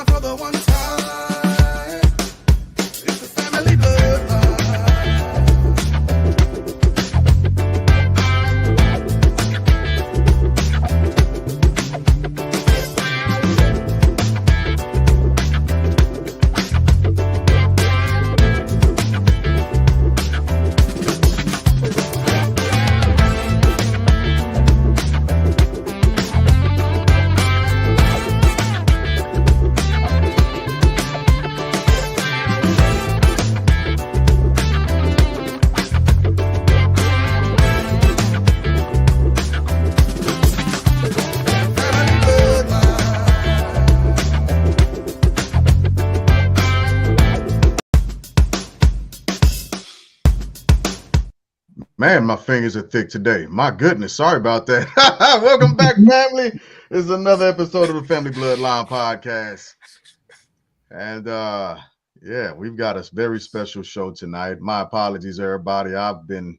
time for the one time. It's the family bloodline. Man, my fingers are thick today. My goodness, sorry about that. Welcome back, family. This is another episode of the Family Bloodline Podcast. And yeah, we've got a very special show tonight. My apologies, everybody. I've been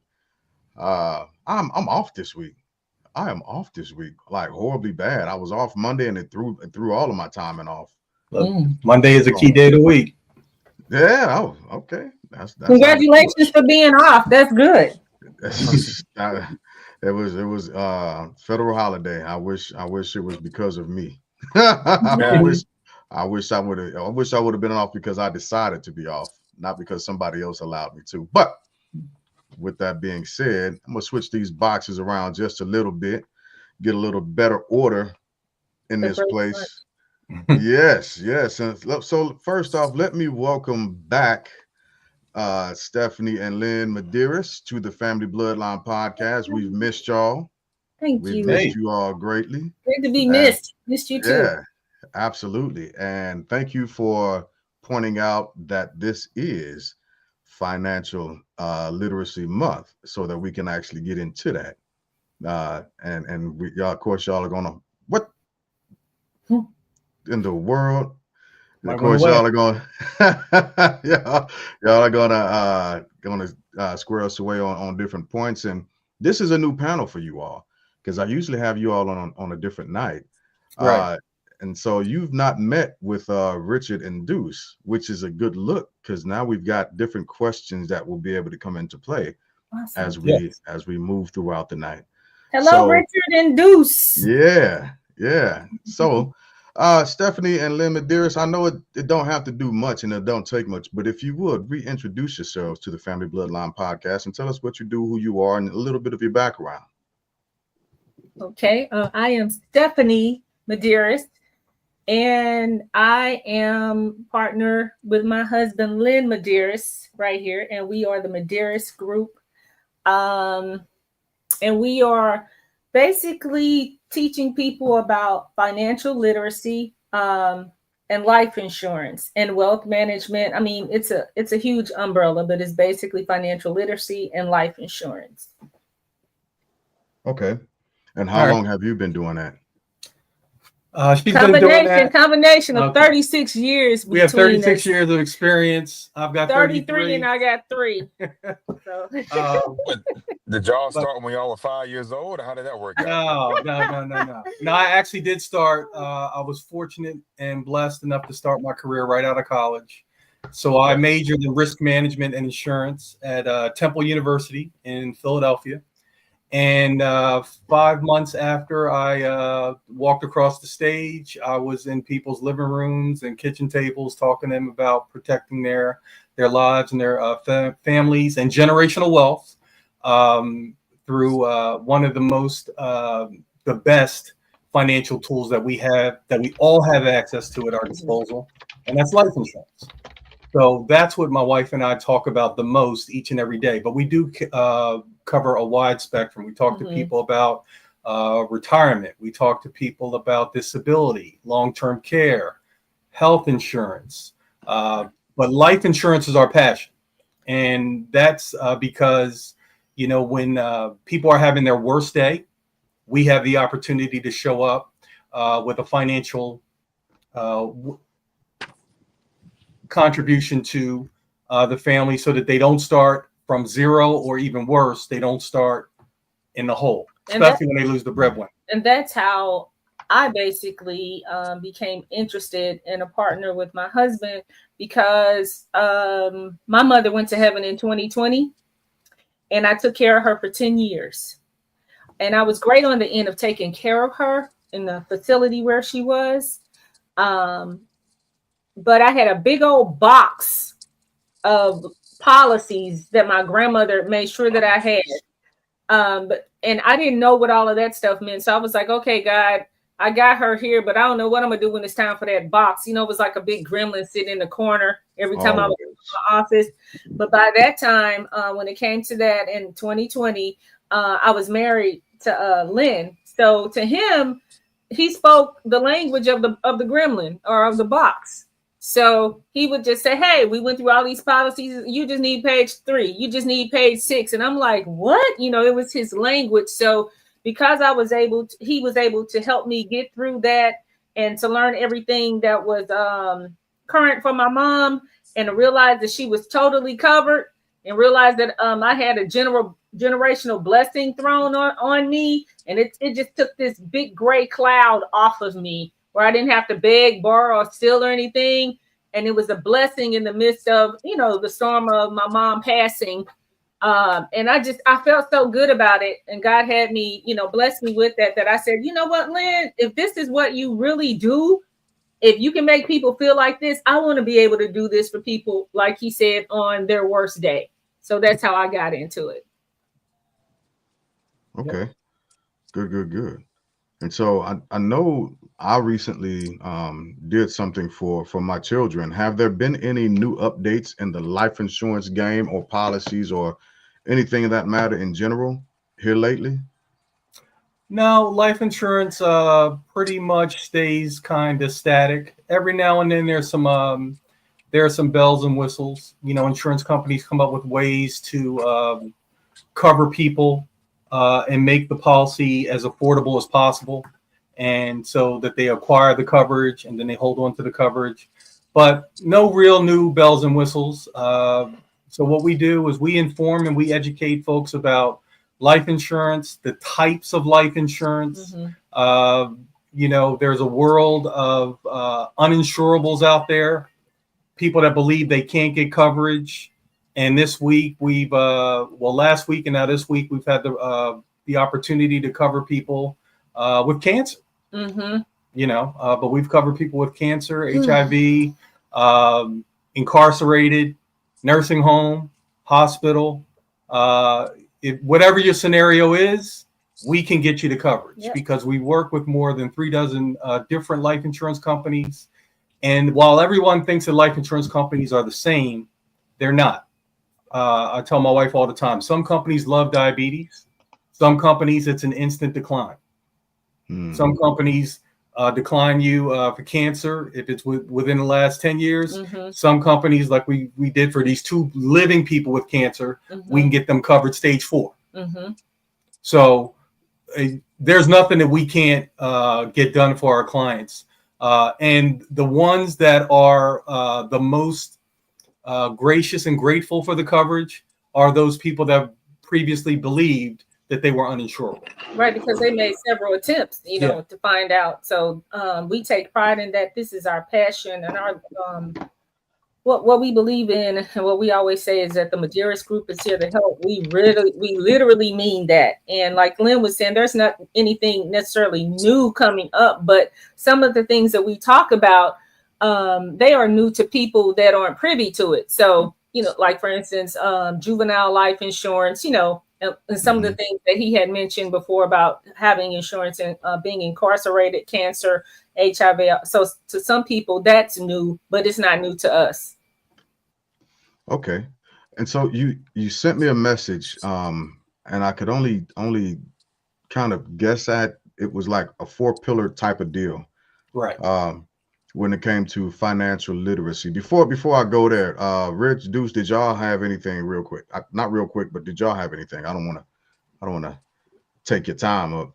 I'm off this week. I am off this week, like horribly bad. I was off Monday and it threw all of my timing off. Monday is a key day of the week. Yeah, oh, okay. That's Congratulations for being off. That's good. It was federal holiday. I wish it was because of me. I wish I would have been off because I decided to be off, not because somebody else allowed me to. But with that being said, I'm gonna switch these boxes around just a little bit, get a little better order in this place. Yes. And so first off, let me welcome back Stephanie and Lynn Mederis to the Family Bloodline Podcast. We've missed y'all. We've missed you all greatly. Great to be missed. Missed you too. Yeah, absolutely. And thank you for pointing out that this is Financial Literacy Month, so that we can actually get into that. And we, y'all, of course, y'all are gonna what in the world? Of course, y'all are going. Y'all are gonna square us away on different points, and this is a new panel for you all because I usually have you all on a different night, right? And so you've not met with Richard and Deuce, which is a good look because now we've got different questions that will be able to come into play as we move throughout the night. Hello, Richard and Deuce. Yeah. So. Stephanie and Lynn Mederis, I know it don't have to do much and it don't take much, but if you would reintroduce yourselves to the Family Bloodline Podcast and tell us what you do, who you are, and a little bit of your background. Okay, I am Stephanie Mederis, and I am partner with my husband Lynn Mederis right here, and we are the Mederis Group, and we are basically teaching people about financial literacy and life insurance and wealth management. I mean, it's a huge umbrella, but it's basically financial literacy and life insurance. Okay. And how long have you been doing that? She's been doing that. Combination of 36 years. We have 36 years of experience. I've got 33 and I got 3. So. Did y'all start when y'all were 5 years old, or how did that work out? No, I actually did start. I was fortunate and blessed enough to start my career right out of college. So I majored in risk management and insurance at Temple University in Philadelphia. And 5 months after I walked across the stage, I was in people's living rooms and kitchen tables talking to them about protecting their lives and their families and generational wealth through one of the best financial tools that we all have access to at our disposal, and that's life insurance. So that's what my wife and I talk about the most each and every day. But we do cover a wide spectrum. We talk to people about retirement. We talk to people about disability, long-term care, health insurance. But life insurance is our passion. And that's because, when people are having their worst day, we have the opportunity to show up with a financial contribution to the family so that they don't start from zero, or even worse, they don't start in the hole, especially when they lose the breadwinner. And that's how I basically became interested in a partner with my husband because my mother went to heaven in 2020, and I took care of her for 10 years. And I was great on the end of taking care of her in the facility where she was. But I had a big old box of policies that my grandmother made sure that I had. And I didn't know what all of that stuff meant. So I was like, okay, God, I got her here, but I don't know what I'm gonna do when it's time for that box. You know, it was like a big gremlin sitting in the corner every time I was in my office. But by that time, when it came to that in 2020, I was married to Lynn. So to him, he spoke the language of the gremlin or of the box. So he would just say, hey, we went through all these policies. You just need page 3. You just need page 6. And I'm like, what? You know, it was his language. So because he was able to help me get through that and to learn everything that was current for my mom, and to realize that she was totally covered, and realize that I had a generational blessing thrown on me. And it just took this big gray cloud off of me, where I didn't have to beg, borrow, or steal or anything. And it was a blessing in the midst of, you know, the storm of my mom passing. And I felt so good about it. And God had me, you know, bless me with that I said, you know what, Lynn, if this is what you really do, if you can make people feel like this, I want to be able to do this for people, like he said, on their worst day. So that's how I got into it. Okay. Good. And so I know I recently did something for my children. Have there been any new updates in the life insurance game or policies or anything of that matter in general here lately? No, life insurance pretty much stays kind of static. Every now and then there are some bells and whistles. You know, insurance companies come up with ways to cover people and make the policy as affordable as possible, and so that they acquire the coverage and then they hold on to the coverage. But no real new bells and whistles. So what we do is we inform and we educate folks about life insurance, the types of life insurance. You know, there's a world of uninsurables out there, people that believe they can't get coverage. And this week last week and now this week, we've had the opportunity to cover people with cancer. You know, but we've covered people with cancer, HIV, incarcerated, nursing home, hospital. Whatever your scenario is, we can get you the coverage because we work with more than 36 different life insurance companies. And while everyone thinks that life insurance companies are the same, they're not. I tell my wife all the time, some companies love diabetes. Some companies, it's an instant decline. Some companies decline you for cancer if it's within the last 10 years. Some companies, like we did for these 2 living people with cancer, we can get them covered stage 4. So there's nothing that we can't get done for our clients. And the ones that are the most gracious and grateful for the coverage are those people that previously believed that they were uninsurable. Right, because they made several attempts, you know, to find out. So we take pride in that. This is our passion, and our what we believe in, and what we always say is that the Mederis Group is here to help. We literally mean that. And like Lynn was saying, there's not anything necessarily new coming up, but some of the things that we talk about, they are new to people that aren't privy to it. So, you know, like for instance, juvenile life insurance, you know, and some of the things that he had mentioned before about having insurance and being incarcerated, cancer, HIV. So to some people that's new, but it's not new to us. Okay. And so you sent me a message and I could only kind of guess at it was like a 4-pillar type of deal. Right. When it came to financial literacy. Before I go there, Rich, Deuce, did y'all have anything real quick? Not real quick, but did y'all have anything? I don't want to take your time up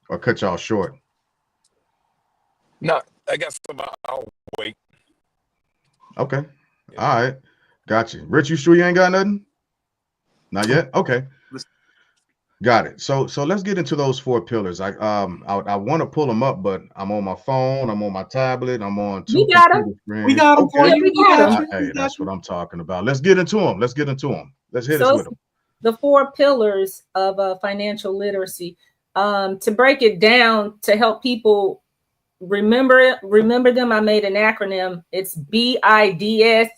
or cut y'all short. No, I guess I'll wait. Okay. All right. Got you. Rich, you sure you ain't got nothing? Not yet? Okay. Got it. So let's get into those 4 pillars. I want to pull them up, but I'm on my phone, I'm on my tablet, I'm on We 2 got them. computer We screens. got them for Okay. Yeah, you. we We got got 'em. you. Hey, We got that's you. what I'm talking about. Let's get into them. Let's get into them. Let's hit us So with it's them. the 4 pillars of financial literacy. To break it down to help people remember them, I made an acronym. It's BIDS.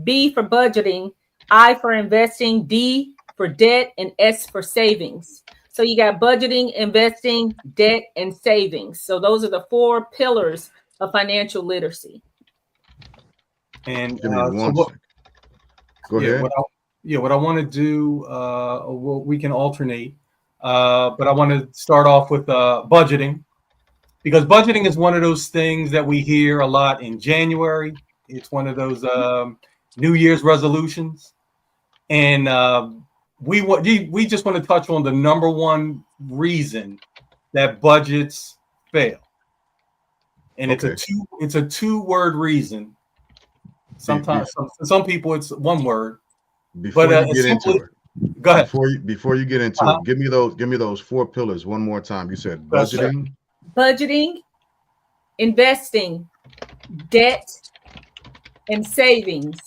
B for budgeting, I for investing, D for debt, and S for savings. So you got budgeting, investing, debt, and savings. So those are the 4 pillars of financial literacy. And Give me so one what? second. Go Yeah, ahead. what I want to do, we can alternate, but I want to start off with budgeting, because budgeting is one of those things that we hear a lot in January. It's one of those New Year's resolutions, and we just want to touch on the number one reason that budgets fail, and Okay. it's a 2-word reason. Sometimes some people it's 1 word. Before But you get into it, go ahead. before you get into it, give me those 4 pillars one more time. You said Sure. budgeting. Budgeting, investing, debt, and savings.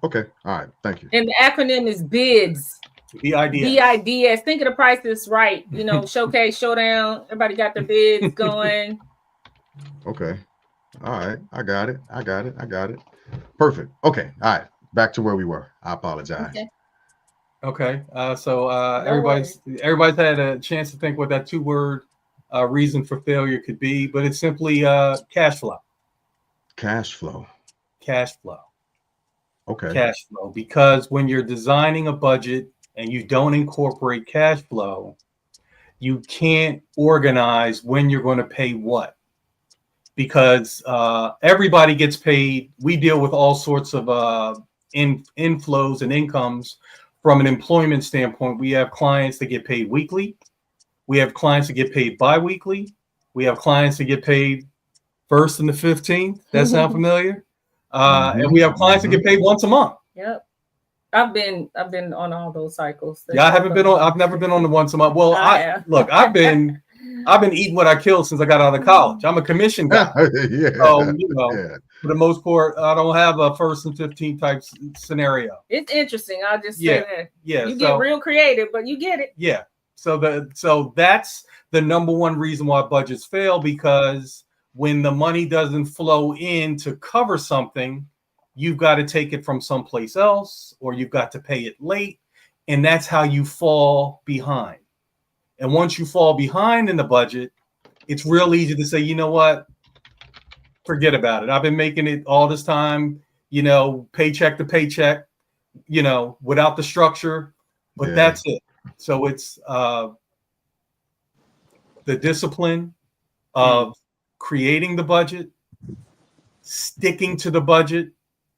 Okay. All right. Thank you. And the acronym is BIDS. BIDS. BIDS. Think of the Price is Right. Showcase, showdown. Everybody got their bids going. Okay. All right. I got it. Perfect. Okay. All right. Back to where we were. I apologize. Okay. So everybody's had a chance to think what that 2-word reason for failure could be, but it's simply cash flow. Cash flow. Okay. Cash flow. Because when you're designing a budget and you don't incorporate cash flow, you can't organize when you're going to pay what. Because everybody gets paid. We deal with all sorts of inflows and incomes from an employment standpoint. We have clients that get paid weekly. We have clients that get paid bi-weekly. We have clients that get paid first and the 15th. That sound familiar? And we have clients that get paid once a month. Yep. I've been on all those cycles. Yeah, I've never been on the once a month. Well, I've been eating what I killed since I got out of college. I'm a commission guy. Yeah. So, Yeah. for the most part, I don't have a first and 15 type scenario. It's interesting. I'll just say that. Yeah. You get real creative, but you get it. Yeah. So that's the number one reason why budgets fail, because when the money doesn't flow in to cover something, you've got to take it from someplace else, or you've got to pay it late. And that's how you fall behind. And once you fall behind in the budget, it's real easy to say, you know what? Forget about it. I've been making it all this time, paycheck to paycheck, without the structure, but that's it. So it's the discipline of creating the budget, sticking to the budget.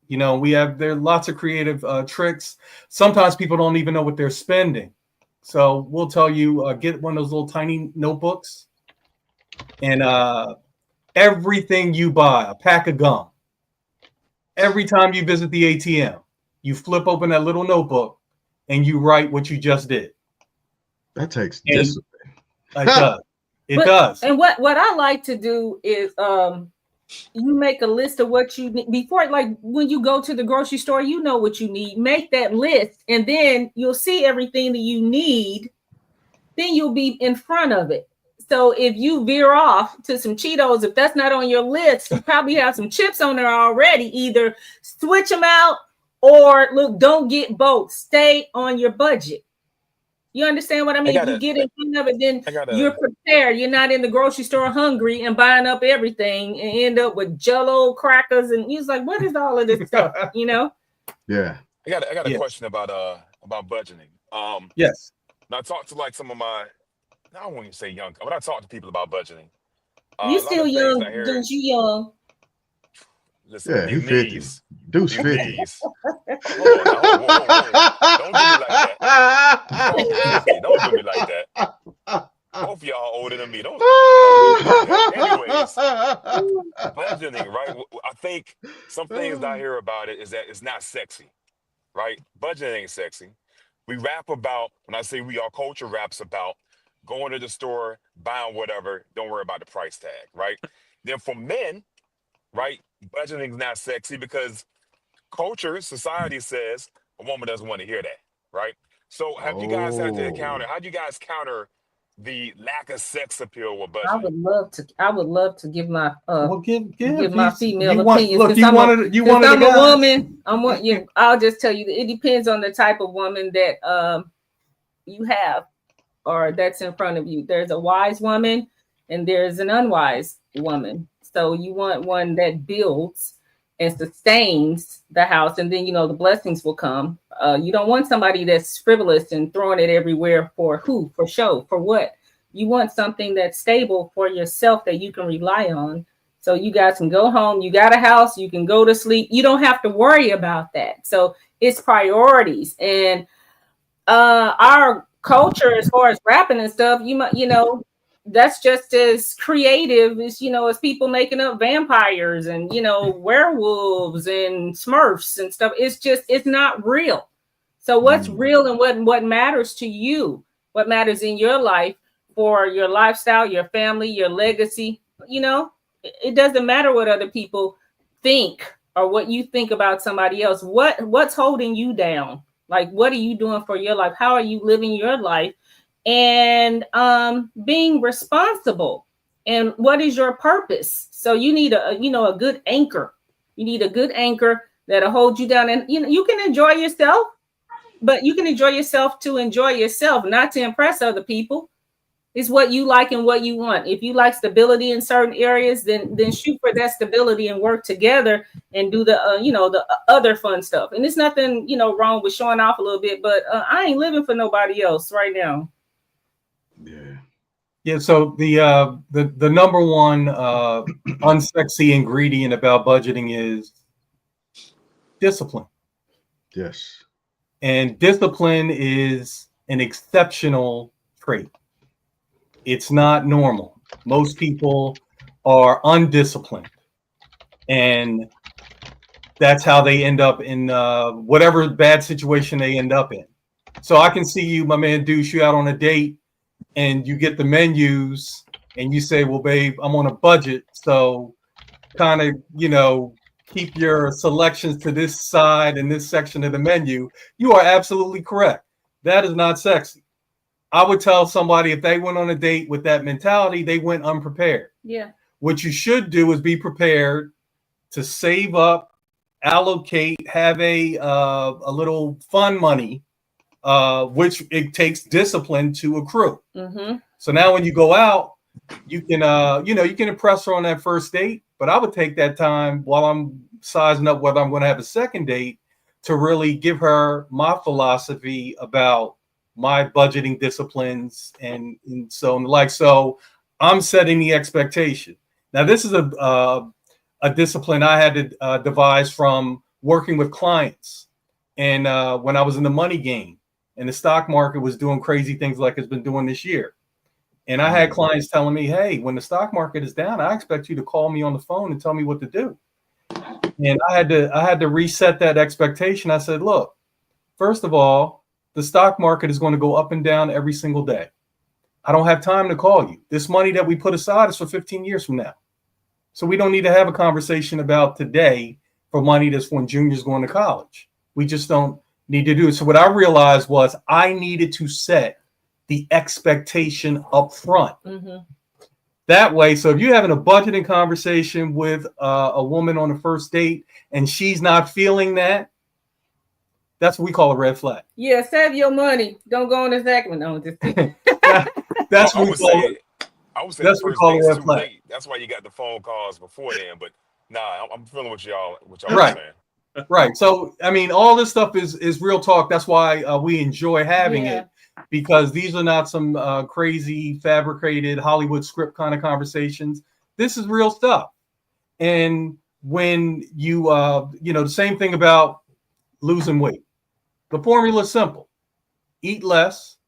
There are lots of creative tricks. Sometimes people don't even know what they're spending. So we'll tell you, get one of those little tiny notebooks, and everything you buy, a pack of gum, every time you visit the ATM, you flip open that little notebook and you write what you just did. That takes discipline. It does. It does. And what I like to do is you make a list of what you need before, like when you go to the grocery store, you know what you need. Make that list, and then you'll see everything that you need. Then you'll be in front of it. So if you veer off to some Cheetos, if that's not on your list, you probably have some chips on there already. Either switch them out, or look, don't get both. Stay on your budget. You understand what I mean? If you get in front of it, then you're prepared. You're not in the grocery store hungry and buying up everything and end up with Jell-O crackers. And you're like, what is all of this stuff? Yeah. I got a question about budgeting. Yes. Now I talked to like some of my, I don't want to say young, but I talk to people about budgeting. You still young, don't you young? Listen, yeah, he 50. Deuce 50. Don't do me like that. Don't do me like that. Both of y'all older than me. Don't do me like that. Anyways, budgeting, right? I think some things that I hear about it is that it's not sexy, right? Budgeting ain't sexy. We rap about, when I say we, our culture raps about going to the store, buying whatever, don't worry about the price tag, right? Then for men, right, budgeting is not sexy because culture, society says a woman doesn't want to hear that, right? So have you guys had to Oh, encounter, how do you guys counter the lack of sex appeal with I budgeting? would love to. I would love to give my Well, give my he's- female you want opinions. look. Since You I'm wanted you since wanted I'm a a guy. woman, I'll just tell you that it depends on the type of woman that you have or that's in front of you. There's a wise woman and there's an unwise woman. So you want one that builds and sustains the house, and then the blessings will come. You don't want somebody that's frivolous and throwing it everywhere for who, for show, for what. You want something that's stable for yourself that you can rely on. So you guys can go home, you got a house, you can go to sleep. You don't have to worry about that. So it's priorities. And our culture, as far as rapping and stuff, that's just as creative as people making up vampires and werewolves and Smurfs and stuff. It's not real. So what's real and what matters to you, what matters in your life for your lifestyle, your family, your legacy, it doesn't matter what other people think or what you think about somebody else. What's holding you down? Like, what are you doing for your life? How are you living your life? And being responsible. And what is your purpose? So you need a good anchor. You need a good anchor that'll hold you down. And you can enjoy yourself, but you can enjoy yourself to enjoy yourself, not to impress other people. It's what you like and what you want. If you like stability in certain areas, then shoot for that stability and work together and do the the other fun stuff. And there's nothing wrong with showing off a little bit, but I ain't living for nobody else right now. Yeah. So the number one unsexy ingredient about budgeting is discipline. yes. And discipline is an exceptional trait. It's not normal. Most people are undisciplined, and that's how they end up in whatever bad situation they end up in. So I can see you, my man, Deuce, you out on a date and you get the menus and you say, well, babe, I'm on a budget. So kind of, keep your selections to this side and this section of the menu. You are absolutely correct. That is not sexy. I would tell somebody if they went on a date with that mentality, they went unprepared. Yeah. What you should do is be prepared to save up, allocate, have a little fun money, which it takes discipline to accrue. Mm-hmm. So now when you go out, you can you can impress her on that first date, but I would take that time while I'm sizing up whether I'm going to have a second date to really give her my philosophy about my budgeting disciplines and so on. Like, so I'm setting the expectation. Now, this is a discipline I had to devise from working with clients. And when I was in the money game and the stock market was doing crazy things like it's been doing this year. And I had clients telling me, hey, when the stock market is down, I expect you to call me on the phone and tell me what to do. And I had to reset that expectation. I said, look, first of all, the stock market is going to go up and down every single day. I don't have time to call you. This money that we put aside is for 15 years from now. So we don't need to have a conversation about today for money that's when Junior's going to college. We just don't need to do it. So what I realized was I needed to set the expectation up front. Mm-hmm. That way, so if you're having a budgeting conversation with a woman on the first date and she's not feeling that, that's what we call a red flag. Yeah, save your money. Don't go on the second one. No, just that's I what we would call say, it. I would say That's the what we first call a date's red too flag. late. That's why you got the phone calls before then. But nah, I'm feeling what y'all Right. saying. Right. So, I mean, all this stuff is real talk. That's why we enjoy having it, because these are not some crazy fabricated Hollywood script kind of conversations. This is real stuff. And when you, the same thing about losing weight. The formula is simple. Eat less,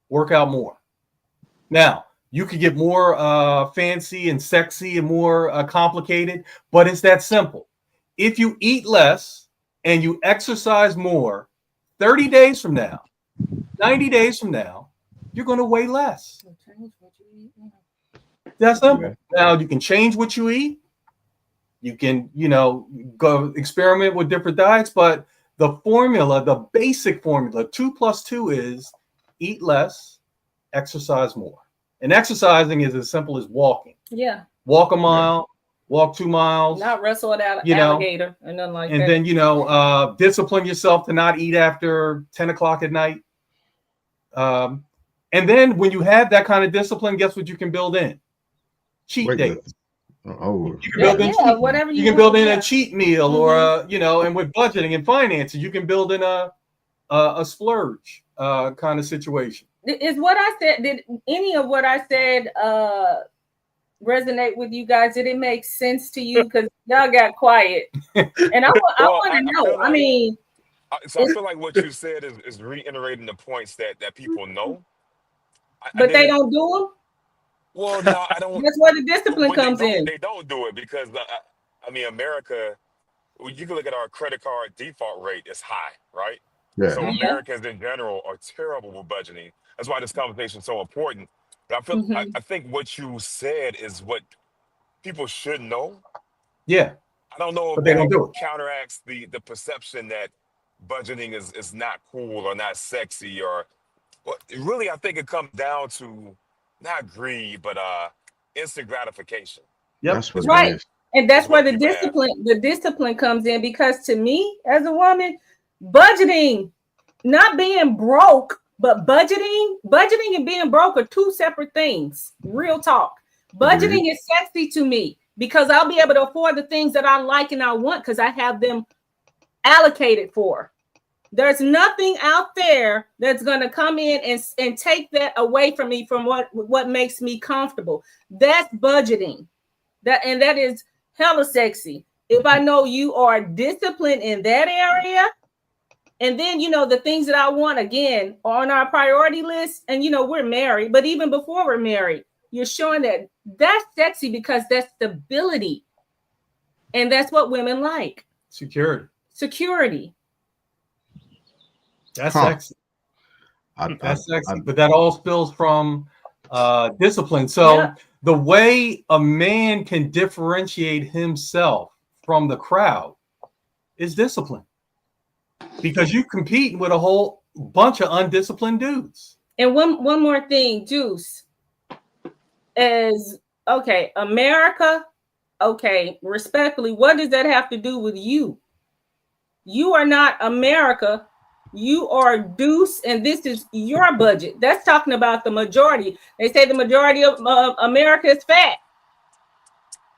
work out more. Now, you could get more fancy and sexy and more complicated, but it's that simple. If you eat less and you exercise more, 30 days from now, 90 days from now, you're going to weigh less. That's simple. Now you can change what you eat. You can, go experiment with different diets, but the formula, the basic formula, 2 + 2 is eat less, exercise more. And exercising is as simple as walking. Yeah. Walk a mile, walk 2 miles. Not wrestle it out alligator and nothing like that. And then, discipline yourself to not eat after 10 o'clock at night. And then when you have that kind of discipline, guess what you can build in? Cheat days. Oh, you can build in whatever you can build in a yeah. cheat meal, or and with budgeting and finances, you can build in a splurge kind of situation. Is what I said, did any of what I said resonate with you guys? Did it make sense to you? Because y'all got quiet. And I want to know. I mean, so I feel like what you said is reiterating the points that people know. But they don't do them? Well, no, I don't. That's where the discipline comes in. They don't do it because, America, you can look at our credit card default rate is high, right? yeah. So Americans in general are terrible with budgeting. That's why this conversation is so important. But I feel I think what you said is what people should know. Yeah. I don't know if But they don't do it. counteracts the perception that budgeting is not cool or not sexy, or really I think it comes down to not greed, but instant gratification. Yep. That's what Right. it is. And that's where the What people have. discipline comes in, because to me as a woman, budgeting, not being broke, but budgeting and being broke are two separate things. Real talk. Budgeting is sexy to me because I'll be able to afford the things that I like and I want because I have them allocated for. There's nothing out there that's going to come in and take that away from me from what makes me comfortable. That's budgeting. That is hella sexy. If I know you are disciplined in that area, and then, the things that I want, again, on our priority list, and, we're married, but even before we're married, you're showing that that's sexy because that's stability. And that's what women like. Security. That's sexy. That's sexy. But that all spills from discipline. So the way a man can differentiate himself from the crowd is discipline. Because you compete with a whole bunch of undisciplined dudes. And one more thing, Juice, is okay, America, okay, respectfully, what does that have to do with you? You are not America. You are Deuce, and this is your budget. That's talking about the majority. They say the majority of America is fat.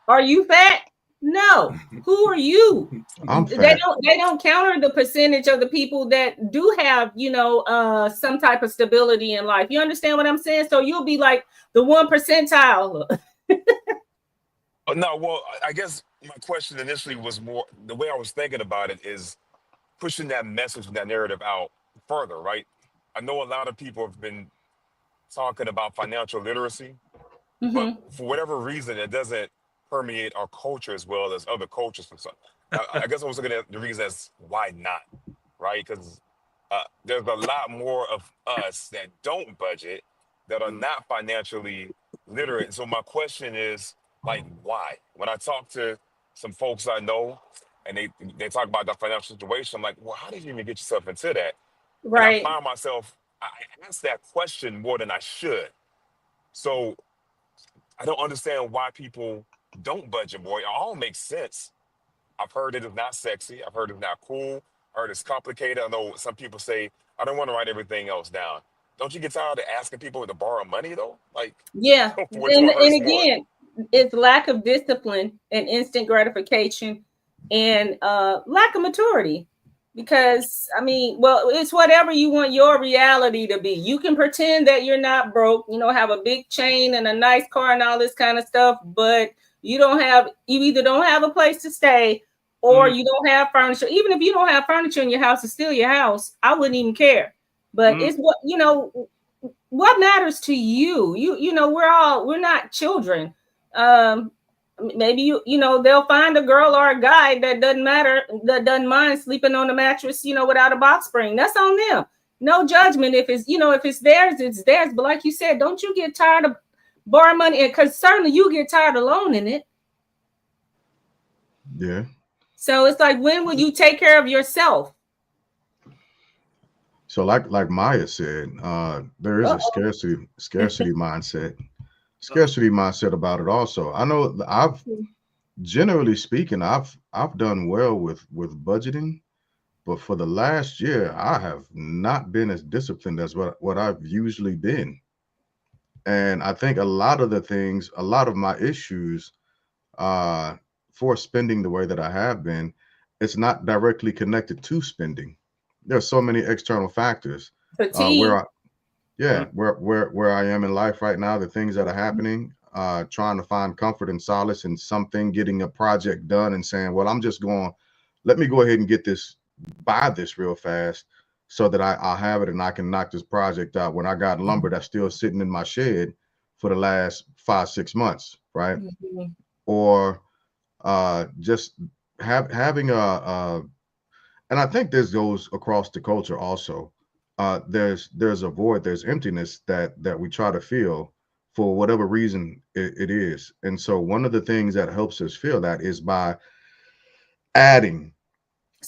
Are you fat? No. Who are you? I'm fat. They don't counter the percentage of the people that do have, some type of stability in life. You understand what I'm saying? So you'll be like the 1 percentile. No, well, I guess my question initially was more, the way I was thinking about it is pushing that message and that narrative out further, right? I know a lot of people have been talking about financial literacy, but for whatever reason, it doesn't permeate our culture as well as other cultures. I guess I was looking at the reason as why not, right? Because there's a lot more of us that don't budget, that are not financially literate. So my question is, like, why? When I talk to some folks I know and they talk about the financial situation, I'm like, well, how did you even get yourself into that? Right. And I find myself, I ask that question more than I should. So I don't understand why people don't budget more. It all makes sense. I've heard it is not sexy. I've heard it's not cool. I heard it's complicated. I know some people say, I don't want to write everything else down. Don't you get tired of asking people to borrow money though? Like, yeah. And again, it's lack of discipline and instant gratification and lack of maturity. Because it's whatever you want your reality to be. You can pretend that you're not broke, have a big chain and a nice car and all this kind of stuff, but you either don't have a place to stay or you don't have furniture. Even if you don't have furniture in your house, it's still your house. I wouldn't even care. But it's what matters to you. We're not children. Maybe they'll find a girl or a guy that doesn't mind sleeping on the mattress, without a box spring. That's on them. No judgment. If it's, if it's theirs, it's theirs. But like you said, don't you get tired of borrowing money? Because certainly you get tired of loaning it. Yeah. So it's like, when will you take care of yourself? So like Maya said, there is a scarcity mindset. Scarcity mindset about it also. I know I've generally speaking, I've done well with budgeting, but for the last year, I have not been as disciplined as what I've usually been. And I think a lot of my issues for spending the way that I have been, it's not directly connected to spending. There's so many external factors Fatigue. where I am in life right now, the things that are happening, trying to find comfort and solace in something, getting a project done and saying, well, let me go ahead and buy this real fast so that I'll have it and I can knock this project out when I got lumber that's still sitting in my shed for the last 5-6 months, right? Mm-hmm. Or just having and I think this goes across the culture also. There's a void, there's emptiness that we try to fill for whatever reason it is. And so one of the things that helps us feel that is by adding.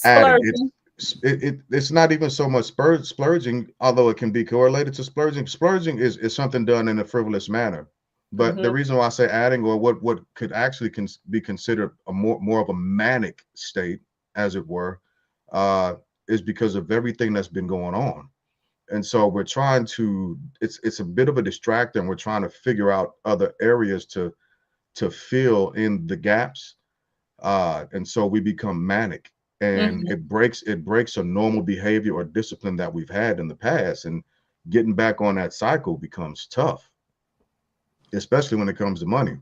It's not even so much splurging, although it can be correlated to splurging. Splurging is something done in a frivolous manner. But the reason why I say adding, or what could actually be considered a more of a manic state, as it were, is because of everything that's been going on. And so we're trying to, it's a bit of a distractor, and we're trying to figure out other areas to fill in the gaps. And so we become manic, and it breaks a normal behavior or discipline that we've had in the past, and getting back on that cycle becomes tough, especially when it comes to money.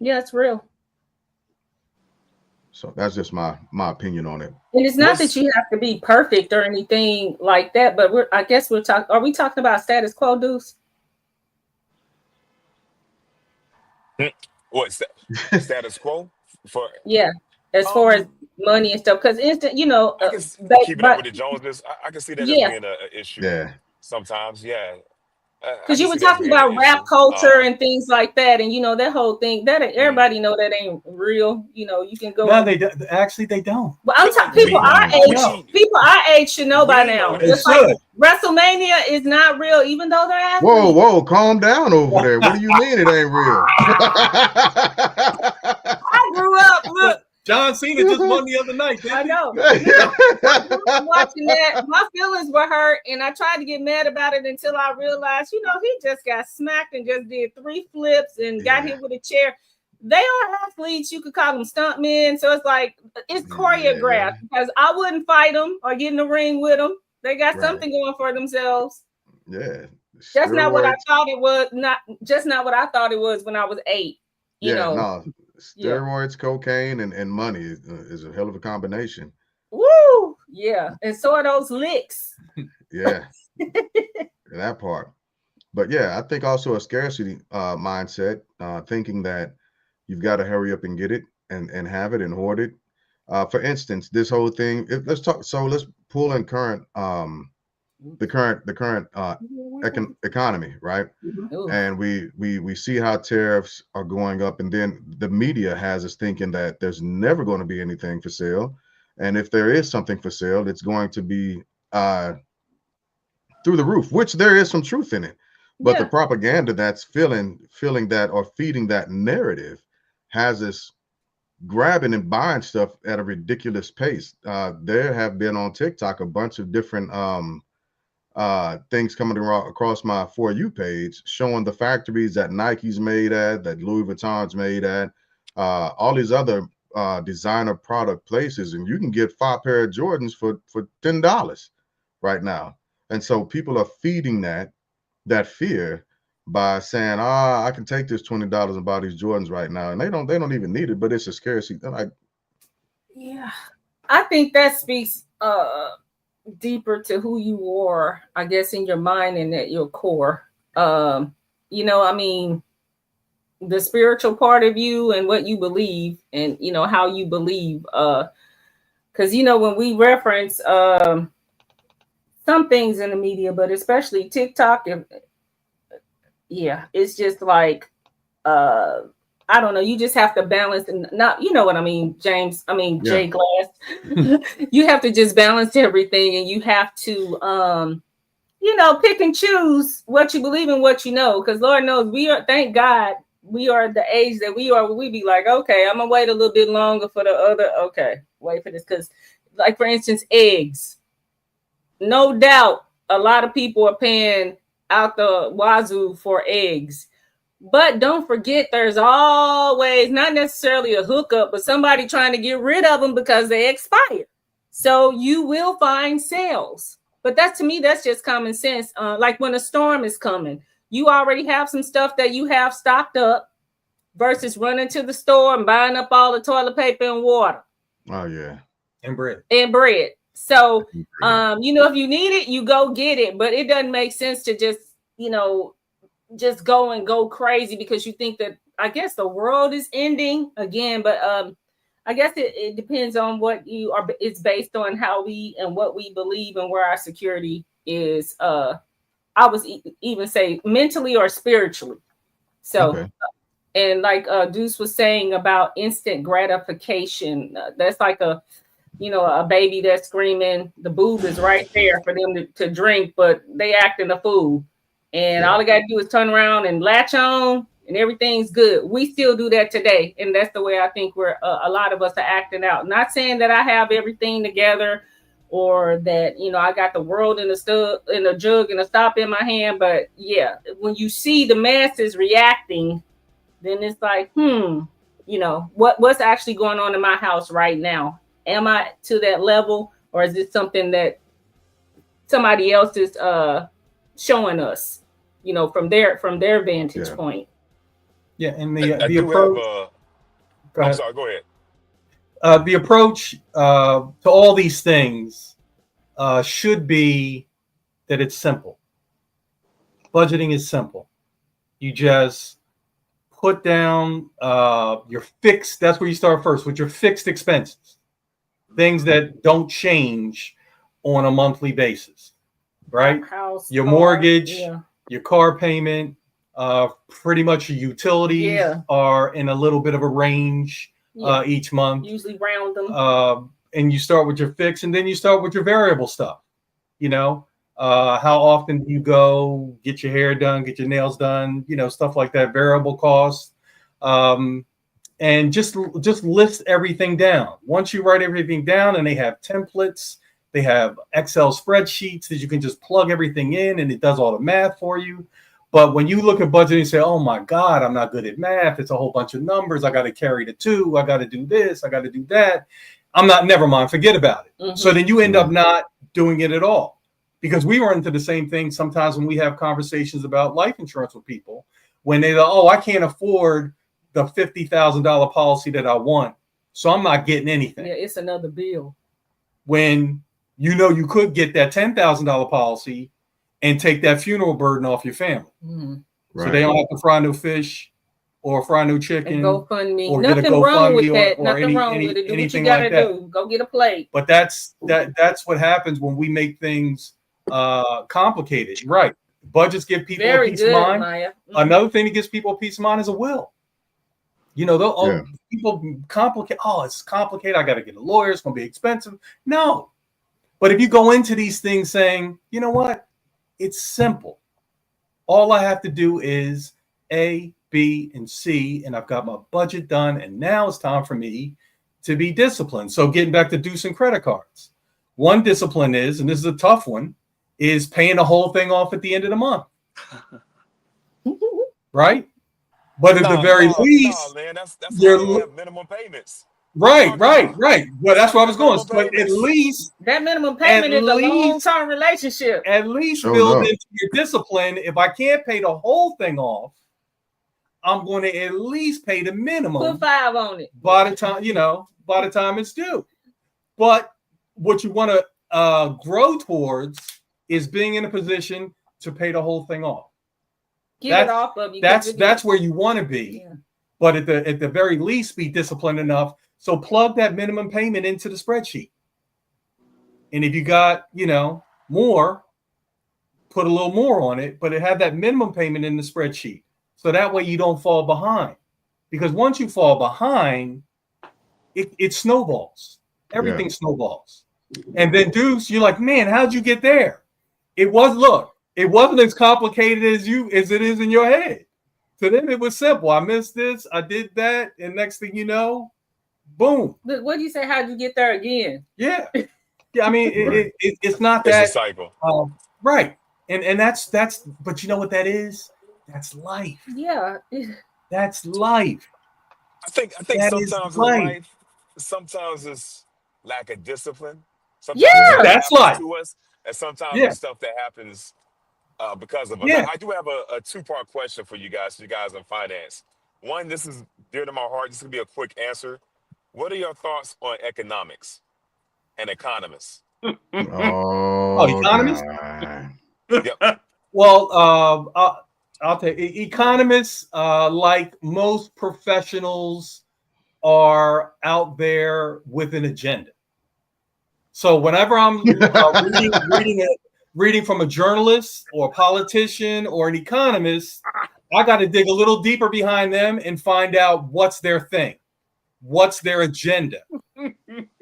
Yeah, it's real. So that's just my opinion on it. And it's not that you have to be perfect or anything like that, but are we talking about status quo, Deuce? What status quo for? Yeah, as far as money and stuff, because instant, I can keep it up with the Joneses. I can see that as being an issue. Yeah. Sometimes, yeah. Because you were talking about rap culture and things like that, and that whole thing that everybody know that ain't real. You can go. No, they don't. But I'm talking people our age. People our age should know by now. Just like WrestleMania is not real, even though they're athletes. Whoa, calm down over there. What do you mean it ain't real? I grew up. Look. John Cena just won the other night. I know. I'm watching that. My feelings were hurt, and I tried to get mad about it until I realized, he just got smacked and just did 3 flips and got hit with a chair. They are athletes. You could call them stuntmen. So it's like, it's choreographed because I wouldn't fight them or get in the ring with them. They got something going for themselves. Yeah. That's not what I thought it was. Not what I thought it was when I was 8. No. Steroids, cocaine, and money is a hell of a combination. Woo! Yeah, and so are those licks. Yeah, that part. But yeah, I think also a scarcity mindset, thinking that you've got to hurry up and get it and have it and hoard it. For instance, this whole thing. Let's pull in the current economy, right? And we see how tariffs are going up, and then the media has us thinking that there's never going to be anything for sale, and if there is something for sale, it's going to be through the roof, which there is some truth in it. But the propaganda that's filling that or feeding that narrative has us grabbing and buying stuff at a ridiculous pace. There have been on TikTok a bunch of different things coming across my For You page showing the factories that Nike's made at, that Louis Vuitton's made at, all these other designer product places, and you can get 5 pair of Jordans for $10 right now. And so people are feeding that fear by saying, I can take this $20 and buy these Jordans right now, and they don't even need it, but it's a scarcity. They're like, yeah, I think that speaks deeper to who you are, I guess, in your mind and at your core. I mean, the spiritual part of you and what you believe, and how you believe. Because when we reference some things in the media, but especially TikTok. Yeah, it's just like I don't know. You just have to balance, and not, you know what I mean, James. I mean, Yeah. Jay Glass. You have to just balance everything, and you have to, pick and choose what you believe in, what you know. Because Lord knows we are. Thank God we are the age that we are. We be like, okay, I'm gonna wait a little bit longer for the other. Okay, wait for this, because, like, for instance, eggs. No doubt, a lot of people are paying out the wazoo for eggs. But don't forget, there's always not necessarily a hookup, but somebody trying to get rid of them because they expire. So you will find sales. But that, to me, that's just common sense. Like when a storm is coming, you already have some stuff that you have stocked up versus running to the store and buying up all the toilet paper and water. Oh yeah. And bread. And bread. So, if you need it, you go get it. But it doesn't make sense to just go crazy because you think that, I guess, the world is ending again. But I guess it depends on what you are. It's based on how we and what we believe and where our security is. I was even say mentally or spiritually. So, Okay. And like Deuce was saying about instant gratification, that's like a baby that's screaming, the boob is right there for them to drink, but they acting a fool. And all they got to do is turn around and latch on and everything's good. We still do that today. And that's the way I think we're a lot of us are acting out. Not saying that I have everything together or that, I got the world in a jug and a stop in my hand. But yeah, when you see the masses reacting, then it's like, what's actually going on in my house right now? Am I to that level, or is it something that somebody else is showing us, from their vantage point? Yeah, and I the do approach. have I'm sorry, go ahead. The approach to all these things should be that it's simple. Budgeting is simple. You just put down your fixed. That's where you start first, with your fixed expenses. Things that don't change on a monthly basis, right? House, your car, mortgage, your car payment, pretty much your utilities are in a little bit of a range each month. Usually round them. And you start with your fixed, and then you start with your variable stuff. How often do you go get your hair done, get your nails done, stuff like that, variable costs. And just list everything down. Once you write everything down, and they have templates, they have Excel spreadsheets that you can just plug everything in, and it does all the math for you. But when you look at budgeting and say, oh my God, I'm not good at math. It's a whole bunch of numbers. I got to carry the two. I got to do this. I got to do that. Never mind, forget about it. Mm-hmm. So then you end up not doing it at all. Because we run into the same thing sometimes when we have conversations about life insurance with people, when they go, oh, I can't afford the $50,000 policy that I want, so I'm not getting anything. Yeah, it's another bill. When you could get that $10,000 policy and take that funeral burden off your family. Mm-hmm. Right. So they don't have to fry no fish or fry no chicken. And GoFundMe. Or Nothing get a wrong with GoFundMe that. or Nothing wrong with it. Do what you gotta do. Go get a plate. But that's what happens when we make things complicated. Right. Budgets give people a peace of mind. Mm-hmm. Another thing that gives people a peace of mind is a will. People complicate. Oh, it's complicated. I got to get a lawyer. It's going to be expensive. No. But if you go into these things saying, you know what? It's simple. All I have to do is A, B, and C, and I've got my budget done. And now it's time for me to be disciplined. So getting back to Deuce and credit cards. One discipline is, and this is a tough one, is paying the whole thing off at the end of the month. Right? But at the very least, man, that's why you have minimum payments. Right. Well, that's where I was going. But at least that minimum payment is a long-term relationship. At least build into your discipline. If I can't pay the whole thing off, I'm going to at least pay the minimum. Put 5 on it. By the time it's due. But what you want to grow towards is being in a position to pay the whole thing off. Get it off of you. That's where you want to be. Yeah. But at the very least, be disciplined enough. So plug that minimum payment into the spreadsheet. And if you got, you more, put a little more on it, but it had that minimum payment in the spreadsheet. So that way you don't fall behind. Because once you fall behind, it snowballs. Everything snowballs. And then Deuce, you're like, man, how'd you get there? It wasn't as complicated as it is in your head. To them, it was simple. I missed this, I did that, and next thing you know, boom. But what do you say? How'd you get there again? Yeah. Yeah, I mean, it's not It's that a cycle. right. And that's but you know what that is? That's life. Yeah. That's life. I think That is sometimes in life. life, sometimes it's lack of discipline. Sometimes Yeah, stuff that's happens life. to us, and sometimes Yeah. it's stuff that happens because of us. Yeah. I do have a two-part question for you guys in finance. One, this is dear to my heart. This is gonna be a quick answer. What are your thoughts on economics and economists? Oh, economists? God. Yep. Well, I'll tell you, economists, like most professionals, are out there with an agenda. So whenever I'm reading from a journalist or a politician or an economist, I got to dig a little deeper behind them and find out what's their thing, what's their agenda.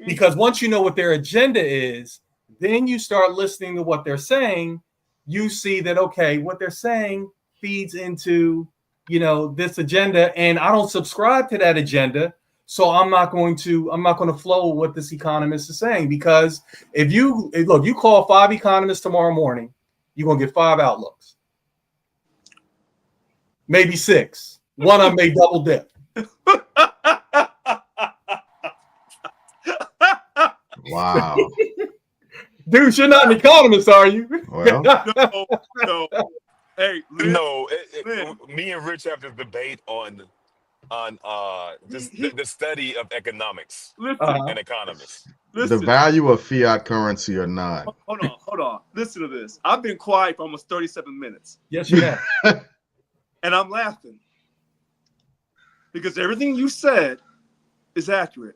Because once you know what their agenda is, then you start listening to what they're saying. You see that, okay, what they're saying feeds into, this agenda, and I don't subscribe to that agenda. So I'm not going to flow with what this economist is saying, because if you call 5 economists tomorrow morning, you're gonna get 5 outlooks, maybe 6. One of them may double dip. Wow. Dude, you're not an economist, are you? Well, No. Hey, Lynn, No, Lynn. me and Rich have this debate on the study of economics Listen, and economists. the listen. value of fiat currency or not. Hold on. Listen to this. I've been quiet for almost 37 minutes, Yes, you have. and I'm laughing because everything you said is accurate.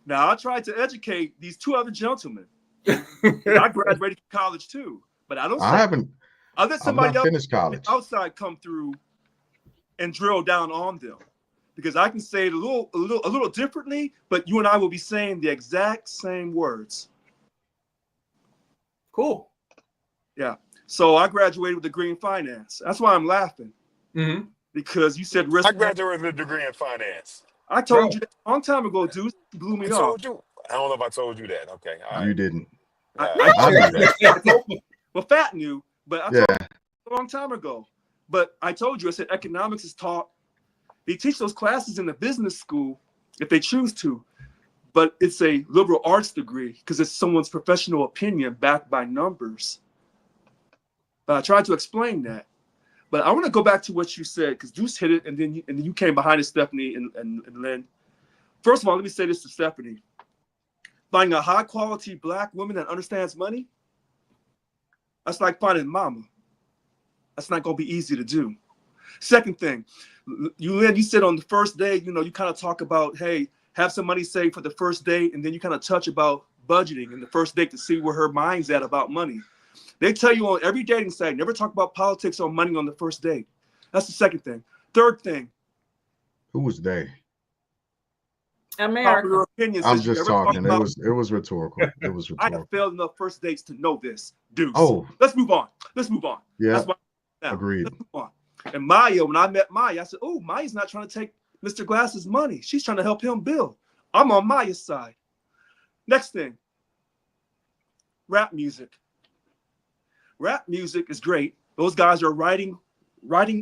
Now, I tried to educate these 2 other gentlemen. I graduated from college too, but I don't. I let I've somebody not else finished college. outside come through and drill down on them, because I can say it a little differently, but you and I will be saying the exact same words. Cool. Yeah. So I graduated with a degree in finance. That's why I'm laughing, Mm-hmm. because you said risk. I graduated with a degree in finance. I told you that a long time ago, dude. You blew me I off. told you. I don't know if I told you that. Okay. All right. You didn't. I knew that. Well, Fat knew, but I told Yeah. you a long time ago. But I told you, I said economics is taught. They teach those classes in the business school if they choose to, but it's a liberal arts degree because it's someone's professional opinion backed by numbers. But I tried to explain that. But I want to go back to what you said, because Deuce hit it, and then you came behind it, Stephanie and Lynn. First of all, let me say this to Stephanie. Finding a high-quality Black woman that understands money, that's like finding mama. That's not going to be easy to do. Second thing, Lynn, you said on the first day, you kind of talk about, hey, have some money saved for the first date, and then you kind of touch about budgeting in the first date to see where her mind's at about money. They tell you on every dating site, never talk about politics or money on the first date. That's the second thing. Third thing. Who was they? America. Popular opinion I'm says you just never talking. talk It was rhetorical. It was I have rhetorical. failed enough first dates to know this. Deuce. Oh, Let's move on. yeah. That's why now. Agreed. Let's move on. And Maya, when I met Maya, I said, oh, Maya's not trying to take Mr. Glass's money. She's trying to help him build. I'm on Maya's side. Next thing. Rap music. Rap music is great. Those guys are writing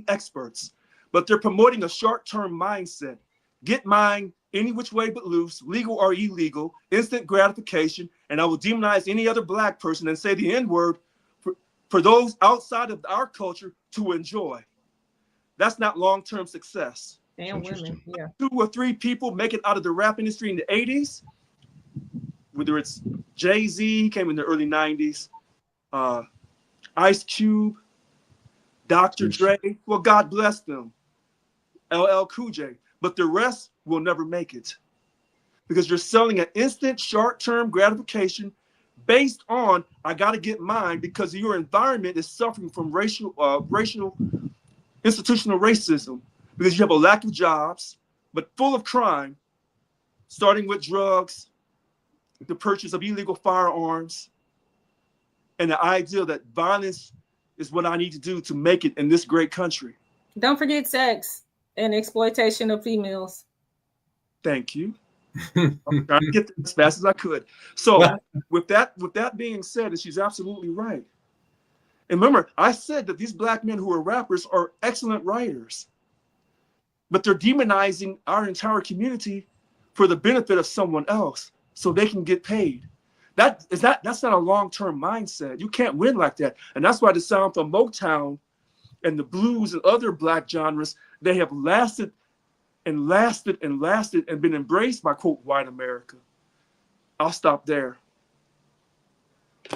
experts, but they're promoting a short-term mindset. Get mine any which way but loose, legal or illegal, instant gratification, and I will demonize any other Black person and say the N-word for those outside of our culture to enjoy. That's not long-term success. And women, yeah. 2 or 3 people make it out of the rap industry in the 80s, whether it's Jay-Z, came in the early 90s, Ice Cube, Dr. Dre, well, God bless them, LL Cool J, but the rest will never make it because you're selling an instant short-term gratification based on I got to get mine because your environment is suffering from racial institutional racism because you have a lack of jobs, but full of crime, starting with drugs, the purchase of illegal firearms, and the idea that violence is what I need to do to make it in this great country. Don't forget sex and exploitation of females. Thank you. I'm trying to get there as fast as I could. So with that being said, and she's absolutely right. And remember, I said that these black men who are rappers are excellent writers, but they're demonizing our entire community for the benefit of someone else so they can get paid. That's not a long-term mindset. You can't win like that. And that's why the sound from Motown and the blues and other black genres, they have lasted and lasted and lasted and been embraced by, quote, white America. I'll stop there.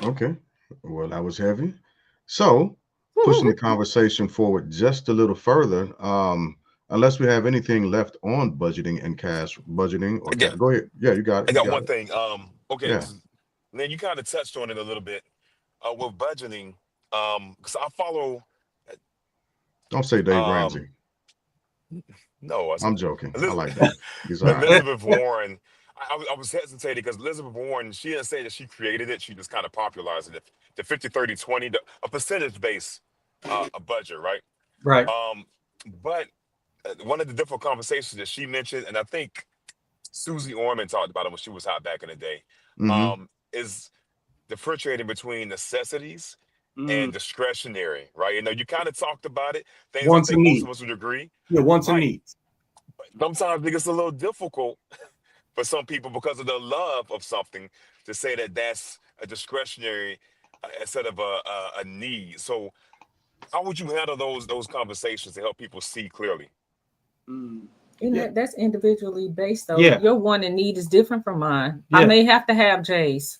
Okay. Well, that was heavy. So pushing the conversation forward just a little further, unless we have anything left on budgeting and cash budgeting. Or go ahead. Yeah, you got it. I got one thing. Okay. Yeah. Then you kind of touched on it a little bit with budgeting. Because I follow. Don't say Dave Ramsey. No, I'm joking. I like that. He's all right. Elizabeth Warren. I was hesitating because Elizabeth Warren, she didn't say that she created it. She just kind of popularized it. The 50-30-20, a percentage base a budget, right? Right. But one of the different conversations that she mentioned, and I think Susie Orman talked about it when she was hot back in the day, is differentiating between necessities and discretionary, right? You know, you kind of talked about it. Things Wants I think and most needs. of us would agree. Yeah, wants and needs. Sometimes it gets a little difficult for some people because of the love of something to say that that's a discretionary instead of a need. So how would you handle those conversations to help people see clearly? And that's individually based though. Yeah. Your want and need is different from mine. Yeah. I may have to have Jay's.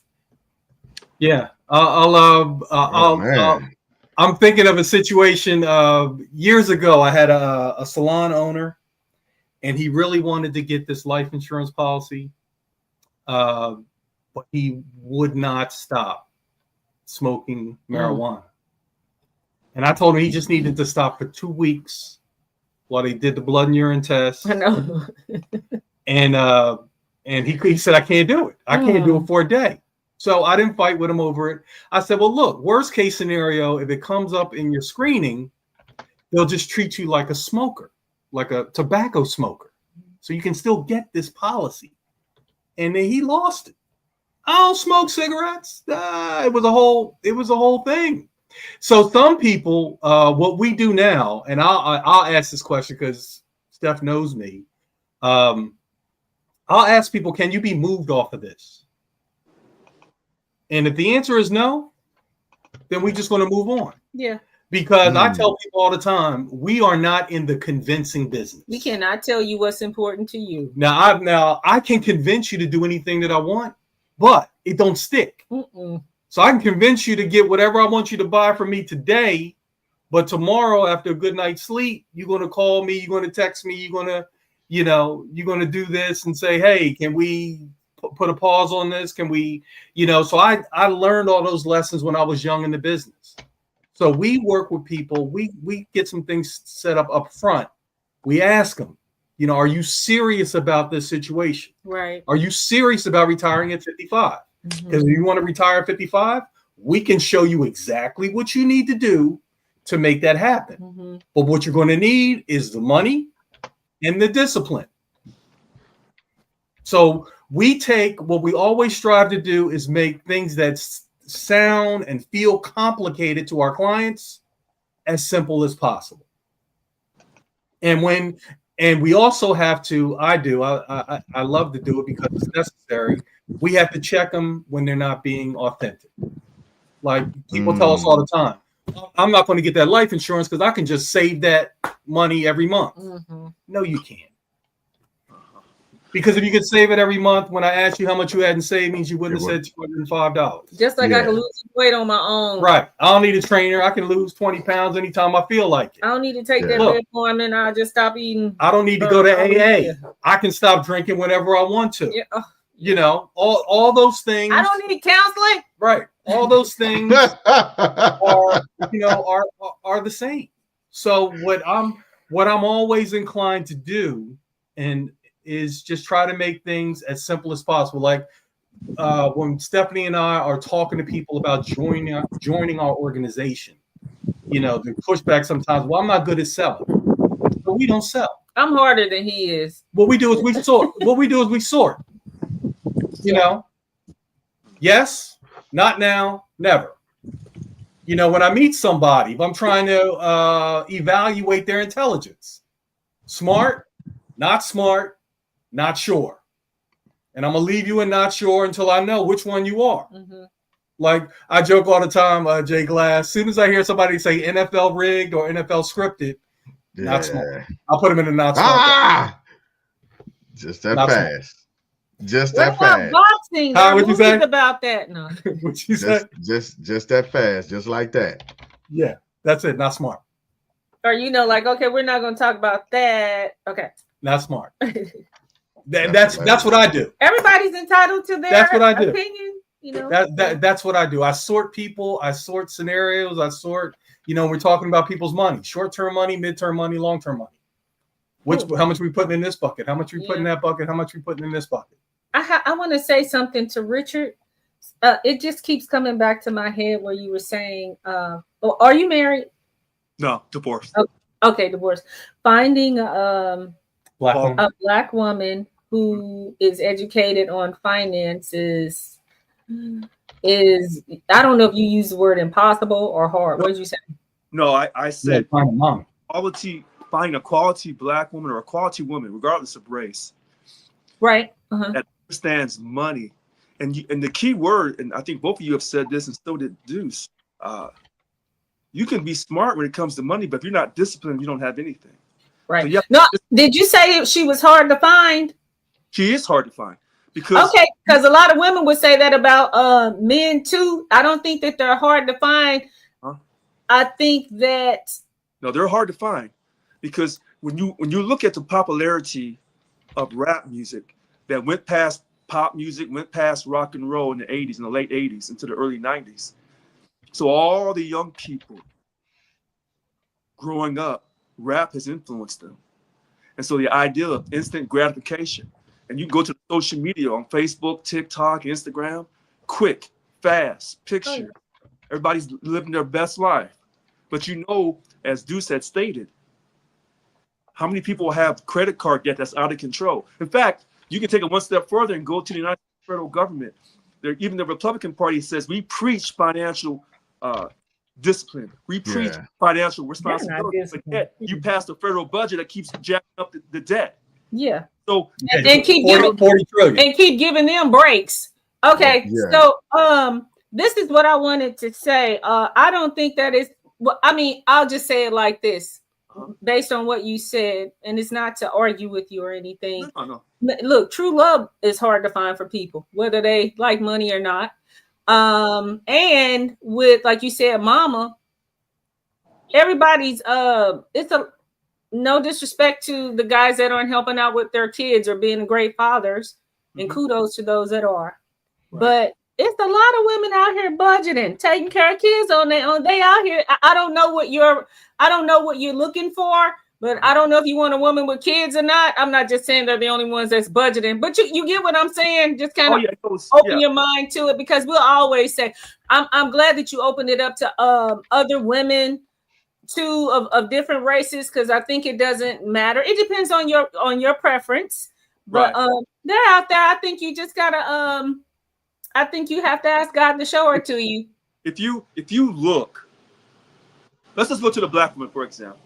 Yeah. Man. I'm thinking of a situation years ago. I had a salon owner, and he really wanted to get this life insurance policy, but he would not stop smoking marijuana. And I told him he just needed to stop for 2 weeks while they did the blood and urine test. I know. And he said, I can't do it. I can't do it for a day. So I didn't fight with him over it. I said, well, look, worst case scenario, if it comes up in your screening, they'll just treat you like a smoker, like a tobacco smoker. So you can still get this policy. And then he lost it. I don't smoke cigarettes. It was a whole thing. So some people, what we do now, and I'll ask this question because Steph knows me. I'll ask people, can you be moved off of this? And if the answer is no, then we're just going to move on. Yeah. Because I tell people all the time, we are not in the convincing business. We cannot tell you what's important to you. Now I can convince you to do anything that I want, but it don't stick. So I can convince you to get whatever I want you to buy from me today, but tomorrow after a good night's sleep, you're going to call me, you're going to text me, you're going to do this and say, hey, can we put a pause on this? Can we, so I learned all those lessons when I was young in the business. So we work with people. We get some things set up front. We ask them, are you serious about this situation? Right. Are you serious about retiring at 55? Because if you want to retire at 55, we can show you exactly what you need to do to make that happen. But what you're going to need is the money and the discipline. So we take what we always strive to do is make things that sound and feel complicated to our clients as simple as possible. And we also have to, I love to do it because it's necessary. We have to check them when they're not being authentic. Like people tell us all the time, I'm not going to get that life insurance because I can just save that money every month. No, you can't. Because if you could save it every month, when I asked you how much you hadn't saved, means you wouldn't have said $205. Just like I can lose weight on my own. Right. I don't need a trainer. I can lose 20 pounds anytime I feel like it. I don't need to take that metformin. I'll just stop eating. I don't need to go to AA. I can stop drinking whenever I want to. You know, all those things. I don't need counseling. Right. All those things are, you know, are the same. So what I'm always inclined to do and is just try to make things as simple as possible. Like when Stephanie and I are talking to people about joining our organization, you know, the pushback sometimes, well, I'm not good at selling. So we don't sell. I'm harder than he is. What we do is we sort. You know, yes, not now, never. You know, when I meet somebody, if I'm trying to evaluate their intelligence, smart, not sure. And I'm going to leave you in not sure until I know which one you are. Mm-hmm. Like I joke all the time, Jay Glass, as soon as I hear somebody say NFL rigged or NFL scripted, not smart. I'll put them in a not smart. Just that fast. Just that what fast. Boxing? There are movies about that. No. What you say? Just that fast, just like that. Yeah, that's it. Not smart. Or you know, like, okay, we're not going to talk about that. Okay. Not smart. That's what I do. Everybody's entitled to their that's what I do. Opinion. You know, that's what I do. I sort people. I sort scenarios. I sort. You know, we're talking about people's money: short-term money, mid-term money, long-term money. How much are we putting in this bucket? How much are we putting in that bucket? How much are we putting in this bucket? I want to say something to Richard. It just keeps coming back to my head where you were saying, are you married? No, divorced. Okay, divorced. Finding a Black woman who is educated on finances is, I don't know if you use the word impossible or hard. What did you say? No, I said quality. Find a quality Black woman or a quality woman, regardless of race. Right. That understands money. And the key word, and I think both of you have said this, and so did Deuce, you can be smart when it comes to money, but if you're not disciplined, you don't have anything. Right. So no, did you say she was hard to find? She is hard to find. Because a lot of women would say that about men too. I don't think that they're hard to find. I think that they're hard to find. Because when you look at the popularity of rap music that went past pop music, went past rock and roll in the 80s, in the late 80s into the early 90s. So all the young people growing up, rap has influenced them. And so the idea of instant gratification, and you go to social media on Facebook, TikTok, Instagram, quick, fast, picture. Everybody's living their best life. But you know, as Deuce had stated, how many people have credit card debt that's out of control? In fact, you can take it one step further and go to the United States federal government. Even the Republican Party says we preach financial discipline. We preach financial responsibility. But yet you pass the federal budget that keeps jacking up the debt. Yeah. So and keep giving them breaks. Okay. So this is what I wanted to say. I don't think that is. Well, I mean, I'll just say it like this. Based on what you said, and it's not to argue with you or anything. No. Look, true love is hard to find for people, whether they like money or not. And with, like you said, mama, everybody's it's a no disrespect to the guys that aren't helping out with their kids or being great fathers, and kudos to those that are. Right. But it's a lot of women out here budgeting, taking care of kids on their own. They out here. I don't know what you're looking for, but I don't know if you want a woman with kids or not. I'm not just saying they're the only ones that's budgeting, but you get what I'm saying. Just kind of open your mind to it, because we'll always say, I'm glad that you opened it up to other women too of different races, because I think it doesn't matter. It depends on your preference, but they're out there. I think you just gotta I think you have to ask God to show her to you. If you look, let's just look to the Black woman, for example,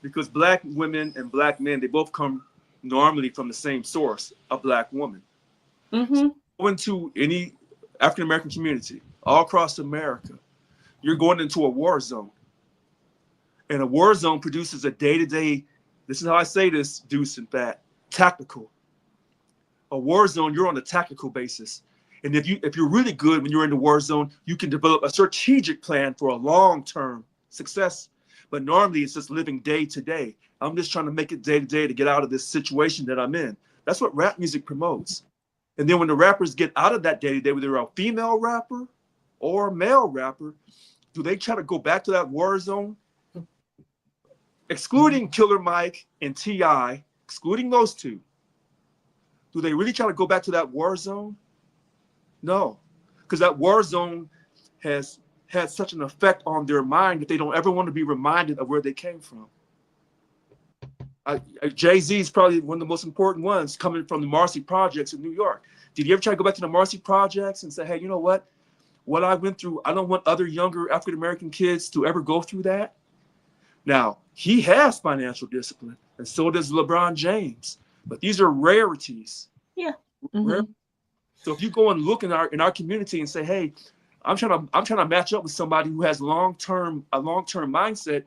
because Black women and Black men, they both come normally from the same source, a Black woman. So go into any African American community all across America, you're going into a war zone, and a war zone produces a day-to-day. This is how I say this, Deuce and Fat, tactical. A war zone, you're on a tactical basis. And if you're really good when you're in the war zone, you can develop a strategic plan for a long-term success. But normally it's just living day to day. I'm just trying to make it day to day to get out of this situation that I'm in. That's what rap music promotes. And then when the rappers get out of that day, whether they're a female rapper or a male rapper, do they try to go back to that war zone? Excluding Killer Mike and T.I., excluding those two, do they really try to go back to that war zone? No, because that war zone has had such an effect on their mind that they don't ever want to be reminded of where they came from. Jay-Z is probably one of the most important ones, coming from the Marcy Projects in New York. Did you ever try to go back to the Marcy Projects and say, hey, you know what? What I went through, I don't want other younger African-American kids to ever go through that. Now, he has financial discipline, and so does LeBron James. But these are rarities. Yeah. So if you go and look in our community and say, hey, I'm trying to match up with somebody who has a long-term mindset,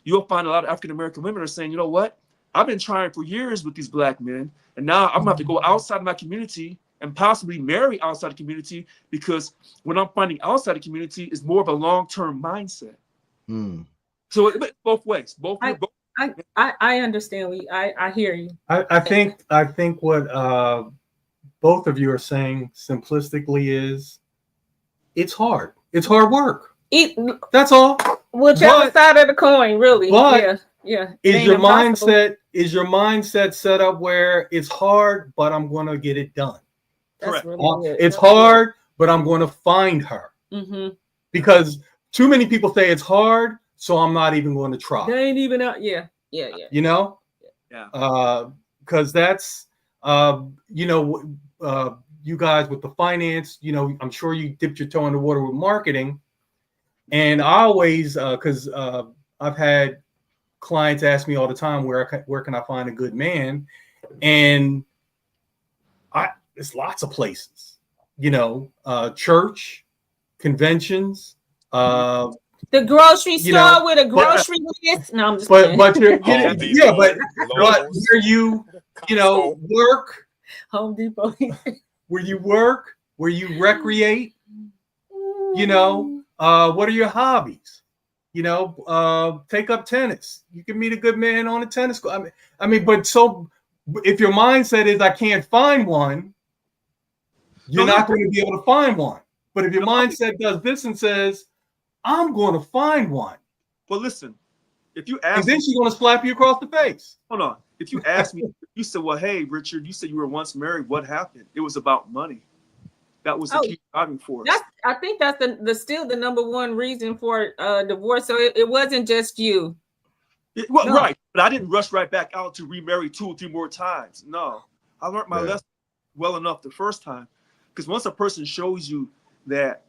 you'll find a lot of African-American women are saying, you know what? I've been trying for years with these black men, and now I'm gonna have to go outside of my community and possibly marry outside the community, because what I'm finding outside the community is more of a long-term mindset. So it's both ways. I understand. I hear you. I think what both of you are saying simplistically is it's hard. It's hard work. That's all. Whichever side of the coin, really. But yeah. Is your mindset set up where it's hard, but I'm gonna get it done? That's really good. It's hard, but I'm gonna find her. Because too many people say it's hard, so I'm not even going to try. They ain't even out. Yeah. You know? Yeah. Because that's you guys with the finance, I'm sure you dipped your toe in the water with marketing. And I always, because I've had clients ask me all the time, where can I find a good man? And there's lots of places, church, conventions, the grocery store with a grocery list. No, I'm just kidding. But you're getting, but where you work, Home Depot, where you work, where you recreate, what are your hobbies? Take up tennis. You can meet a good man on a tennis court. I mean, but so if your mindset is I can't find one, you're not going to be able to find one. But if your mindset does this and says, I'm going to find one. Well, listen, if you ask, and then she's going to slap you across the face. Hold on. If you ask me, you said, well, hey, Richard, you said you were once married. What happened? It was about money. That was the key driving force. I think that's still the number one reason for divorce. So it wasn't just you. No. Right. But I didn't rush right back out to remarry 2 or 3 more times. No, I learned my lesson well enough the first time. Because once a person shows you that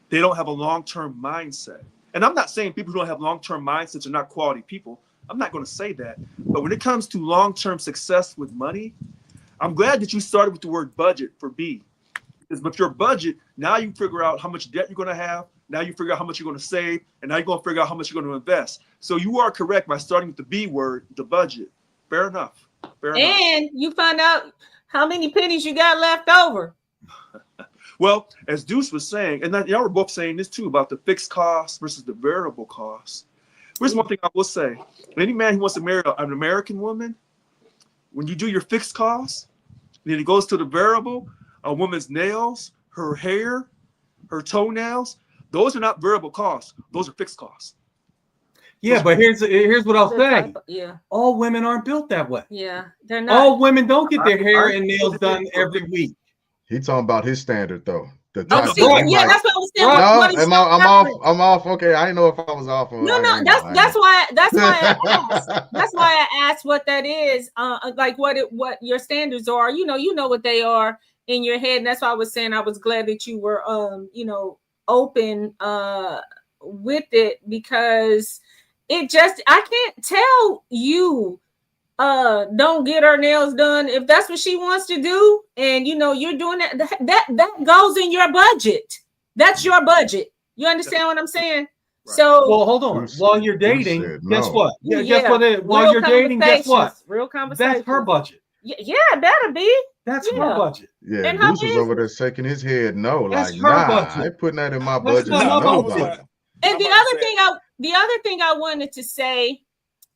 they don't have a long-term mindset, and I'm not saying people who don't have long-term mindsets are not quality people. I'm not going to say that. But when it comes to long-term success with money, I'm glad that you started with the word budget for B. Because with your budget, now you figure out how much debt you're going to have. Now you figure out how much you're going to save. And now you're going to figure out how much you're going to invest. So you are correct by starting with the B word, the budget. Fair enough. And you find out how many pennies you got left over. Well, as Deuce was saying, and y'all were both saying this too, about the fixed costs versus the variable costs. Here's one thing I will say. Any man who wants to marry an American woman, when you do your fixed costs, then it goes to the variable, a woman's nails, her hair, her toenails, those are not variable costs. Those are fixed costs. Yeah, but here's what I'll say. Yeah. All women aren't built that way. Yeah, they're not. All women don't get their hair and nails done every week. He's talking about his standard though. That's what I was saying. No, I'm off. Okay, I didn't know if I was off. No, that's why I asked. That's why I asked what that is. Like what your standards are. You know what they are in your head, and that's why I was saying I was glad that you were open with it, because it just, I can't tell you don't get her nails done if that's what she wants to do, and you're doing that goes in your budget. That's your budget. You understand what I'm saying? Right. So well, hold on. While you're dating, guess what? Yeah, guess what? While you're dating, guess what? Real conversation. That's her budget. Yeah, it better be. That's her budget. Yeah, and Deuce was over there shaking his head. No, that's like, her nah, budget. I ain't putting that in my budget. And the other thing I wanted to say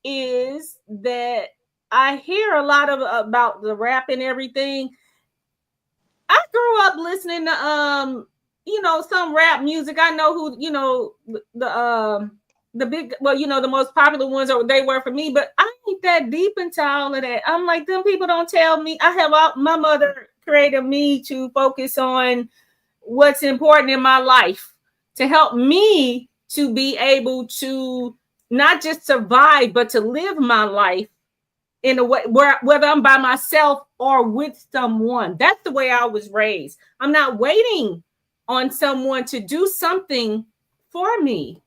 is that I hear a lot about the rap and everything. grew up listening to some rap music. I know who, the big, the most popular ones are they were for me, but I ain't that deep into all of that. I'm like, them people don't tell me. I have my mother created me to focus on what's important in my life to help me to be able to not just survive, but to live my life in a way where whether I'm by myself or with someone. That's the way I was raised. I'm not waiting on someone to do something for me.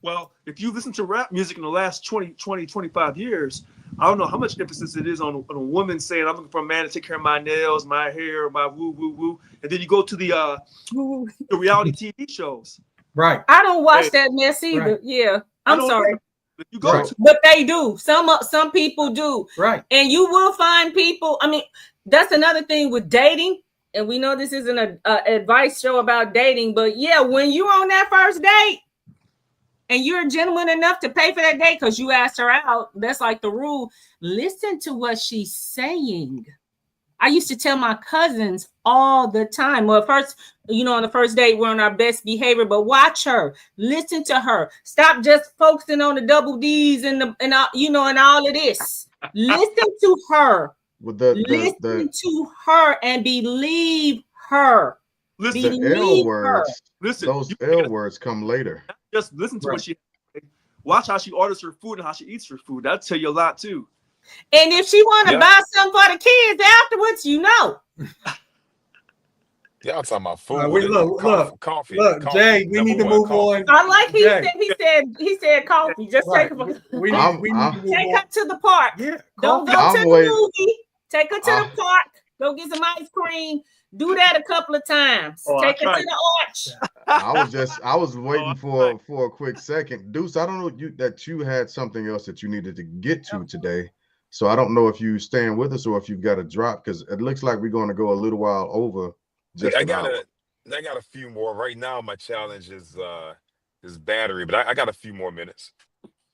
Well, if you listen to rap music in the last 25 years, I don't know how much emphasis it is on a woman saying, I'm looking for a man to take care of my nails, my hair, my woo, woo, woo. And then you go to the reality TV shows. Right. I don't watch that mess either. Right. Yeah. I'm sorry. But you go but they do. Some people do. Right. And you will find people. I mean, that's another thing with dating. And we know this isn't an advice show about dating, but yeah, when you're on that first date, and you're a gentleman enough to pay for that date because you asked her out, that's like the rule. Listen to what she's saying. I used to tell my cousins all the time. Well, first, on the first date, we're on our best behavior, but watch her. Listen to her. Stop just focusing on the double D's and all of this. Listen to her. Listen to her and believe her. Listen, the L words. Listen, those L words come later. Just listen to what she. Watch how she orders her food and how she eats her food. That'll tell you a lot too. And if she want to buy something for the kids afterwards, Y'all talking about food? Coffee. Look, Jay, we need to move on. I like he said coffee. Just take her. Take her to the park. Yeah, don't go to the movie. Take her to the park. Go get some ice cream. Do that a couple of times. Take her to the arch. I was waiting for a quick second. Deuce, I don't know that you had something else that you needed to get to today. So I don't know if you staying with us or if you've got to drop, because it looks like we're going to go a little while over. I got a few more. Right now, my challenge is battery, but I got a few more minutes.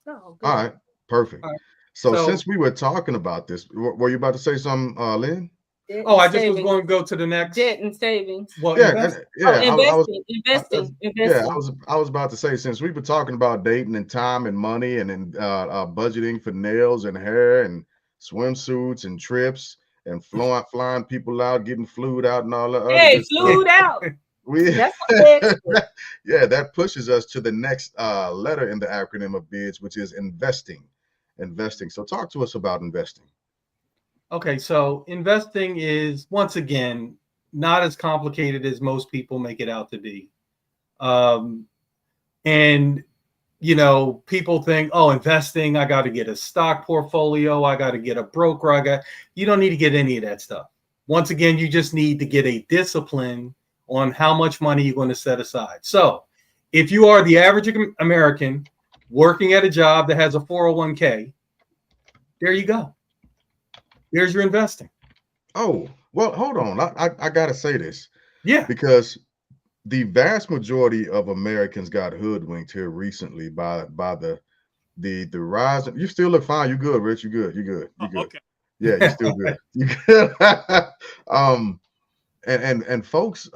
Oh, all right, perfect. All right. So since we were talking about this, were you about to say something, Lynn? I just was going to go to the next debt and savings. Well, investing. Yeah, I was about to say, since we were talking about dating and time and money and budgeting for nails and hair and swimsuits and trips and flying people out, getting flued out and all that. Hey, flued out. That pushes us to the next letter in the acronym of BIDS, which is investing. So talk to us about investing. Okay, so investing is, once again, not as complicated as most people make it out to be. And, people think, investing, I got to get a stock portfolio, I got to get a broker, you don't need to get any of that stuff. Once again, you just need to get a discipline on how much money you're going to set aside. So if you are the average American working at a job that has a 401k, there you go. Here's your investing. Oh, well, hold on. I got to say this. Yeah. Because the vast majority of Americans got hoodwinked here recently by the rise. You still look fine. You good, Rich. You good. Okay. Yeah, you're still good. You good. And folks,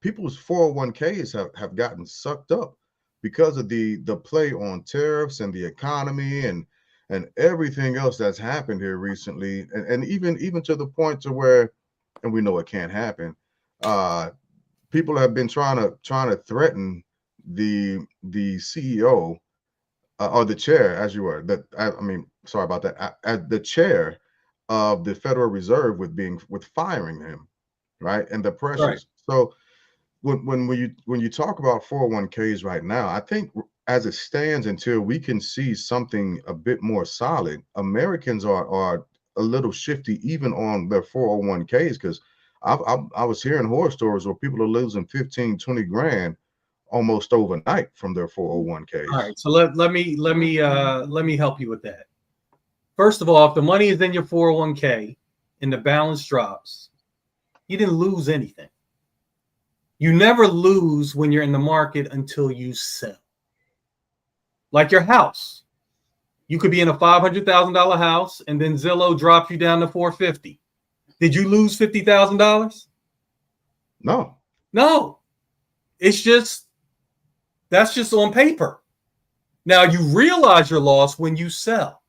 people's 401ks have gotten sucked up because of the play on tariffs and the economy and everything else that's happened here recently, and even to the point to where, and we know it can't happen. People have been trying to threaten the CEO or the chair, as you were. Sorry about that. As the chair of the Federal Reserve with firing him, right? And the pressures. Right. So when you talk about 401ks right now, I think, as it stands, until we can see something a bit more solid, Americans are a little shifty even on their 401ks, because I was hearing horror stories where people are losing 15, 20 grand almost overnight from their 401ks. All right, so let me help you with that. First of all, if the money is in your 401k and the balance drops, you didn't lose anything. You never lose when you're in the market until you sell. Like your house. You could be in a $500,000 house and then Zillow drops you down to $450,000. Did you lose $50,000? No. No, it's just that's just on paper. Now you realize your loss when you sell.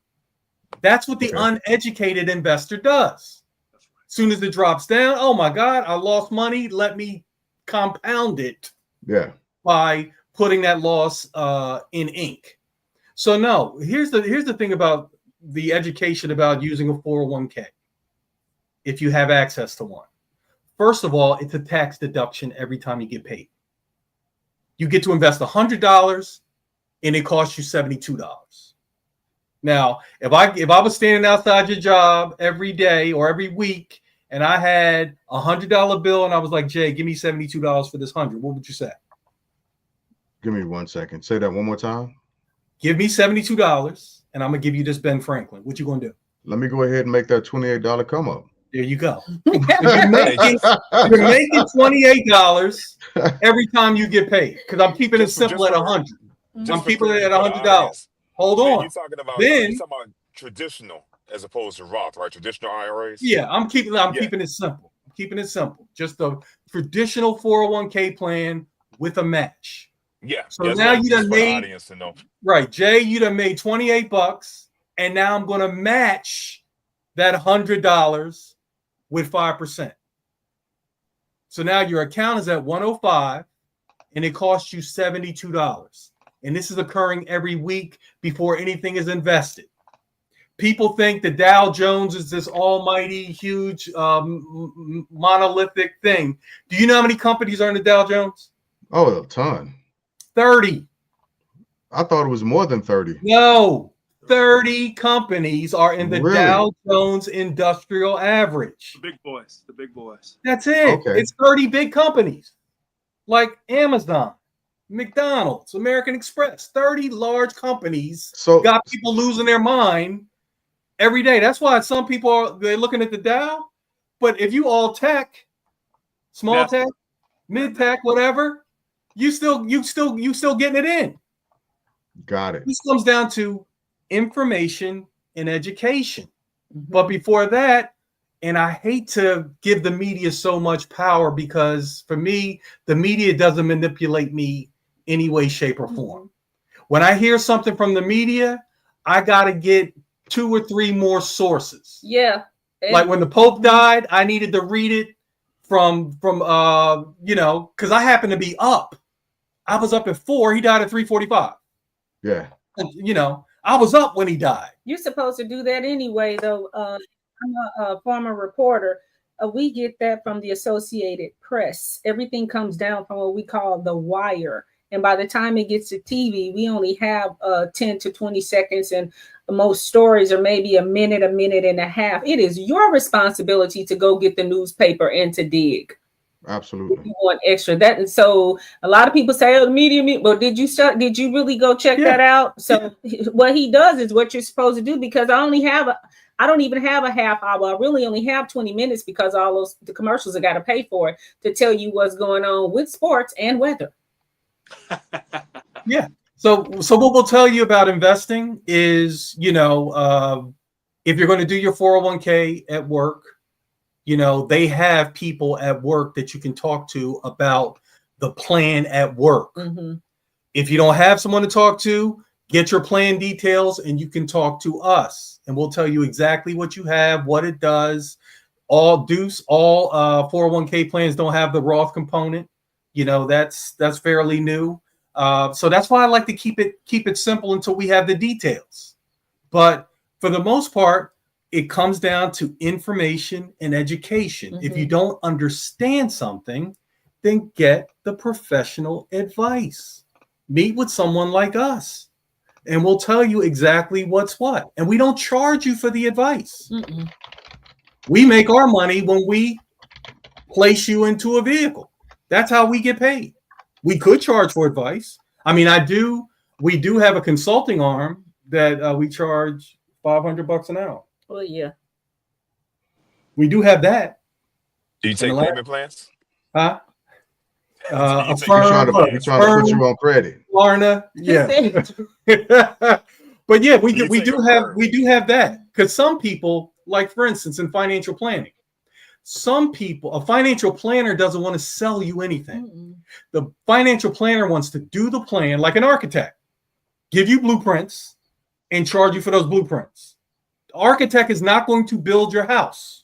That's what the uneducated investor does. As soon as it drops down, oh my God, I lost money. Let me compound it by putting that loss in ink. So no, here's the thing about the education about using a 401k. If you have access to one, first of all, it's a tax deduction every time you get paid. You get to invest $100 and it costs you $72. Now, if I was standing outside your job every day or every week and I had $100 bill and I was like, Jay, give me $72 for this 100, what would you say? Give me 1 second. Say that one more time. Give me $72 and I'm gonna give you this Ben Franklin. What you gonna do? Let me go ahead and make that $28 come up. There you go. You're making $28 every time you get paid because I'm keeping it simple at 100. I'm keeping it at $100. Hold on. You're talking about traditional as opposed to Roth, right? Traditional IRAs. Yeah, I'm keeping it simple. I'm keeping it simple. Just a traditional 401k plan with a match. Yeah. So now you done made right, Jay. You done made $28, and now I'm going to match that $100 with 5%. So now your account is at 105, and it costs you $72. And this is occurring every week before anything is invested. People think the Dow Jones is this almighty, huge, monolithic thing. Do you know how many companies are in the Dow Jones? Oh, a ton. 30. I thought it was more than 30. No, 30 companies are in the Dow Jones Industrial Average. The big boys. That's it. Okay. It's 30 big companies like Amazon, McDonald's, American Express. 30 large companies got people losing their mind every day. That's why some people they're looking at the Dow. But if you all tech, small tech, mid tech, whatever, you still getting it in. Got it. This comes down to information and education. But before that, and I hate to give the media so much power because for me, the media doesn't manipulate me any way, shape, or form. When I hear something from the media, I got to get 2 or 3 more sources. Yeah. Like when the Pope died, I needed to read it from because I happened to be up. I was up at 4. He died at 3:45. Yeah. I was up when he died. You're supposed to do that anyway, though. I'm a former reporter. We get that from the Associated Press. Everything comes down from what we call the wire. And by the time it gets to TV, we only have 10 to 20 seconds. And most stories are maybe a minute and a half. It is your responsibility to go get the newspaper and to dig. Absolutely. You want extra that, and so a lot of people say, "Oh, the media." But did you really go check that out? So what he does is what you're supposed to do because I don't even have a half hour. I really only have 20 minutes because all the commercials I got to pay for to tell you what's going on with sports and weather. Yeah. So what we'll tell you about investing is, if you're going to do your 401k at work. They have people at work that you can talk to about the plan at work. If you don't have someone to talk to, get your plan details and you can talk to us and we'll tell you exactly what you have, what it does. All 401k plans don't have the Roth component. That's fairly new. So that's why I like to keep it simple until we have the details. But for the most part, it comes down to information and education. If you don't understand something, then get the professional advice. Meet with someone like us, and we'll tell you exactly what's what. And we don't charge you for the advice. We make our money when we place you into a vehicle. That's how we get paid. We could charge for advice. I mean, we do have a consulting arm that we charge $500 an hour. Well, yeah. We do have that. Do you take payment plans? Huh? We're trying to put you on credit. Lorna, yeah. But yeah, we do have that because some people, like for instance, in financial planning, Some people, a financial planner doesn't want to sell you anything. Mm-mm. The financial planner wants to do the plan like an architect, give you blueprints and charge you for those blueprints. The architect is not going to build your house.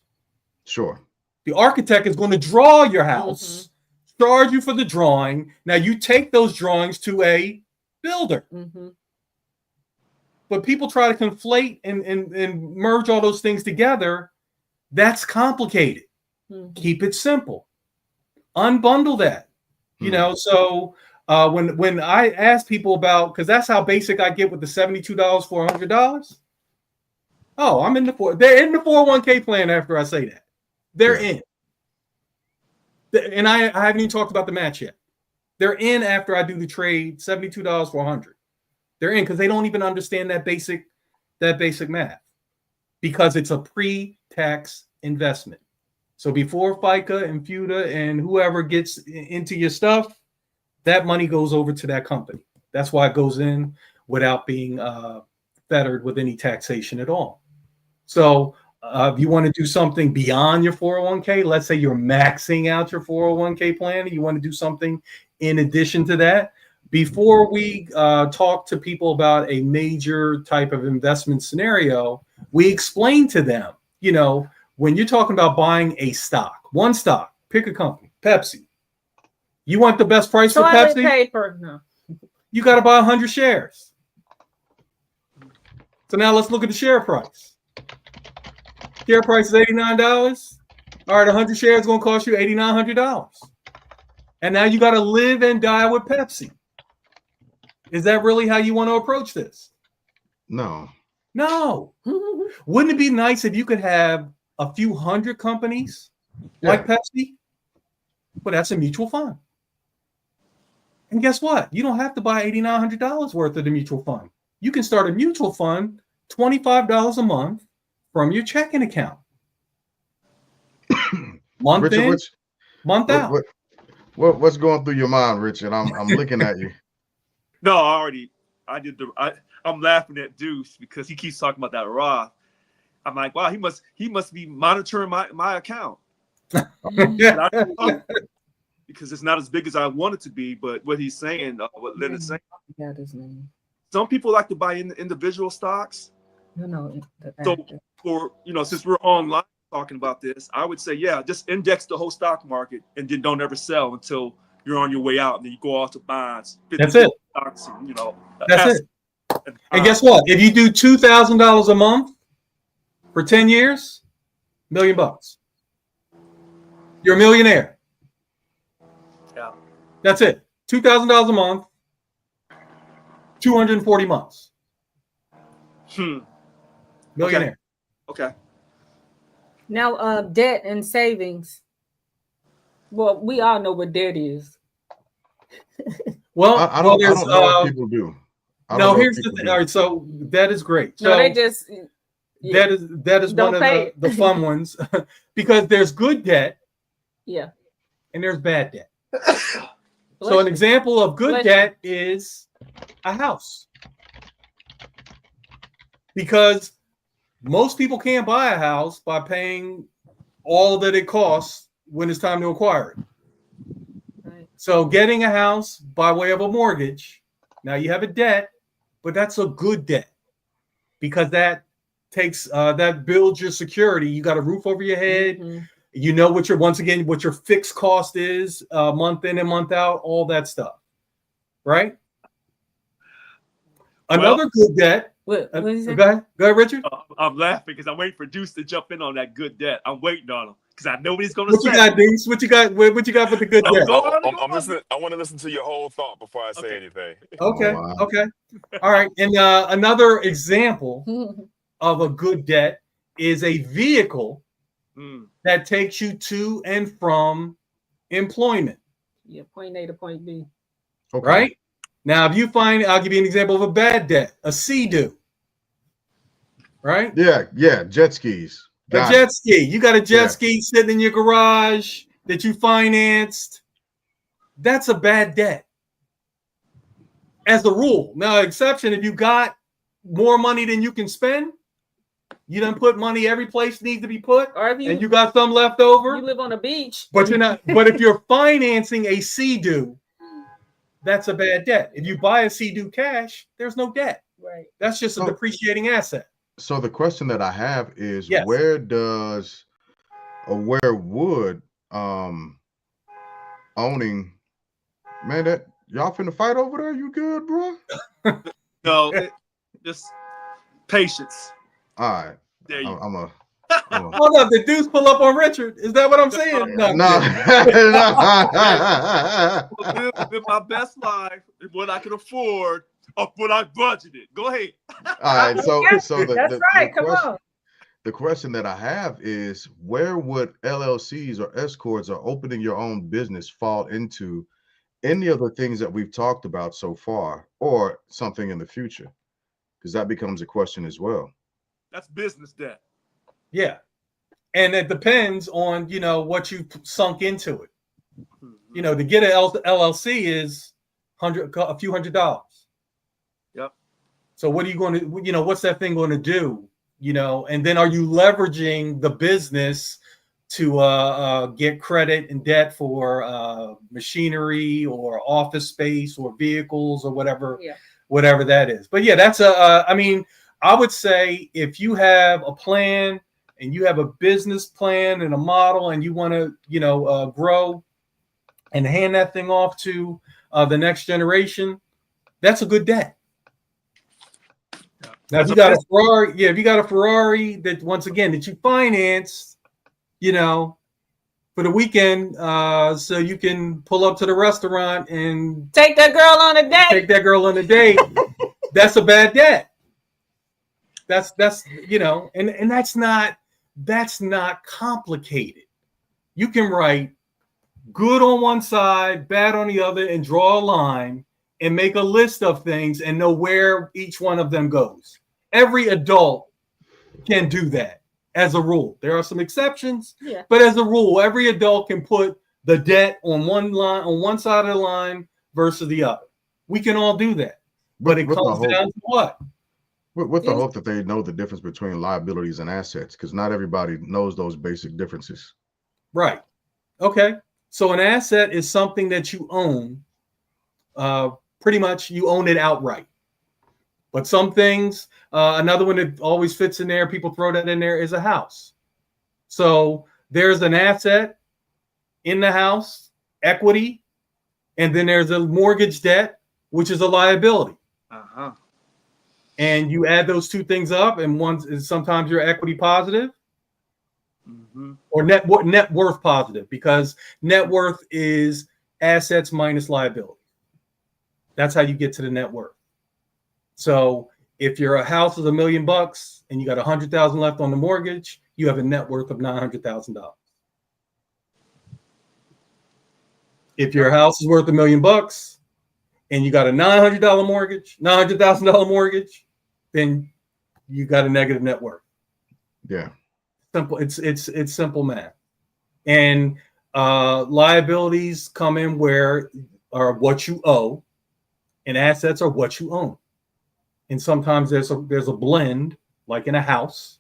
Sure. The architect is going to draw your house, charge you for the drawing. Now you take those drawings to a builder. Mm-hmm. But people try to conflate and merge all those things together. That's complicated. Mm-hmm. Keep it simple. Unbundle that. You know, so when I ask people about, because that's how basic I get with the $72 for $100. Oh, they're in the 401k plan after I say that. They're in. And I haven't even talked about the match yet. They're in after I do the trade, $72 for $100. They're in because they don't even understand that basic math, because it's a pre-tax investment. So before FICA and FUTA and whoever gets into your stuff, that money goes over to that company. That's why it goes in without being fettered with any taxation at all. So if you want to do something beyond your 401k, let's say you're maxing out your 401k plan, and you want to do something in addition to that, before we talk to people about a major type of investment scenario, we explain to them, you know, when you're talking about buying a stock, one stock, pick a company, Pepsi. You want the best price for Toilet Pepsi? paper. No. You got to buy 100 shares. So now let's look at the share price. Share price is $89. All right, 100 shares is going to cost you $8,900. And now you got to live and die with Pepsi. Is that really how you want to approach this? No. No. Wouldn't it be nice if you could have a few hundred companies like Pepsi? But that's a mutual fund. And guess what? You don't have to buy $8,900 worth of the mutual fund. You can start a mutual fund, $25 a month from your checking account. Month Richard, in, month out. What's going through your mind, Richard? I'm looking at you. No, I'm laughing at Deuce because he keeps talking about that Roth. I'm like, wow, he must be monitoring my account. Because it's not as big as I want it to be. But what he's saying, what Lynn is saying, some people like to buy individual stocks. So for, since we're online talking about this, I would say, yeah, just index the whole stock market and then don't ever sell until you're on your way out, and then you go off to bonds. That's it. Stocks and, That's it. And guess what? If you do $2,000 a month for 10 years, $1 million. You're a millionaire. Yeah. That's it. $2,000 a month, 240 months. Millionaire. Okay. Now, debt and savings. Well, we all know what debt is. Well, I don't know if people do. No, here's the thing. All right, so that is great. So No, they just that is one of the fun ones because there's good debt, and there's bad debt. So an example of good debt is a house, because most people can't buy a house by paying all that it costs when it's time to acquire it. So getting a house by way of a mortgage, now you have a debt, but that's a good debt because that takes that builds your security. You got a roof over your head. Mm-hmm. You know what your fixed cost is month in and month out, all that stuff, right? Another good debt. What is it? Go ahead, Richard. I'm laughing because I'm waiting for Deuce to jump in on that good debt. I'm waiting on him because I know what he's going to say. What you got, Deuce? What you got? What you got with the good debt? I'm listening. I want to listen to your whole thought before I say anything. Okay. Oh, wow. Okay. All right. And another example of a good debt is a vehicle that takes you to and from employment. Yeah, point A to point B. Okay. Right? Now, if you find, I'll give you an example of a bad debt, a Sea-Doo. Right? Yeah, jet skis. Jet ski. You got a jet ski sitting in your garage that you financed. That's a bad debt. As a rule. Now, exception, if you got more money than you can spend, You done put money every place needs to be put, Or if and you got some left over. you live on a beach. But you're not. But if you're financing a C-do, that's a bad debt. If you buy a C-do cash, there's no debt. Right. That's just a depreciating asset. So the question that I have is, Yes. where would owning, man, that y'all finna fight over there? You good, bro? No, just patience. All right. There you I'm a Hold up, the dudes pull up on Richard. Is that what I'm saying? no. live my best life, what I can afford, of what I budgeted. Go ahead. All right. So That's right. Come on. The question that I have is, where would LLCs or S corps or opening your own business fall into any of the things that we've talked about so far, or something in the future? Because that becomes a question as well. That's business debt. Yeah, and it depends on what you sunk into it. To get an LLC is a few $100s. Yep. So what are you going to what's that thing going to do? And then are you leveraging the business to get credit and debt for machinery or office space or vehicles or whatever that is? But yeah, that's I would say if you have a plan and you have a business plan and a model and you want to grow and hand that thing off to the next generation, that's a good debt. Now, if you got a Ferrari, if you got a Ferrari that, once again, that you finance, for the weekend, so you can pull up to the restaurant and take that girl on a date. That's a bad debt. That's and that's not complicated. You can write good on one side, bad on the other, and draw a line and make a list of things and know where each one of them goes. Every adult can do that as a rule. There are some exceptions, but as a rule, every adult can put the debt on one line, on one side of the line versus the other. We can all do that, but it comes down to what? With the hope that they know the difference between liabilities and assets, because not everybody knows those basic differences. Right. Okay. So an asset is something that you own. Pretty much you own it outright. But some things, another one that always fits in there, people throw that in there, is a house. So there's an asset in the house, equity, and then there's a mortgage debt, which is a liability. Uh-huh. And you add those two things up, and one is sometimes you're equity positive or net worth positive, because net worth is assets minus liability. That's how you get to the net worth. So if your house is $1 million and you got $100,000 left on the mortgage, you have a net worth of $900,000. If your house is worth $1 million and you got a $900,000 mortgage, then you got a negative net worth. Yeah. Simple. It's simple math. And liabilities come in where are what you owe, and assets are what you own. And sometimes there's a blend, like in a house,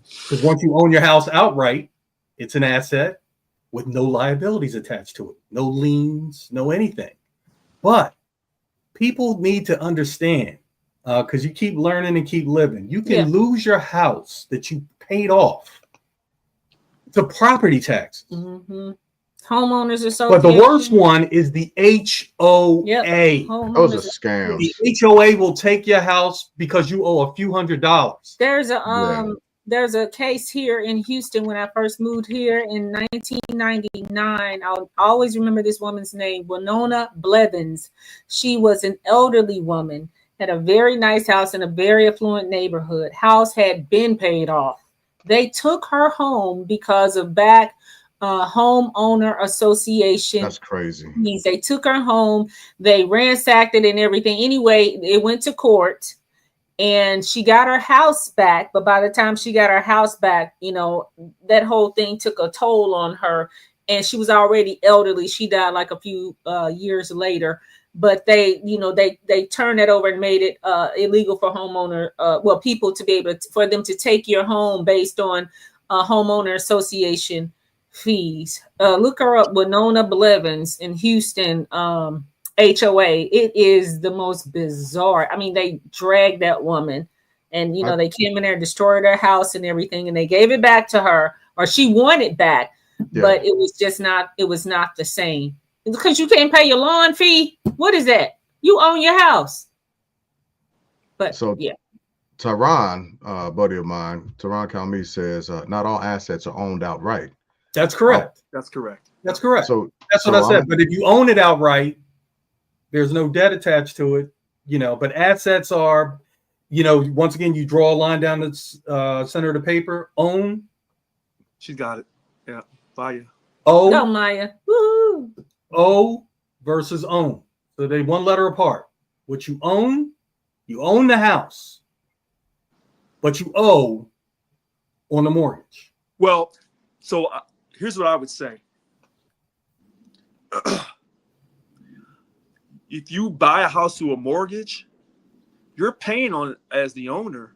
because once you own your house outright, it's an asset with no liabilities attached to it, no liens, no anything. But people need to understand, because you keep learning and keep living. You can lose your house that you paid off to property taxes. Homeowners Association. But the worst one is the HOA. Those are scams. The HOA will take your house because you owe a few $100s. There's a case here in Houston when I first moved here in 1999. I'll always remember this woman's name, Winona Blevins. She was an elderly woman, had a very nice house in a very affluent neighborhood. House had been paid off. They took her home because of homeowner association. That's crazy. They took her home. They ransacked it and everything. Anyway, it went to court and she got her house back. But by the time she got her house back, that whole thing took a toll on her. And she was already elderly. She died like a few years later. but they, you know, they turned it over and made it illegal for people to be able to, for them to take your home based on homeowner association fees. Look her up, Winona Blevins in Houston. HOA. It is the most bizarre. I mean, they dragged that woman, and you know, they came in there and destroyed her house and everything, and they gave it back to her, or she wanted back, but it was just not. It was not the same because you can't pay your lawn fee. What is that? You own your house. But so yeah, Tehran, buddy of mine, Tehran Kalmi says not all assets are owned outright. That's correct. That's correct. That's correct. So that's what I said. But if you own it outright, there's no debt attached to it, you know. But assets are, you know, once again, you draw a line down the center of the paper. Own. She's got it. Yeah, Maya. Go Maya. Woo. O versus own. So they one letter apart. What you own the house, but you owe on the mortgage. Well, so here's what I would say. If you buy a house through a mortgage, you're paying on it as the owner,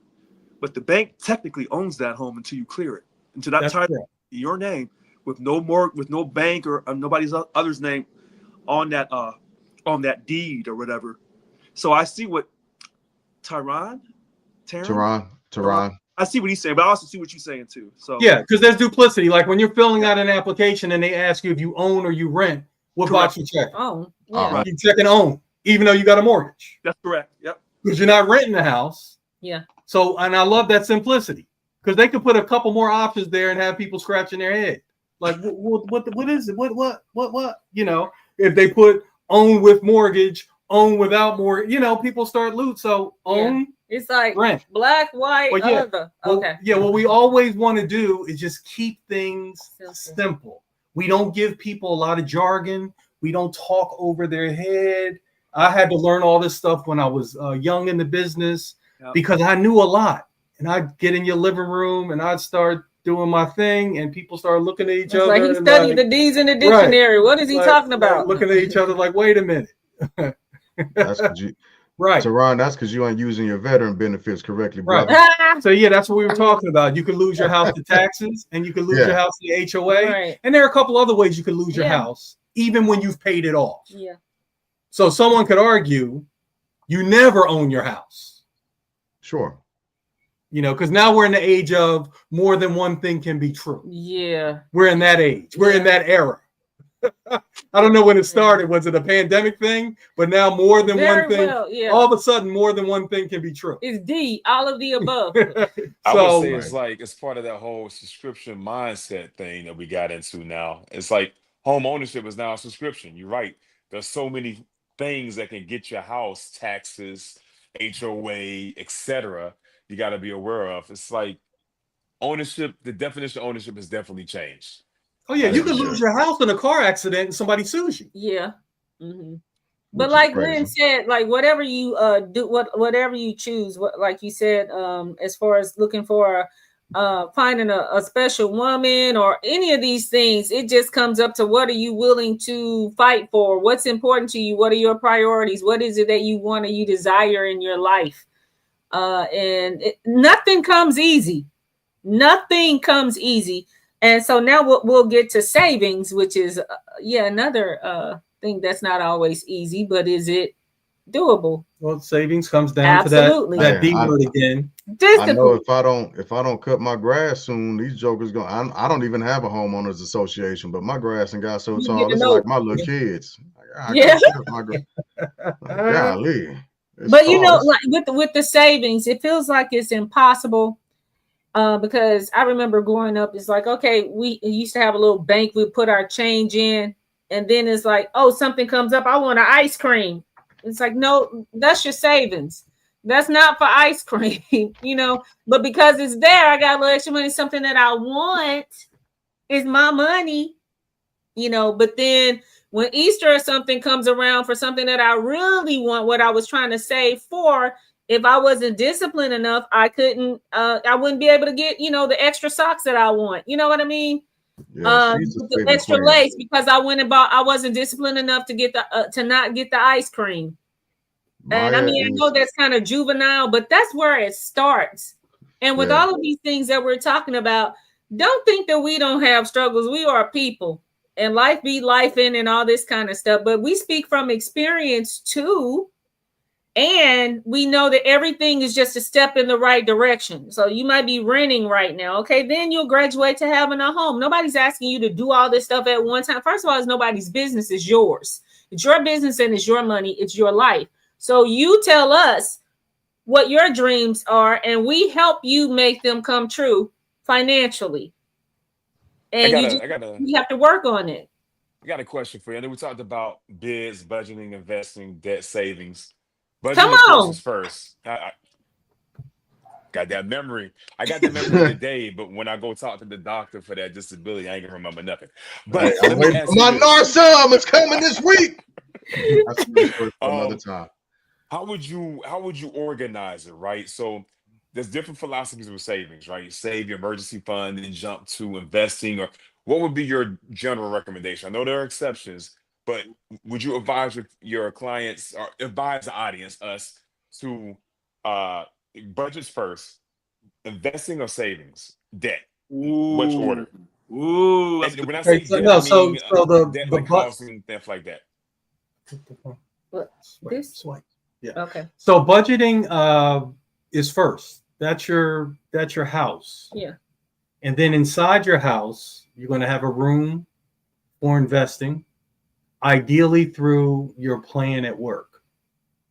but the bank technically owns that home until you clear it, until that title in your name, with no bank or nobody's other's name on that deed or whatever. So I see what Tehran. I see what he's saying, but I also see what you're saying too. So yeah, because there's duplicity. Like when you're filling out an application and they ask you if you own or you rent, what box you check? Own. Yeah. You check and own, even though you got a mortgage. That's correct. Yep. Because you're not renting the house. Yeah. So, and I love that simplicity because they could put a couple more options there and have people scratching their head. Like, what is it? What? You know, if they put own with mortgage, own without mortgage, you know, people start loot. So own. Yeah. It's like rent. Black, white, other. Okay. What we always want to do is just keep things simple. We don't give people a lot of jargon. We don't talk over their head. I had to learn all this stuff when I was young in the business because I knew a lot. And I'd get in your living room and I'd start doing my thing, and people started looking at each other. Like he studied the D's in the dictionary. Right. What is he talking about? Looking at each other like, wait a minute. That's right. Tehran, that's because you aren't using your veteran benefits correctly, brother. Right. So yeah, that's what we were talking about. You could lose your house to taxes, and you could lose your house to the HOA. Right. And there are a couple other ways you could lose your house, even when you've paid it off. Yeah. So someone could argue you never own your house. Sure. You know, because now we're in the age of more than one thing can be true. Yeah. We're in that age. We're in that era. I don't know when it started. Was it a pandemic thing? But now more than one thing. All of a sudden, more than one thing can be true. It's D, all of the above. I would say it's like it's part of that whole subscription mindset thing that we got into now. It's like home ownership is now a subscription. You're right. There's so many things that can get your house, taxes, HOA, etc. You got to be aware of. It's like ownership. The definition of ownership has definitely changed. Oh yeah, you could lose your house in a car accident and somebody sues you. Yeah. Mm-hmm. But like Lynn said, like whatever you do, whatever you choose, like you said, as far as looking for finding a special woman or any of these things, it just comes up to what are you willing to fight for? What's important to you? What are your priorities? What is it that you want or you desire in your life? Nothing comes easy. Nothing comes easy. And so now we'll get to savings, which is another thing that's not always easy, but is it doable? Well, savings comes down to that D word again. I know if I don't cut my grass soon, these jokers going. I don't even have a homeowners association, but my grass and got so tall, it's like my little kids. Golly. But you know, like with the savings, it feels like it's impossible. Because I remember growing up, it's like, okay, we used to have a little bank, we put our change in, and then it's like, oh, something comes up, I want an ice cream. It's like, no, that's your savings. That's not for ice cream, you know, but because it's there, I got a little extra money, something that I want is my money, you know, but then when Easter or something comes around for something that I really want, what I was trying to save for, if I wasn't disciplined enough, I wouldn't be able to get, you know, the extra socks that I want. You know what I mean? Yeah, she's a with the saving extra queen. lace because I went about. I wasn't disciplined enough to get the to not get the ice cream. And I Maya mean, I is know that's kind of juvenile, but that's where it starts. And with Yeah. all of these things that we're talking about, don't think that we don't have struggles. We are people, and life be life in and all this kind of stuff. But we speak from experience too. And we know that everything is just a step in the right direction. So you might be renting right now. Okay, then you'll graduate to having a home. Nobody's asking you to do all this stuff at one time. First of all, it's nobody's business, it's yours. It's your business and it's your money, it's your life. So you tell us what your dreams are, and we help you make them come true financially. And you have to work on it. I got a question for you. I know we talked about bids, budgeting, investing, debt savings. Budgeting, Come of course, on. is first. I got that memory. I got the memory today, but when I go talk to the doctor for that disability, I ain't gonna remember nothing. But I'm let me waiting ask for you my this. Narsum. It's coming this week. That's for another time. How would you organize it, right? So there's different philosophies with savings, right? Save your emergency fund and jump to investing, or what would be your general recommendation? I know there are exceptions, but would you advise your clients or advise the audience, us, to budgets first, investing or savings, debt? Which order? Ooh, And when I Okay, say so debt, no, I so mean the debt the like but housing, stuff like that. This? swipe. Yeah. Okay. So budgeting is first. That's your house. Yeah. And then inside your house, you're going to have a room for investing, ideally through your plan at work.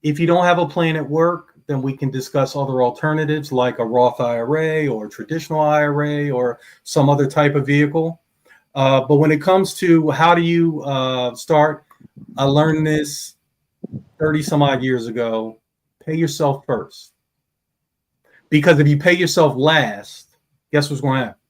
If you don't have a plan at work, then we can discuss other alternatives like a Roth IRA or a traditional IRA or some other type of vehicle. But when it comes to how do you start, I learned this 30 some odd years ago. Pay yourself first. Because if you pay yourself last, guess what's going to happen?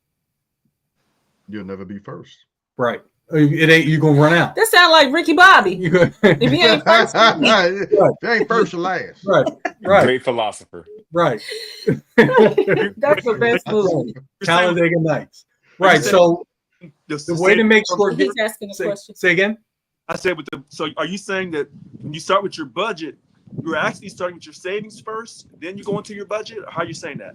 You'll never be first. Right. It ain't, you're going to run out. That sounds like Ricky Bobby. If you ain't first, If you ain't first, you're last. Right. Right. Great philosopher. Right. that's the best movie. Talladega Nights. Are you Right. saying- So the way to make sure He's asking a question. say again. I said so are you saying that when you start with your budget, you're actually starting with your savings first, then you go into your budget? Or how are you saying that?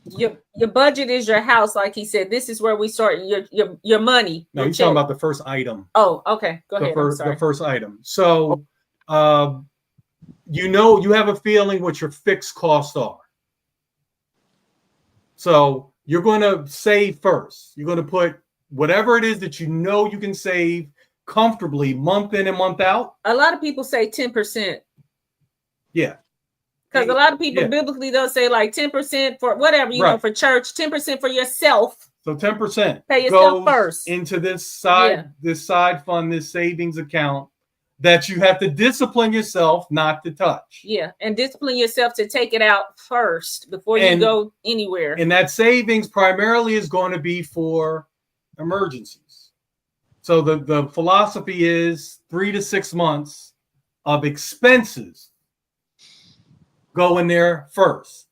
Your budget is your house, like he said. This is where we start your money. No, your you're check. talking about the first item. Oh, okay. Go ahead. I'm The sorry. first item. So you have a feeling what your fixed costs are. So you're going to save first. You're going to put whatever it is that you know you can save comfortably month in and month out. A lot of people say 10%. Yeah. Because a lot of people Yeah. biblically they'll say like 10% for whatever, you know, Right. for church, 10% for yourself. So 10% Pay yourself goes first. into this side fund, this savings account that you have to discipline yourself not to touch. Yeah. And discipline yourself to take it out first before you go anywhere. And that savings primarily is going to be for emergencies. So the philosophy is 3 to 6 months of expenses go in there first.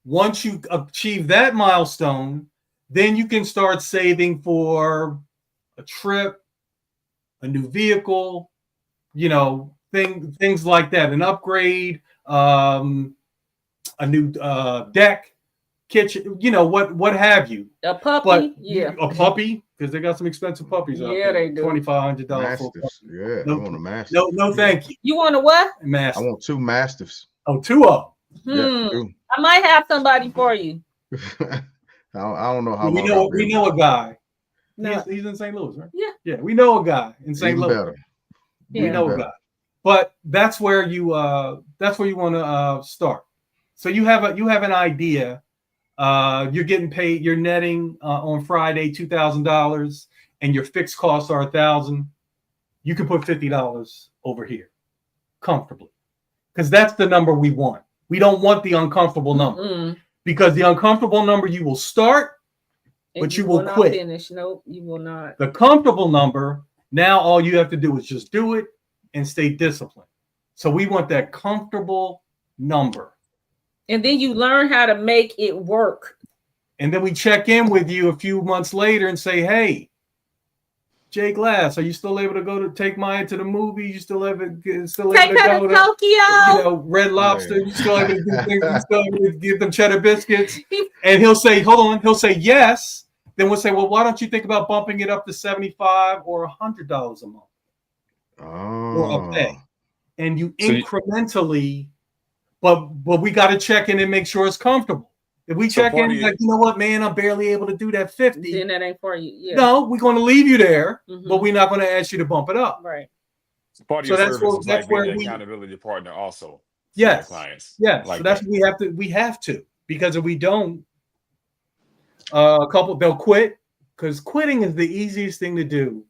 Once you achieve that milestone, then you can start saving for a trip, a new vehicle, you know, things like that, an upgrade, a new deck, kitchen, you know, what have you. A puppy, But a puppy, because they got some expensive puppies out there. Yeah, they do. $2,500 for a Mastiffs. puppy. Yeah, No, I want a mastiff. No, thank you. You want a what? I Mastiff. want 2 mastiffs. Oh, 2 of them. Yeah, 2. I might have somebody for you. I don't know how We long know I'll be we know a guy. No. He's in St. Louis, right? Yeah. Yeah, we know a guy in St. Even Louis. better. We Yeah. know a guy. But that's where you want to start. So you have an idea. You're getting paid. You're netting on Friday $2,000, and your fixed costs are $1,000. You can put $50 over here, comfortably, because that's the number we want. We don't want the uncomfortable number, because the uncomfortable number you will start, but you will not quit. finish. Nope, you will not. The comfortable number, now all you have to do is just do it and stay disciplined. So we want that comfortable number. And then you learn how to make it work. And then we check in with you a few months later and say, hey, Jay Glass, are you still able to go to take Maya to the movies? You still able to Take her go to to Tokyo. Red Lobster? Yeah. You still able to do things? You still able to give them cheddar biscuits? And he'll say, hold on, he'll say yes. Then we'll say, well, why don't you think about bumping it up to $75 or $100 a month or a pay? And you incrementally, but we got to check in and make sure it's comfortable. If we check in, like, you know what, man, I'm barely able to do that 50. Then that ain't for you. Yeah. No, we're going to leave you there, but we're not going to ask you to bump it up. Right. Part of So your that's service is that's like being where an we- accountability partner also. Yes. For your clients. Yes. Like so that's that. what we have to, because if we don't, a couple, they'll quit, because quitting is the easiest thing to do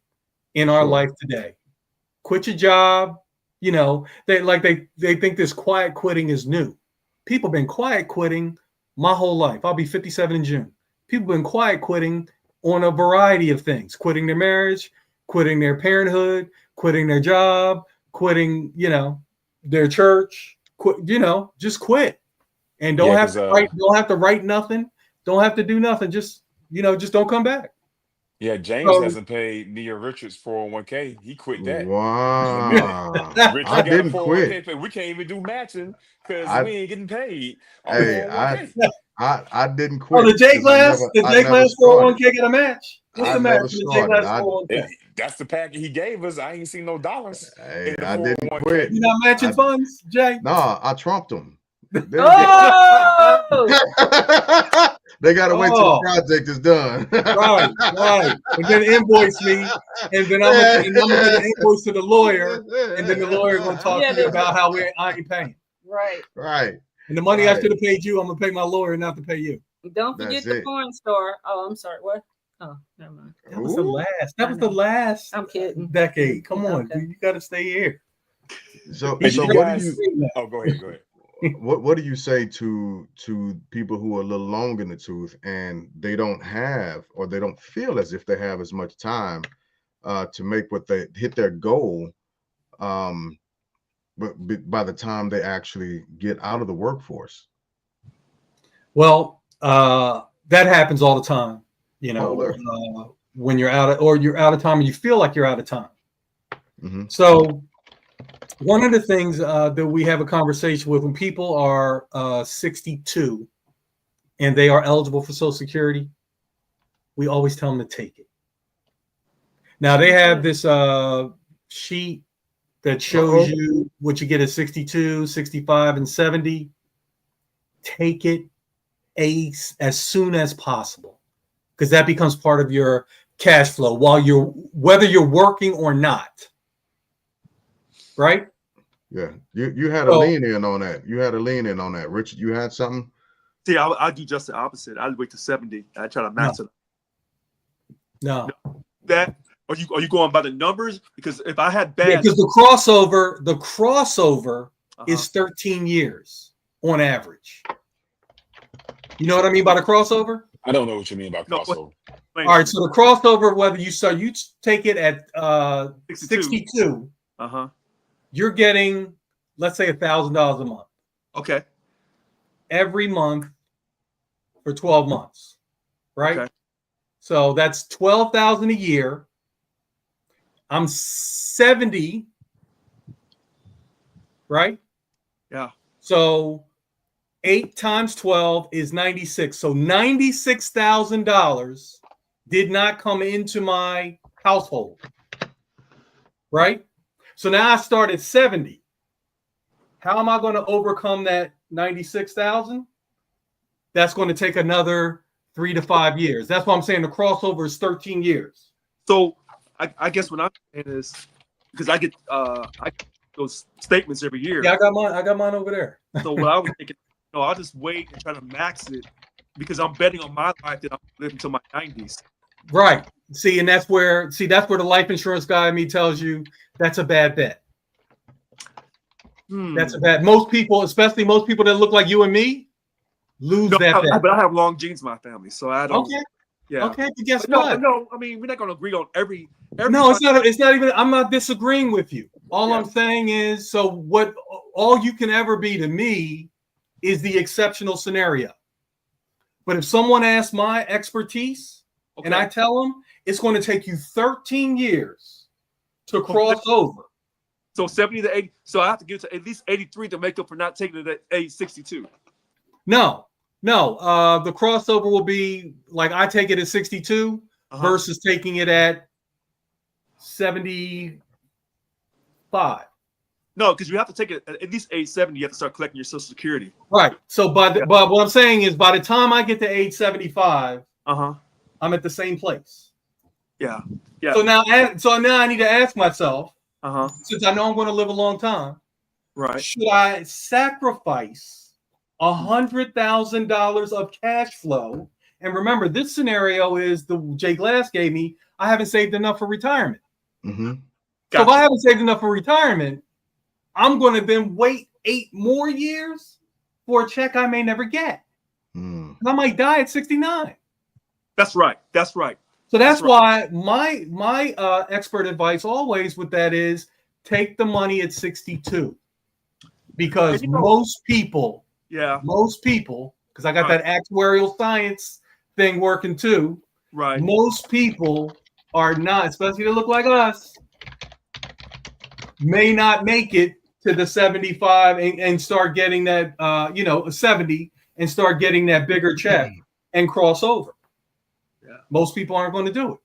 in our life today. Quit your job. You know, they think this quiet quitting is new. People been quiet quitting my whole life. I'll be 57 in June. People been quiet quitting on a variety of things, quitting their marriage, quitting their parenthood, quitting their job, quitting, their church, just quit. And don't have to write nothing. Don't have to do nothing. Just don't come back. Yeah, James hasn't paid Nia Richards 401k. He quit that. Wow. Rich, I you got a didn't 401k quit. pay. We can't even do matching because we ain't getting paid. Hey, 401k. I didn't quit. Oh, the J Glass 401k get a match. What's the match? Never started. 401k? That's the packet he gave us. I ain't seen no dollars. Hey, in the I didn't 401k. quit. You're not matching funds, Jay? No, I trumped them. Oh, They gotta wait till the project is done. Right. And then invoice me, and then I'm gonna get an invoice to the lawyer, and then the lawyer gonna talk to you about how I ain't paying. right. And the money I should have paid you, I'm gonna pay my lawyer, not to pay you. Don't forget the porn store. Oh, I'm sorry. What? Oh, never mind. That was the last. That was the last. I'm kidding. Decade. Come on, dude, you got to stay here. So Hey, what guys, do you? Oh, go ahead. What do you say to people who are a little long in the tooth and they don't have, or they don't feel as if they have as much time to make what they hit their goal, but by the time they actually get out of the workforce? Well, that happens all the time. When you're out of time and you feel like you're out of time. Mm-hmm. So one of the things that we have a conversation with when people are 62 and they are eligible for Social Security, we always tell them to take it. Now they have this sheet that shows you what you get at 62, 65, and 70. Take it as soon as possible, because that becomes part of your cash flow whether you're working or not. Right? Yeah. You had a lean in on that. Richard, you had something? See, I do just the opposite. I'd wait to 70. I try to max it. No. That are you going by the numbers? Because if I had bad, because the crossover is 13 years on average. You know what I mean by the crossover? I don't know what you mean by crossover. All right, so the crossover, whether you take it at 62, you're getting, let's say, $1,000 a month. Okay. Every month for 12 months, right? Okay. So that's $12,000 a year. I'm 70, right? Yeah. So 8 times 12 is 96. So $96,000 did not come into my household, right? So now I start at 70. How am I going to overcome that 96,000? That's going to take another 3 to 5 years. That's why I'm saying the crossover is 13 years. So I guess what I'm saying is, because I get those statements every year. Yeah, I got mine over there. So what I was thinking, I'll just wait and try to max it, because I'm betting on my life that I'm living until my 90s. Right. See, and that's where the life insurance guy in me tells you that's a bad bet. That's a bad. Most people, especially most people that look like you and me, lose that bet. But I have long genes in my family, so I don't. Okay. Yeah. Okay. But guess but what? No. I mean, we're not going to agree on every. No, it's not. It's not even. I'm not disagreeing with you. All I'm saying is, so what? All you can ever be to me is the exceptional scenario. But if someone asks my expertise, and I tell them, it's going to take you 13 years to cross over. So 70 to 80. So I have to get to at least 83 to make up for not taking it at age 62. No. The crossover will be like I take it at 62 versus taking it at 75. No, because you have to take it at least age 70. You have to start collecting your Social Security. Right. So, but what I'm saying is, by the time I get to age 75, I'm at the same place. Yeah. So now I need to ask myself, Uh-huh. since I know I'm going to live a long time, Right. should I sacrifice $100,000 of cash flow? And remember, this scenario is the Jay Glass gave me. I haven't saved enough for retirement. Mm-hmm. So if I haven't saved enough for retirement, I'm going to then wait 8 more years for a check I may never get. Mm. I might die at 69. That's right. That's right. So that's why my expert advice always with that is take the money at 62, because most people, because I got that actuarial science thing working too. Right. Most people are not, especially they look like us, may not make it to the 75 and start getting that 70 and start getting that bigger check and cross over. Yeah. Most people aren't going to do it.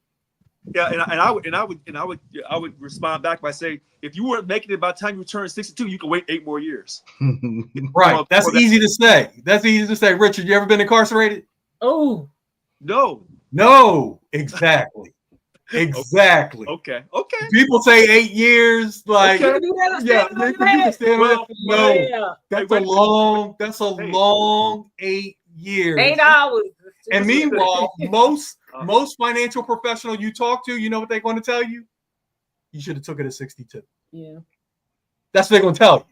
Yeah, and I would respond back by saying, if you weren't making it by the time you turn 62, you can wait 8 more years. Right. That's easy to say. That's easy to say. Richard, you ever been incarcerated? Oh, no. Exactly. Exactly. Okay. People say 8 years, like no. That's a long 8 years. 8 hours. And meanwhile, most financial professional you talk to, you know what they're going to tell you? You should have took it at 62. Yeah. That's what they're going to tell you.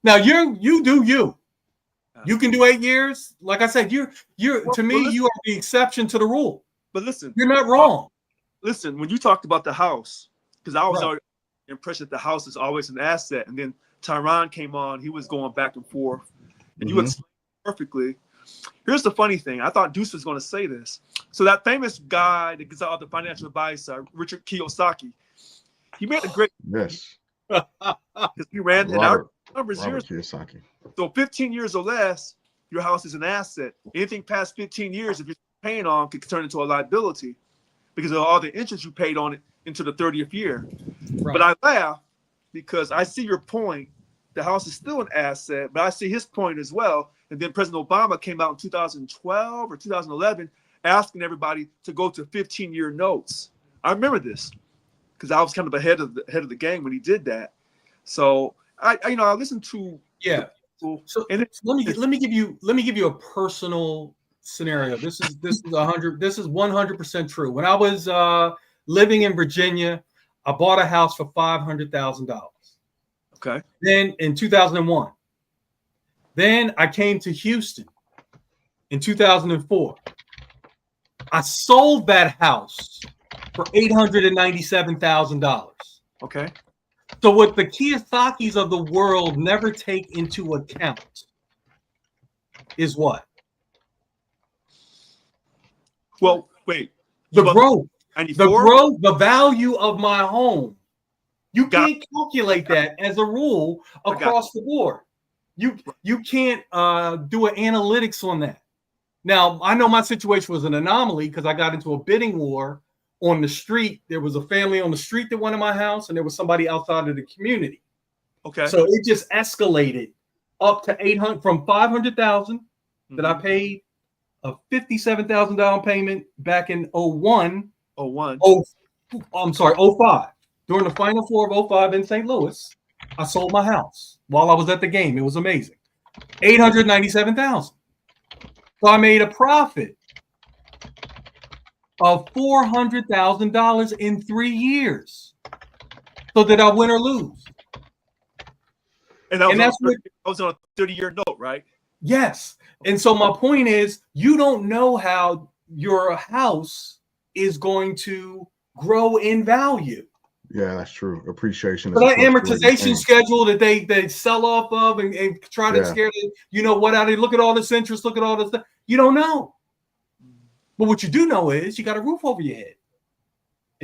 Now you do you. You can do 8 years. Like I said, you are the exception to the rule. But listen, you're not wrong. Listen, when you talked about the house, because I was already impressed that the house is always an asset, and then Tyron came on, he was going back and forth, and you explained perfectly. Here's the funny thing. I thought Deuce was going to say this. So that famous guy that gives out the financial advice, Richard Kiyosaki, he made a great yes. Because he ran in our numbers years. Kiyosaki. So 15 years or less, your house is an asset. Anything past 15 years, if you're paying on, could turn into a liability because of all the interest you paid on it into the 30th year. Right. But I laugh because I see your point. The house is still an asset, but I see his point as well. And then President Obama came out in 2012 or 2011 asking everybody to go to 15-year notes. I remember this because I was kind of ahead of the game when he did that. So I listened to So let me give you a personal scenario. This is 100% true. When I was living in Virginia, I bought a house for $500,000. Okay. Then in 2001. Then I came to Houston in 2004. I sold that house for $897,000. Okay. So what the Kiyosakis of the world never take into account is what? Well, wait. The growth, the value of my home. You can't calculate that as a rule across the board. You can't do an analytics on that. Now, I know my situation was an anomaly because I got into a bidding war on the street. There was a family on the street that wanted my house, and there was somebody outside of the community. Okay. So it just escalated up to 800 from 500,000 that I paid a $57,000 down payment back in 05. During the Final Four of 05 in St. Louis, I sold my house while I was at the game. It was amazing. $897,000. So I made a profit of $400,000 in 3 years. So did I win or lose? And that was on a 30-year note, right? Yes. And so my point is, you don't know how your house is going to grow in value. Yeah, that's true. Appreciation. So that amortization schedule that they sell off of and try to scare the, out of, look at all this interest, look at all this stuff. You don't know. But what you do know is you got a roof over your head.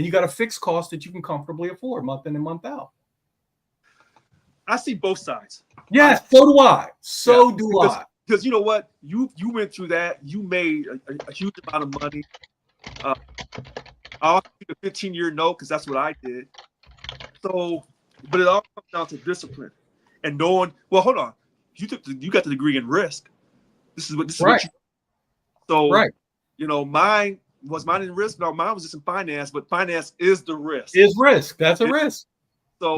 and you got a fixed cost that you can comfortably afford month in and month out. I see both sides. Yes, so do I. So do I. Because you know what? You went through that. You made a huge amount of money. I'll keep a 15-year note because that's what I did. So, but it all comes down to discipline and knowing. Well, hold on. You got the degree in risk. This is what Right. you. So, Right. you know, mine in risk. No, mine was just in finance, but finance is the risk. Is risk. That's a risk. So,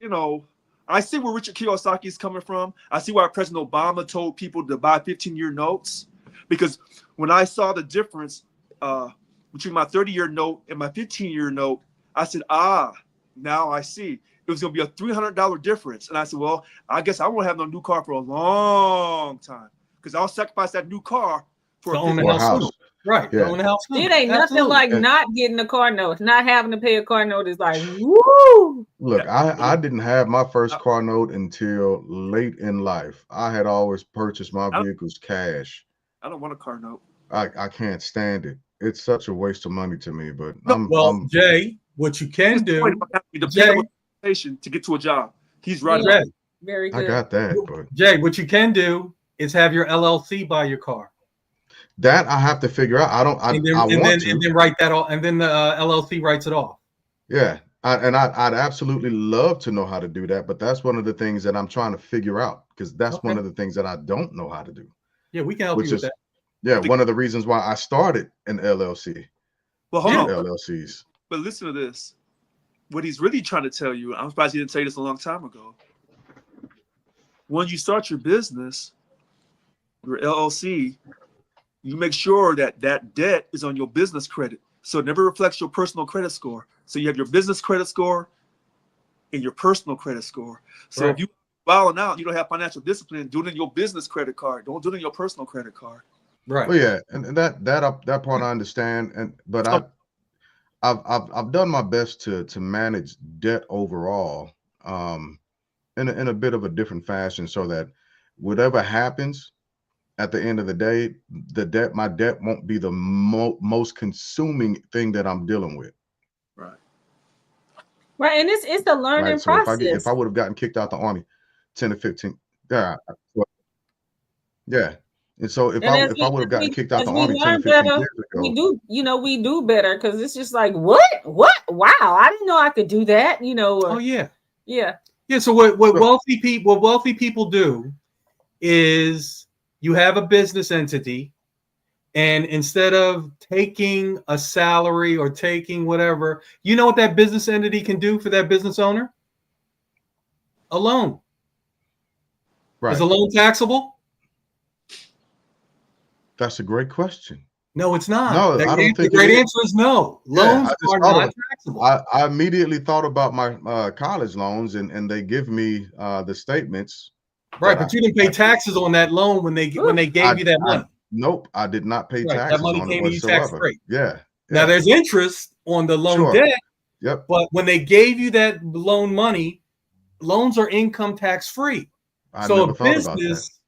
you know, I see where Richard Kiyosaki is coming from. I see why President Obama told people to buy 15-year notes, because when I saw the difference between my 30-year note and my 15-year note, I said, now I see. It was going to be a $300 difference. And I said, well, I guess I won't have no new car for a long time because I'll sacrifice that new car for a house. Right. Yeah. Own a house. It ain't nothing Absolutely. like not getting a car note. Not having to pay a car note is like, woo. Look, I didn't have my first car note until late in life. I had always purchased my vehicles cash. I don't want a car note. I can't stand it. It's such a waste of money to me. But Jay, what you can do, Jay, to get to a job. He's right. Jay, very good. I got that. But Jay, what you can do is have your LLC buy your car. That I have to figure out. And then write that off, and then the LLC writes it off. Yeah, I'd absolutely love to know how to do that, but that's one of the things that I'm trying to figure out, because that's one of the things that I don't know how to do. Yeah, we can help you with that. Yeah, one of the reasons why I started an LLC. Well, hold on. LLCs. But listen to this. What he's really trying to tell you, I'm surprised he didn't say this a long time ago. When you start your business, your LLC, you make sure that that debt is on your business credit. So it never reflects your personal credit score. So you have your business credit score and your personal credit score. So if you wilding out, you don't have financial discipline, do it in your business credit card. Don't do it in your personal credit card. Right. Well, yeah, and that part I understand, but I've done my best to manage debt overall, in a bit of a different fashion, so that whatever happens at the end of the day, my debt won't be the most consuming thing that I'm dealing with. Right. Right, and it's the learning So process. if I would have gotten kicked out the Army 10 to 15, yeah. And so if I would have gotten kicked out the Army 10 to 15 years ago, we do better, because it's just like, what? Wow, I didn't know I could do that. So what wealthy people do is, you have a business entity, and instead of taking a salary or taking whatever, you know what that business entity can do for that business owner? A loan. Right. Is a loan taxable? That's a great question. No, it's not. No, I don't think the great answer is no. Loans are not taxable. I immediately thought about my college loans, and they give me the statements. Right, but you didn't pay taxes on that loan when they gave you that money. Nope, I did not pay taxes. That money on came it to you tax whatsoever. free. Yeah. Now there's interest on the loan debt. Yep. But when they gave you that loan money, loans are income tax free. So a business,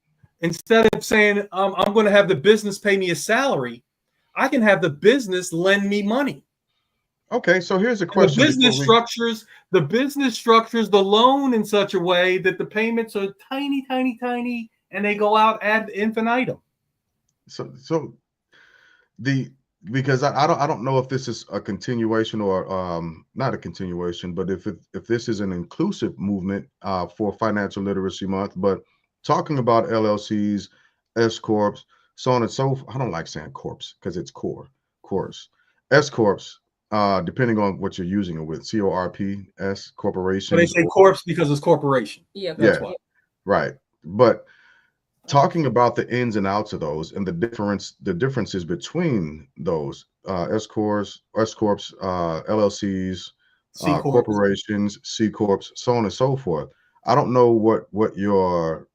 instead of saying I'm going to have the business pay me a salary, I can have the business lend me money. Okay, so here's a question. The business structures the loan in such a way that the payments are tiny, tiny, tiny, and they go out ad infinitum. Because I don't know if this is a continuation or not a continuation, but if this is an inclusive movement for Financial Literacy Month, but talking about LLCs, S corps, so on and so forth. I don't like saying corps because it's course. S corps. Depending on what you're using it with, CORPS, corporations. But they say corpse because it's corporation. Yeah, that's why. Right. But talking about the ins and outs of those and the differences between those S corps, LLCs, corporations, C corps, so on and so forth. I don't know what your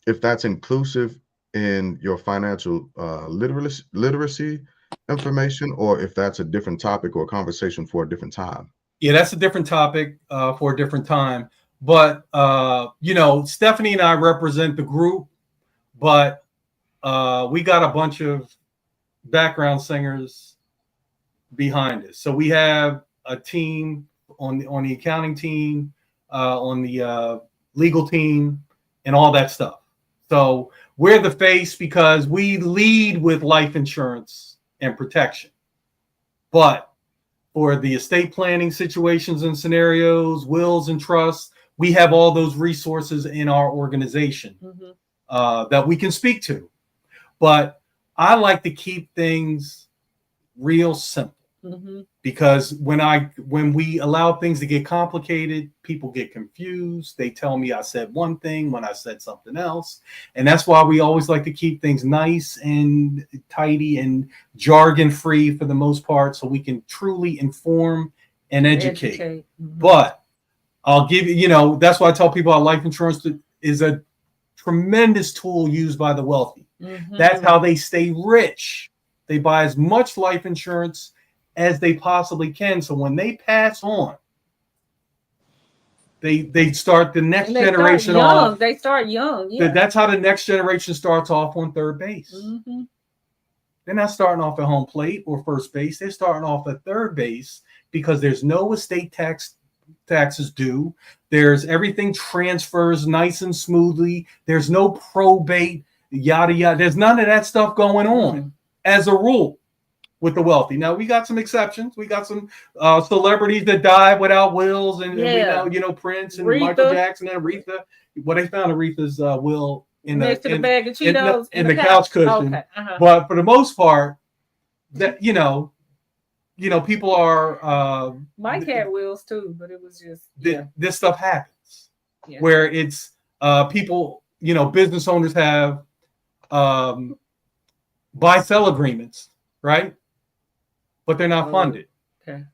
if that's inclusive in your financial literacy information, or if that's a different topic or conversation for a different time. Yeah, that's a different topic for a different time. But Stephanie and I represent the group, but we got a bunch of background singers behind us. So we have a team on the accounting team, on the legal team, and all that stuff. So we're the face because we lead with life insurance and protection. But for the estate planning situations and scenarios, wills and trusts, we have all those resources in our organization that we can speak to. But I like to keep things real simple because when we allow things to get complicated, people get confused. They tell me I said one thing when I said something else. And that's why we always like to keep things nice and tidy and jargon free for the most part, so we can truly inform and educate. But I'll give you, that's why I tell people our life insurance is a tremendous tool used by the wealthy. That's how they stay rich. They buy as much life insurance as they possibly can. So when they pass on, they start the next generation off. They start young. Yeah. That's how the next generation starts off on third base. They're not starting off at home plate or first base. They're starting off at third base because there's no estate taxes due. There's everything transfers nice and smoothly. There's no probate, yada yada. There's none of that stuff going on as a rule with the wealthy. Now we got some exceptions. We got some celebrities that died without wills, and we know, Prince and Michael Jackson and Aretha. Well, they found Aretha's will next to the bag of Cheetos in the couch cushion. Okay. But for the most part, that people are. Mike had wills too, but it was just this stuff happens where it's people. Business owners have buy-sell agreements, right? But they're not funded. Okay.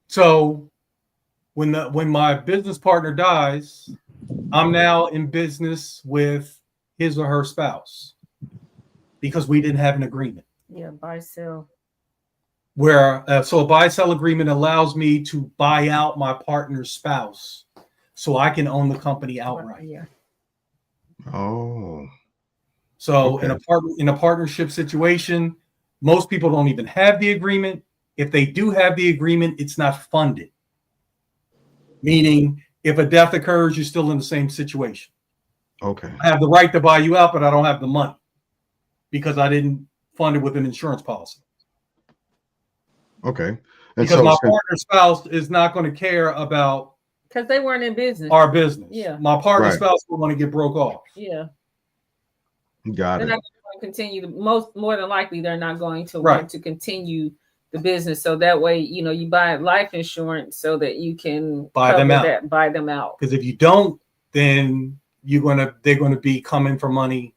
So when my business partner dies, I'm now in business with his or her spouse because we didn't have an agreement. Yeah, buy-sell. Where so a buy-sell agreement allows me to buy out my partner's spouse, so I can own the company outright. Yeah. Oh. So in a partnership situation, most people don't even have the agreement. If they do have the agreement, it's not funded. Meaning, if a death occurs, you're still in the same situation. Okay. I have the right to buy you out, but I don't have the money because I didn't fund it with an insurance policy. Okay. And because my partner's spouse is not going to care about because they weren't in business. Our business. Yeah. My partner's spouse will want to get broke off. Yeah. Got it. They're not going to continue more than likely they're not going to want to continue the business. So that way, you buy life insurance so that you can buy them out. Because if you don't, then they're going to be coming for money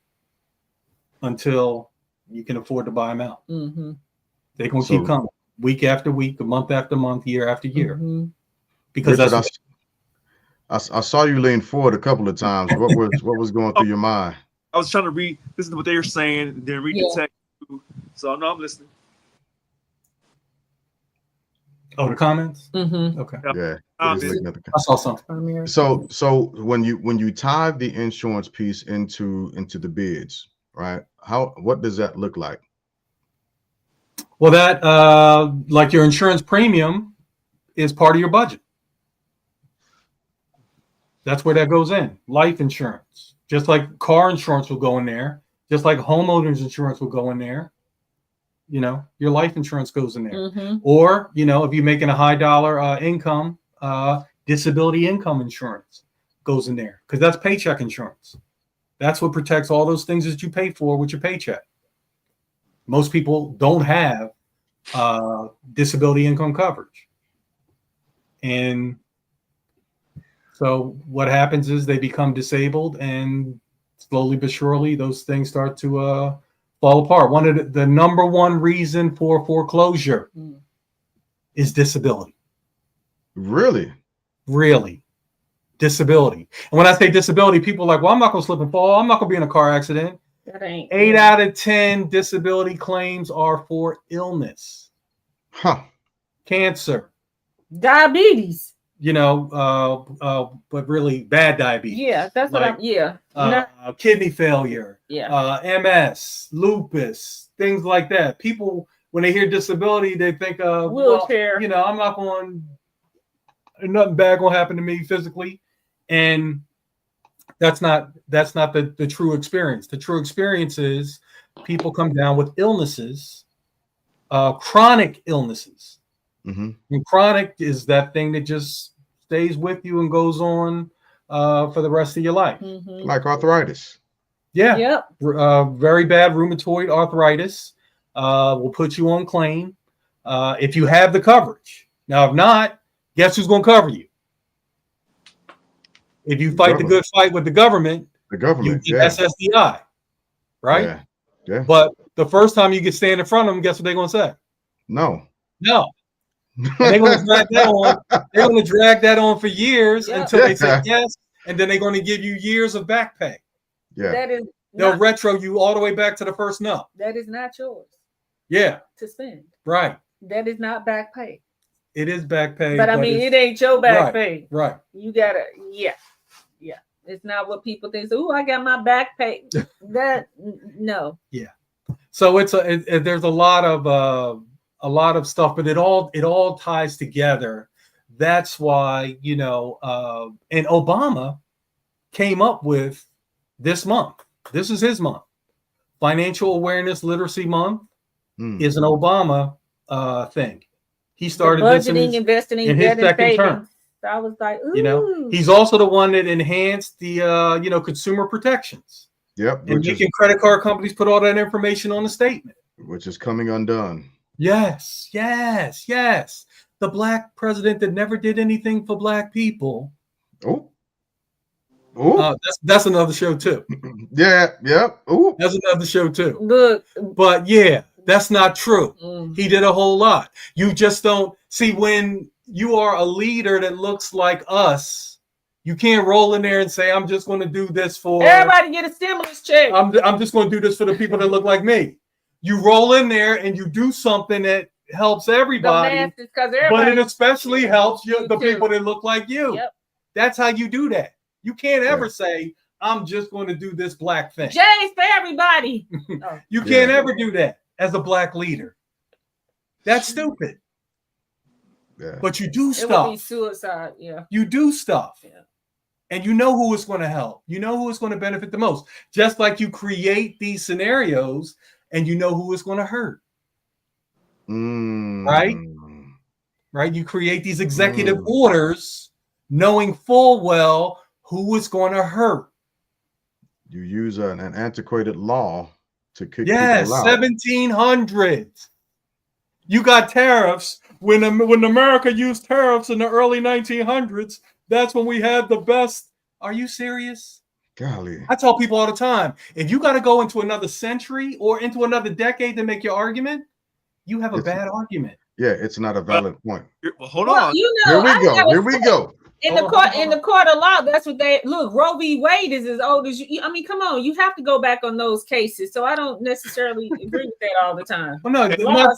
until you can afford to buy them out. They're going to keep coming week after week, month after month, year after year. Because Richard, I saw you lean forward a couple of times. What was going through your mind? I was trying to listen to what they were saying, then read the text. So no, I'm listening. Oh, the comments? Okay. Yeah. I saw something. So when you tie the insurance piece into the bids, right? What does that look like? Well, that like your insurance premium is part of your budget. That's where that goes in. Life insurance, just like car insurance will go in there, just like homeowners insurance will go in there. Your life insurance goes in there. Or, if you're making a high dollar income, disability income insurance goes in there because that's paycheck insurance. That's what protects all those things that you pay for with your paycheck. Most people don't have disability income coverage. And so what happens is they become disabled, and slowly but surely those things start to fall apart. One of the number one reason for foreclosure is disability. Really? Disability. And when I say disability, people are like, well, I'm not going to slip and fall. I'm not going to be in a car accident. That ain't 8 out of 10 disability claims are for illness. Cancer. Diabetes. But really bad diabetes. Yeah, that's what kidney failure. Yeah. MS, lupus, things like that. People when they hear disability, they think of Wheelchair. Well, you know, I'm not going. Nothing bad gonna happen to me physically, and that's not the true experience. The true experience is people come down with illnesses, chronic illnesses. Mhm. And chronic is that thing that just stays with you and goes on for the rest of your life. Mhm. Like arthritis. Yeah, Yep. very bad rheumatoid arthritis will put you on claim if you have the coverage. Now, if not, guess who's going to cover you? If you fight the good fight with the government, The government, you yeah. get SSDI, right? Yeah. Yeah. But the first time you get stand in front of them, guess what they're going to say? No. No. And they're going to drag that on. They're going to drag that on for years Yep. until they say yes, and then they're going to give you years of back pay. Yeah. That is They'll not, retro you all the way back to the first no. that is not yours Yeah, to spend. right. That is not back pay. It is back pay. But I mean, it's- it ain't your back right, pay. Right. You gotta, yeah. It's not what people think. So, I got my back pay. No. So there's a lot of stuff, but it all ties together. That's why, you know, and Obama came up with this month. This is his month. Financial Awareness Literacy Month is an Obama thing. He started this budgeting, investing in his second term. So I was like, ooh. You know, he's also the one that enhanced the consumer protections. Yep. And making credit card companies put all that information on the statement. Which is coming undone. Yes. The black president that never did anything for black people. Oh. That's another show too. Yeah. Ooh. That's another show too. Look. But yeah, that's not true. Mm. He did a whole lot. You just don't see when you are a leader that looks like us. You can't roll in there and say, "I'm just going to do this for Everybody get a stimulus check." I'm just going to do this for the people that look like me." You roll in there and you do something that helps everybody, but it especially helps the people that look like you. Yep. That's how you do that. You can't ever say, "I'm just going to do this black thing." J's for everybody. You can't ever do that as a black leader. That's stupid. Yeah. But you do It would be stuff. suicide. Yeah. You do stuff. Yeah. And you know who is going to help. You know who is going to benefit the most. Just like you create these scenarios and you know who is going to hurt. Right? Right? You create these executive orders knowing full well who is going to hurt. You use an antiquated law to kick Yes, people out. 1700s. You got tariffs. When America used tariffs in the early 1900s, that's when we had the best. Are you serious? Golly. I tell people all the time, if you got to go into another century or into another decade to make your argument, you have a bad argument. Yeah, it's not a valid point. Well, hold on. You know, Here we go. In the court of law, that's what they look. Roe v. Wade is as old as you. I mean, come on, you have to go back on those cases. So I don't necessarily agree with that all the time. Well, no,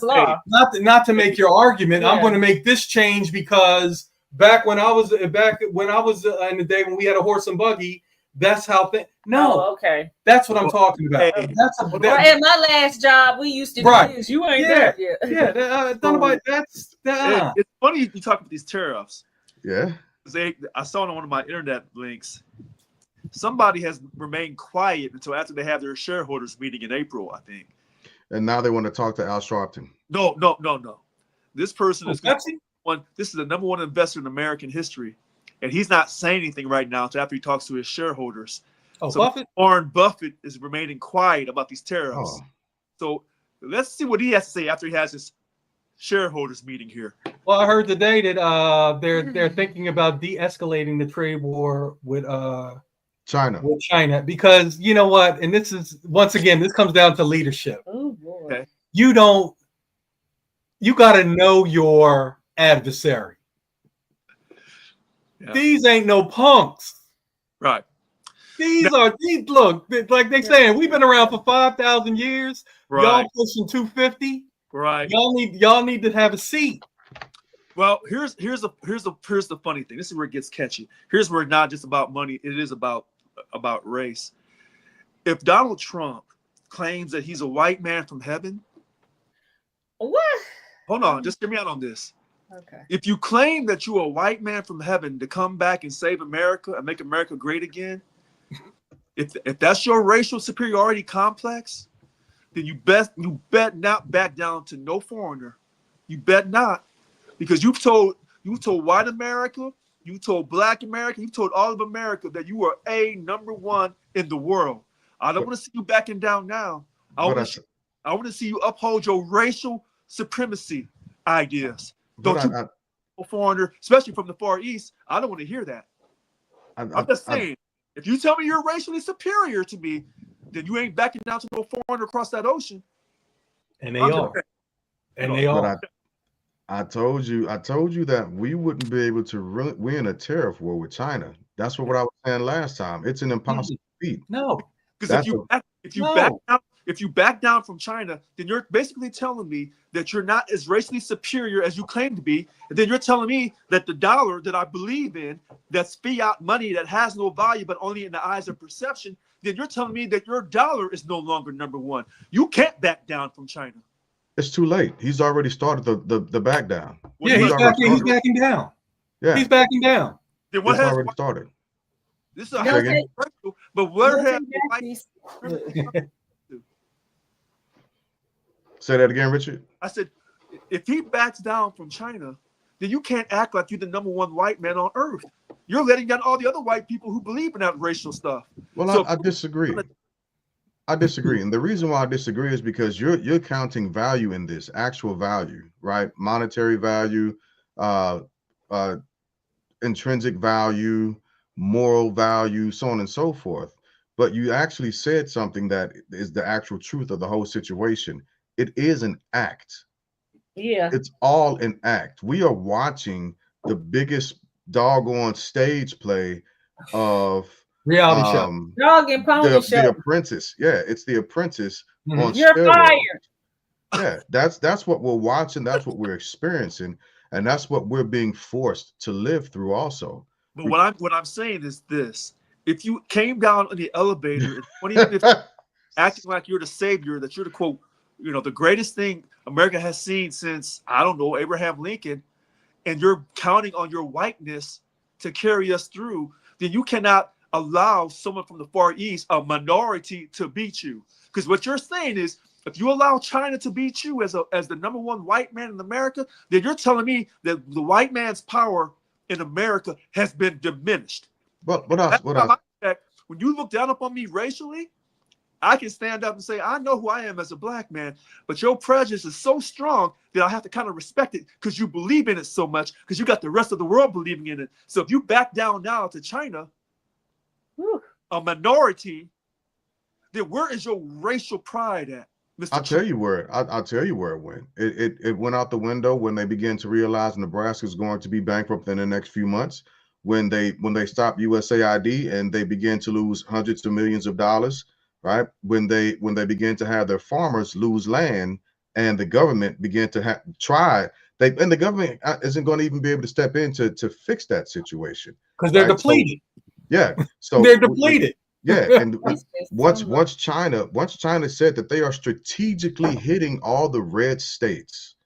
law. not to make your argument. Yeah. I'm going to make this change because back when I was in the day when we had a horse and buggy, that's how things. No, Oh, okay. That's what I'm talking about. Hey. Well, at my last job, we used to do this. You ain't there yet. That's It's funny you talk about these tariffs. Yeah. I saw on one of my internet links. Somebody has remained quiet until after they have their shareholders meeting in April, I think. And now they want to talk to Al Sharpton. No. This person is Pepsi? this is the number one investor in American history, and he's not saying anything right now until after he talks to his shareholders. Oh, so Buffett? Warren Buffett is remaining quiet about these tariffs. Oh. So let's see what he has to say after he has his shareholders meeting here. Well, I heard today that they're thinking about de-escalating the trade war with China because you know what, and this is once again this comes down to leadership. Oh boy. Okay. You got to know your adversary. Yeah. These ain't no punks. Right. These look like they saying we've been around for 5,000 years. Right. Y'all pushing 250. Right. Y'all need to have a seat. Well, here's the funny thing. This is where it gets catchy. Here's where it's not just about money. It is about race. If Donald Trump claims that he's a white man from heaven, What? Hold on, just hear me out on this. Okay. If you claim that you're a white man from heaven to come back and save America and make America great again, if that's your racial superiority complex, then you bet not back down to no foreigner. You bet not, because you told white America, you told Black America, you told all of America that you are #1 in the world. I don't want to see you backing down now. I want to see you uphold your racial supremacy ideas. Don't you, foreigner, especially from the Far East? I don't want to hear that. I'm just saying, if you tell me you're racially superior to me, then you ain't backing down to no foreigner across that ocean. And they are. And they are. I told you that we wouldn't be able to win a tariff war with China. That's what I was saying last time. It's an impossible feat. No, because if you back down from China, then you're basically telling me that you're not as racially superior as you claim to be, and then you're telling me that the dollar that I believe in, that's fiat money that has no value but only in the eyes of perception, then you're telling me that your dollar is no longer #1. You can't back down from China. It's too late. He's already started the back down. Yeah, he's backing down. Yeah, he's backing down. Then what it's already started. This is a controversial, but where have Say that again, Richard. I said, if he backs down from China, then you can't act like you're the #1 white man on earth. You're letting down all the other white people who believe in that racial stuff. Well, so, I disagree. I disagree, and the reason why I disagree is because you're counting value in this, actual value, right? Monetary value, intrinsic value, moral value, so on and so forth. But you actually said something that is the actual truth of the whole situation. It is an act. Yeah. It's all an act. We are watching the biggest doggone stage play of reality show. Dog and pony show. The Apprentice. Yeah, it's The Apprentice on You're steroids. fired. Yeah, that's what we're watching. That's what we're experiencing, and that's what we're being forced to live through also. But what I'm saying is this: if you came down on the elevator in 2015, acting like you're the savior, that you're the quote, the greatest thing America has seen since, I don't know, Abraham Lincoln, and you're counting on your whiteness to carry us through, then you cannot allow someone from the Far East, a minority, to beat you. Because what you're saying is, if you allow China to beat you as the #1 white man in America, then you're telling me that the white man's power in America has been diminished. But when you look down upon me racially, I can stand up and say, I know who I am as a black man, but your prejudice is so strong that I have to kind of respect it because you believe in it so much, because you got the rest of the world believing in it. So if you back down now to China, a minority, then where is your racial pride at, Mr. I'll tell you where it went. It went out the window when they began to realize Nebraska is going to be bankrupt in the next few months. When they stopped USAID and they began to lose hundreds of millions of dollars, right? When they began to have their farmers lose land, and the government began to and the government isn't going to even be able to step in to fix that situation because they're depleted. So they're depleted. And once China said that they are strategically hitting all the red states,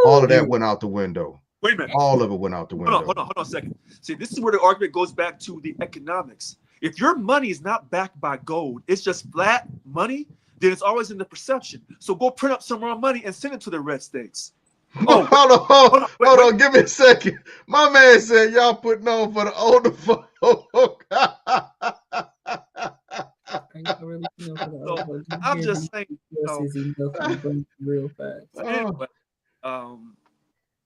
all of that went out the window. Wait a minute. All of it went out the window. Hold on a second. See, this is where the argument goes back to the economics. If your money is not backed by gold, it's just flat money, then it's always in the perception. So go print up some more money and send it to the red states. Oh, hold on, give me a second. My man said y'all putting on for the older folk. I'm just saying. Real fast. Anyway,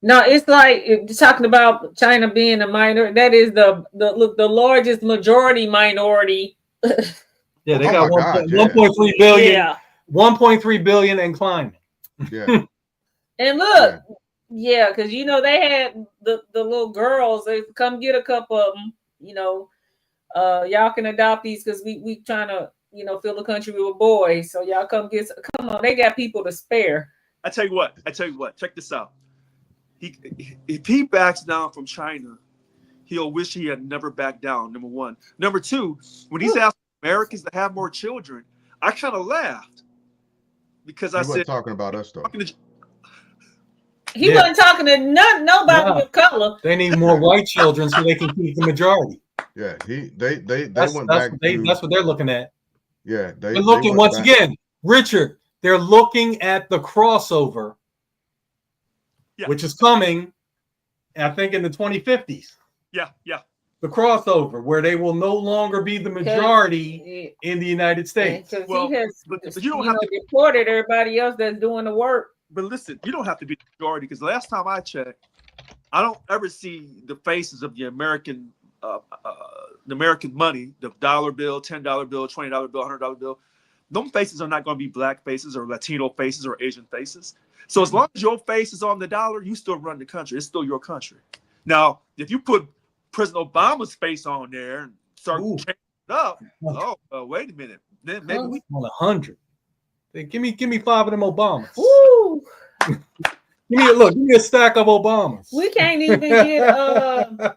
no, it's like talking about China being a minor. That is the largest majority minority. Yeah, they got 1.3 billion. Yeah. 1.3 billion and climbing. Yeah. And look, because they had the little girls. They come get a couple of them. Y'all can adopt these because we trying to fill the country with boys. So y'all come on. They got people to spare. I tell you what. Check this out. If he backs down from China, he'll wish he had never backed down. Number one. Number two, when he's asking Americans to have more children, I kind of laughed because I said, talking about us though. He wasn't talking to nobody No. of color. They need more white children so they can keep the majority. Yeah, they That's, went that's back what they, to that's what they're looking at. yeah, They're they looking went once back. again, Richard. They're looking at the crossover, Yeah. which is coming, I think, in the 2050s. Yeah. The crossover where they will no longer be the majority in the United States. Because Well, he has, but you don't have to. deported everybody else that's doing the work. But listen, you don't have to be the majority because last time I checked, I don't ever see the faces of the American money, the dollar bill, $10 bill, $20 bill, $100 bill. Those faces are not going to be black faces or Latino faces or Asian faces. So as long as your face is on the dollar, you still run the country. It's still your country. Now, if you put President Obama's face on there and start changing it up, wait a minute. Then maybe we on 100. Hey, give me 5 of them Obamas. Woo! Give me a stack of Obamas. We can't even get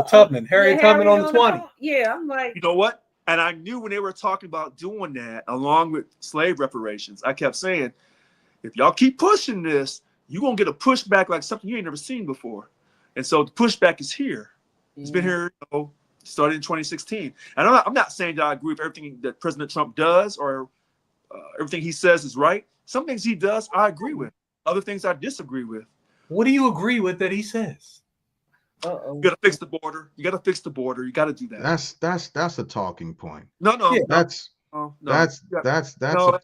Tubman, Harriet Tubman on the 20. Yeah, I'm like, you know what? And I knew when they were talking about doing that, along with slave reparations, I kept saying, if y'all keep pushing this, you're going to get a pushback like something you ain't never seen before. And so the pushback is here. It's been here, started in 2016. And I'm not saying that I agree with everything that President Trump does or everything he says is right. Some things he does, I agree with. Other things I disagree with. What do you agree with that he says? You got to fix the border. You got to fix the border. You got to do that. That's a talking point. No. That's a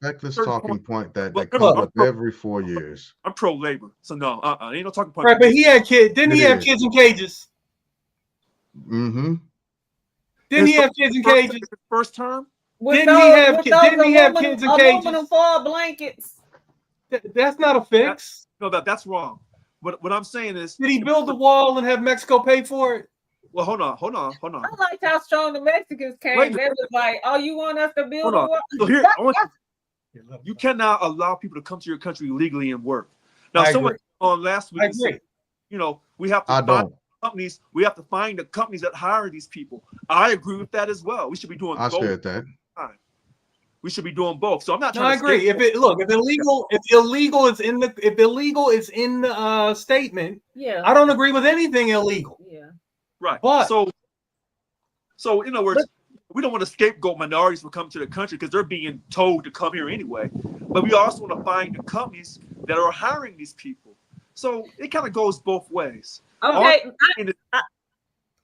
feckless talking point that comes up every 4 years. I'm pro-labor, so no, ain't no talking point. Right, but he had kids. Didn't he have kids in cages? Mm-hmm. Didn't he have kids in cages? First term? Didn't he have kids in cages? Aluminum foil blankets. That's not a fix. That's wrong. What I'm saying is, did he build the wall and have Mexico pay for it? Well, hold on. I liked how strong the Mexicans came. They was like, "Oh, you want us to build a wall?" So here, you cannot allow people to come to your country legally and work. Now, someone on last week said, we have to find companies. We have to find the companies that hire these people. I agree with that as well. We should be doing both. I said that. We should be doing both. So I'm not trying to agree. If illegal is in the statement, I don't agree with anything illegal. Yeah. Right. But so in other words, we don't want to scapegoat minorities who come to the country because they're being told to come here anyway. But we also want to find the companies that are hiring these people. So it kind of goes both ways. Okay.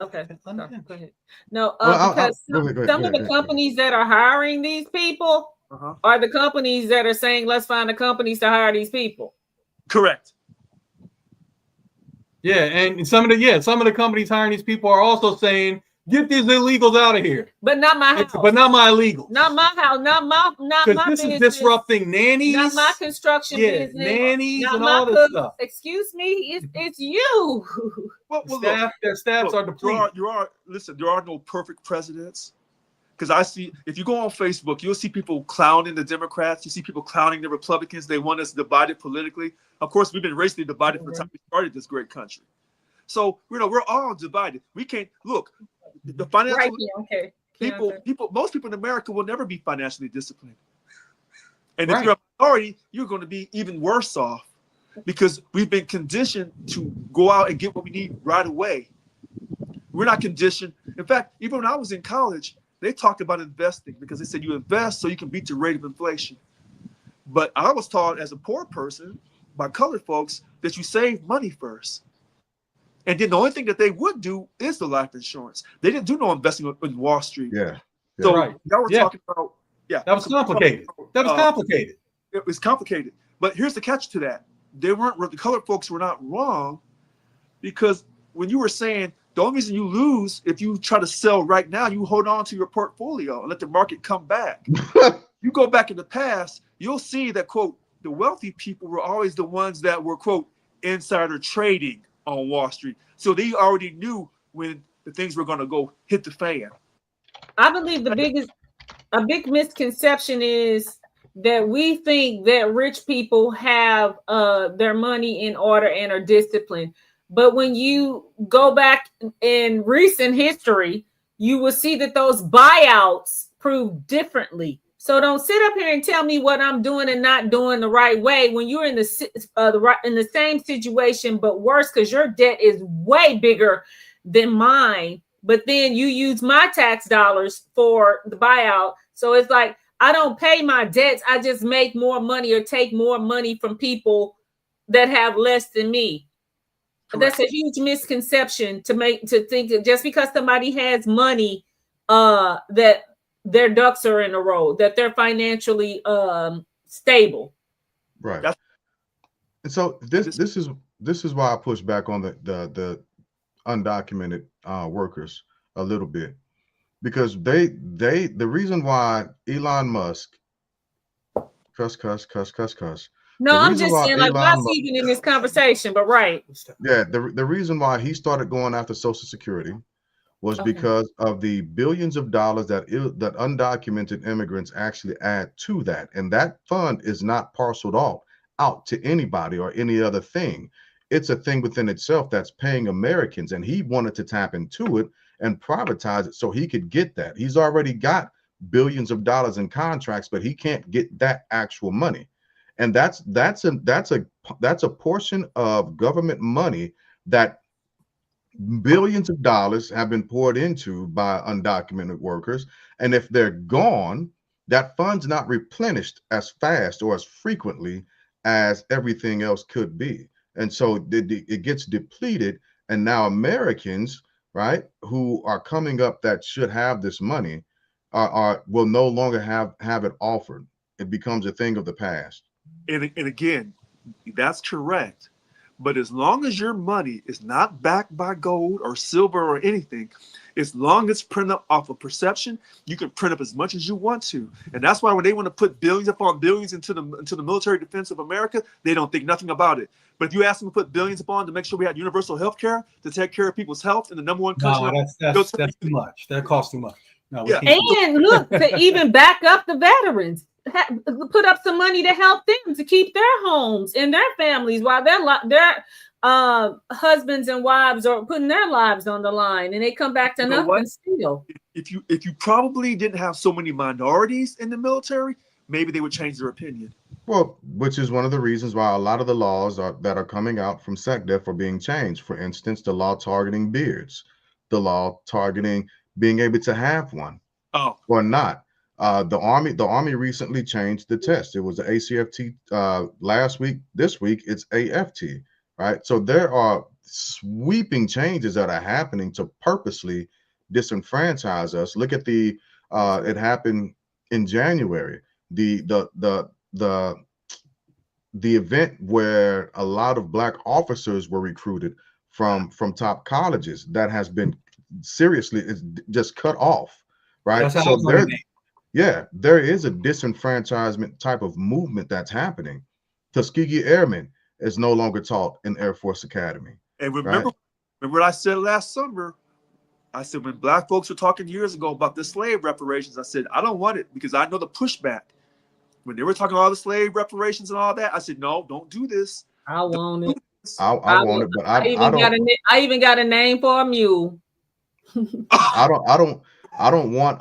Okay. Go ahead. No, because some of the companies that are hiring these people are the companies that are saying, let's find the companies to hire these people. Correct. Yeah, and some of the companies hiring these people are also saying, get these illegals out of here. But not my house. But not my illegals. Not my house. Not my this business. Is disrupting nannies. Not my construction business. Nannies not and my all this stuff. Excuse me, it's you. Their staffs are depleted. There are no perfect presidents. Because I see, if you go on Facebook, you'll see people clowning the Democrats. You see people clowning the Republicans. They want us divided politically. Of course, we've been racially divided from the time we started this great country. So, we're all divided. We can't, look, the financial people, most people in America will never be financially disciplined. And if you're a minority, you're going to be even worse off because we've been conditioned to go out and get what we need right away. We're not conditioned. In fact, even when I was in college, they talked about investing because they said you invest so you can beat the rate of inflation. But I was taught as a poor person by colored folks that you save money first. And then the only thing that they would do is the life insurance. They didn't do no investing in Wall Street. Yeah. So y'all were talking about, that was complicated. It was complicated. But here's the catch to that. The colored folks were not wrong because when you were saying the only reason you lose if you try to sell right now, you hold on to your portfolio and let the market come back. You go back in the past, you'll see that, quote, the wealthy people were always the ones that were, quote, insider trading on Wall Street. So they already knew when the things were going to go hit the fan. I believe a big misconception is that we think that rich people have their money in order and are disciplined. But when you go back in recent history, you will see that those buyouts prove differently. So don't sit up here and tell me what I'm doing and not doing the right way when you're in the same situation, but worse, because your debt is way bigger than mine. But then you use my tax dollars for the buyout. So it's like I don't pay my debts. I just make more money or take more money from people that have less than me. Correct. That's a huge misconception to think that just because somebody has money, that their ducks are in a row, that they're financially stable. Right. And so this is why I push back on the undocumented workers a little bit, because the reason why Elon Musk cuss. No, I'm just saying, like, not even in this conversation, but right. Yeah, the reason why he started going after Social Security was because of the billions of dollars that undocumented immigrants actually add to that. And that fund is not parceled out to anybody or any other thing. It's a thing within itself that's paying Americans. And he wanted to tap into it and privatize it so he could get that. He's already got billions of dollars in contracts, but he can't get that actual money. And that's a portion of government money that billions of dollars have been poured into by undocumented workers. And if they're gone, that fund's not replenished as fast or as frequently as everything else could be. And so it gets depleted. And now Americans, right, who are coming up that should have this money will no longer have it offered. It becomes a thing of the past. And again, that's correct. But as long as your money is not backed by gold or silver or anything, as long as it's printed up off of perception, you can print up as much as you want to. And that's why when they want to put billions upon billions into the military defense of America, they don't think nothing about it. But if you ask them to put billions upon to make sure we had universal health care to take care of people's health in the number one country. No, that's too much. That costs too much. No, yeah. And look, to even back up the veterans, put up some money to help them to keep their homes and their families while their husbands and wives are putting their lives on the line, and they come back to nothing still. If you probably didn't have so many minorities in the military, maybe they would change their opinion. Well, which is one of the reasons why a lot of the laws that are coming out from SecDef are being changed. For instance, the law targeting beards, the law targeting being able to have one or not. The Army recently changed the test. It was the ACFT last week. This week it's AFT, right? So there are sweeping changes that are happening to purposely disenfranchise us. Look at it happened in January. The event where a lot of Black officers were recruited from top colleges that has been seriously just cut off, right? So there is a disenfranchisement type of movement that's happening. Tuskegee Airmen is no longer taught in Air Force Academy. And remember what I said last summer? I said when Black folks were talking years ago about the slave reparations, I said, I don't want it because I know the pushback. When they were talking about all the slave reparations and all that, I said, no, don't do this. I want it. I want it, but I even got a name for a mule. I don't want